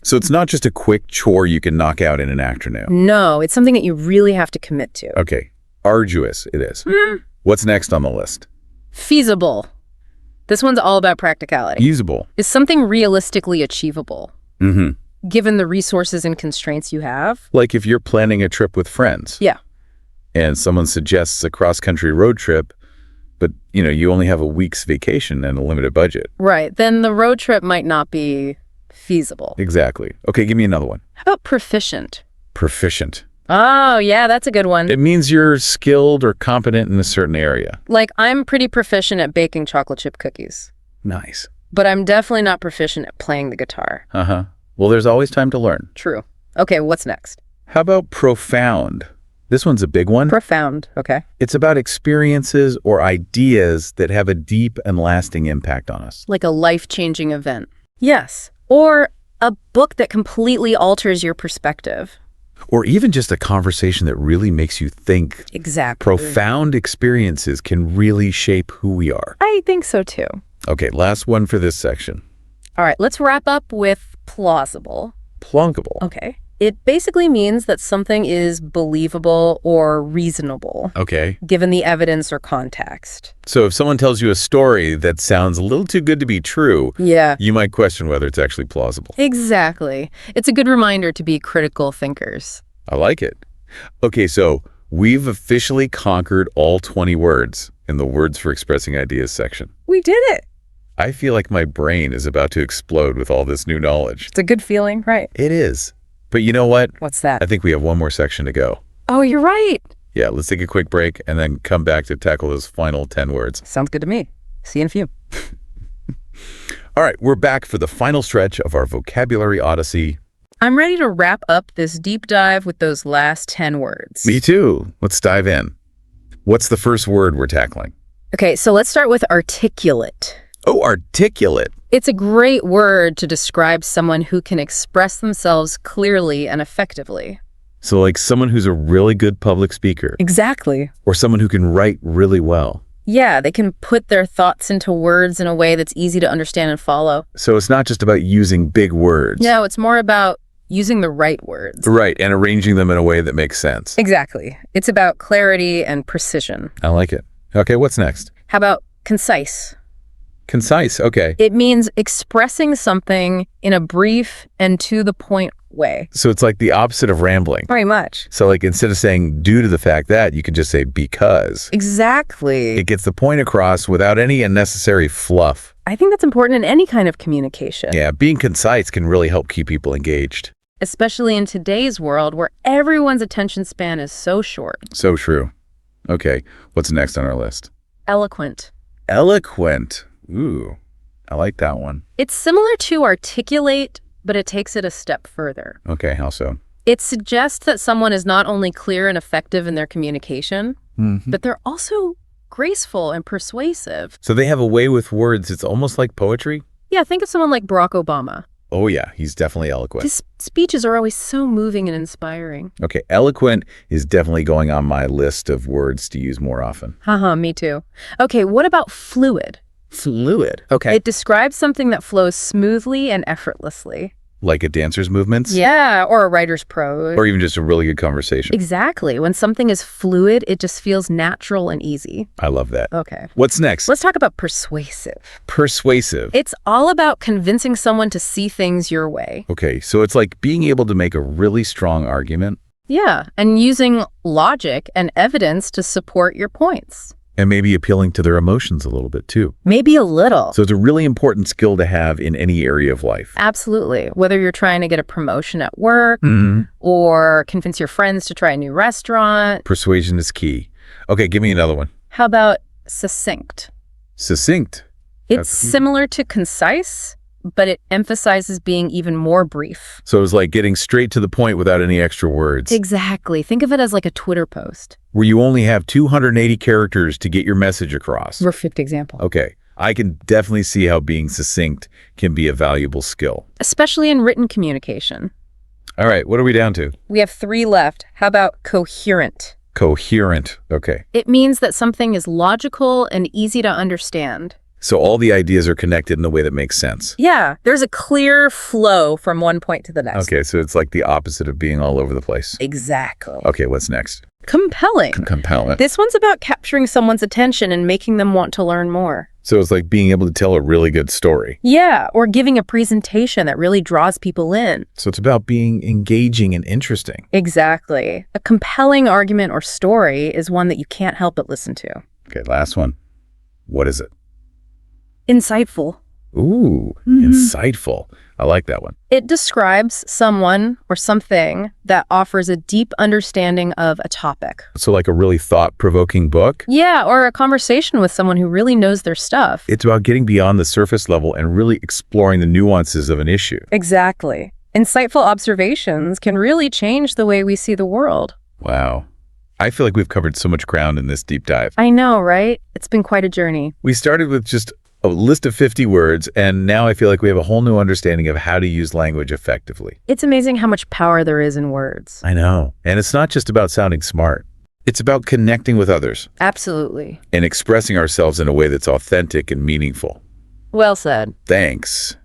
So it's not just a quick chore you can knock out in an afternoon. No, it's something that you really have to commit to. Okay, arduous it is. What's next on the list? Feasible. This one's all about practicality. Usable. Is something realistically achievable, Mm-hmm. given the resources and constraints you have? Like if you're planning a trip with friends. Yeah. And someone suggests a cross-country road trip, but you only have a week's vacation and a limited budget. Right. Then the road trip might not be feasible. Exactly. Okay, give me another one. How about proficient? Proficient. Oh, yeah, that's a good one. It means you're skilled or competent in a certain area. Like, I'm pretty proficient at baking chocolate chip cookies, Nice. but I'm definitely not proficient at playing the guitar. Uh-huh. Well, there's always time to learn. True. Okay, what's next? How about profound? This one's a big one. Profound. Okay. It's about experiences or ideas that have a deep and lasting impact on us. Like a life-changing event. Yes. Or a book that completely alters your perspective. Or even just a conversation that really makes you think. Exactly. Profound experiences can really shape who we are. I think so too. Okay, last one for this section. All right, let's wrap up with plausible. Plunkable. Okay. It basically means that something is believable or reasonable, Okay. given the evidence or context. So if someone tells you a story that sounds a little too good to be true, Yeah. you might question whether it's actually plausible. Exactly. It's a good reminder to be critical thinkers. I like it. Okay, so we've officially conquered all 20 words in the words for expressing ideas section. We did it. I feel like my brain is about to explode with all this new knowledge. It's a good feeling, right? It is. But you know what? What's that? I think we have one more section to go. Oh, you're right. Yeah, let's take a quick break and then come back to tackle those final 10 words. Sounds good to me. See you in a few. All right, we're back for the final stretch of our vocabulary odyssey. I'm ready to wrap up this deep dive with those last 10 words. Me too. Let's dive in. What's the first word we're tackling? Okay, so let's start with articulate. Oh, articulate. It's a great word to describe someone who can express themselves clearly and effectively. So like someone who's a really good public speaker Exactly. or someone who can write really well. Yeah, they can put their thoughts into words in a way that's easy to understand and follow. So it's not just about using big words. No, it's more about using the right words. Right, and arranging them in a way that makes sense. Exactly. It's about clarity and precision. I like it. Okay, what's next? How about concise? Concise, okay. It means expressing something in a brief and to-the-point way. So it's like the opposite of rambling. Very much. So like instead of saying due to the fact that, you can just say because. Exactly. It gets the point across without any unnecessary fluff. I think that's important in any kind of communication. Yeah, being concise can really help keep people engaged. Especially in today's world where everyone's attention span is so short. So true. Okay, what's next on our list? Eloquent. Eloquent. Ooh, I like that one. It's similar to articulate, but it takes it a step further. Okay, how so? It suggests that someone is not only clear and effective in their communication, but they're also graceful and persuasive. So they have a way with words. It's almost like poetry. Yeah, think of someone like Barack Obama. Oh yeah, he's definitely eloquent. His speeches are always so moving and inspiring. Okay, eloquent is definitely going on my list of words to use more often. Haha, me too. Okay, what about fluid? Fluid. Okay. It describes something that flows smoothly and effortlessly. Like a dancer's movements? Yeah, or a writer's prose. Or even just a really good conversation. Exactly. When something is fluid, it just feels natural and easy. I love that. Okay. What's next? Let's talk about persuasive. Persuasive. It's all about convincing someone to see things your way. Okay, so it's like being able to make a really strong argument. Yeah, and using logic and evidence to support your points. And maybe appealing to their emotions a little bit too. Maybe a little. So it's a really important skill to have in any area of life. Absolutely. Whether you're trying to get a promotion at work or convince your friends to try a new restaurant. Persuasion is key. Okay, give me another one. How about succinct? Succinct. It's similar to concise, but it emphasizes being even more brief. So it's like getting straight to the point without any extra words. Exactly. Think of it as like a Twitter post. Where you only have 280 characters to get your message across. Perfect example. Okay, I can definitely see how being succinct can be a valuable skill. Especially in written communication. All right, what are we down to? We have 3 left. How about coherent? Coherent. Okay. It means that something is logical and easy to understand. So all the ideas are connected in a way that makes sense. Yeah, there's a clear flow from one point to the next. Okay, so it's like the opposite of being all over the place. Exactly. Okay, what's next? Compelling. Compelling. This one's about capturing someone's attention and making them want to learn more. So it's like being able to tell a really good story. Yeah, or giving a presentation that really draws people in. So it's about being engaging and interesting. Exactly. A compelling argument or story is one that you can't help but listen to. Okay, last one. What is it? Insightful. Ooh, insightful. I like that one. It describes someone or something that offers a deep understanding of a topic. So like a really thought-provoking book? Yeah, or a conversation with someone who really knows their stuff. It's about getting beyond the surface level and really exploring the nuances of an issue. Exactly. Insightful observations can really change the way we see the world. Wow. I feel like we've covered so much ground in this deep dive. I know, right? It's been quite a journey. We started with just a list of 50 words, and now I feel like we have a whole new understanding of how to use language effectively. It's amazing how much power there is in words. I know. And it's not just about sounding smart. It's about connecting with others Absolutely. and expressing ourselves in a way that's authentic and meaningful. Well said. Thanks.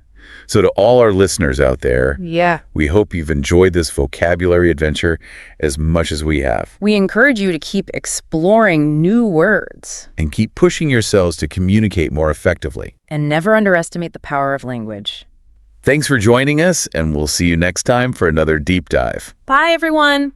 So to all our listeners out there, Yeah. we hope you've enjoyed this vocabulary adventure as much as we have. We encourage you to keep exploring new words. And keep pushing yourselves to communicate more effectively. And never underestimate the power of language. Thanks for joining us, and we'll see you next time for another deep dive. Bye, everyone.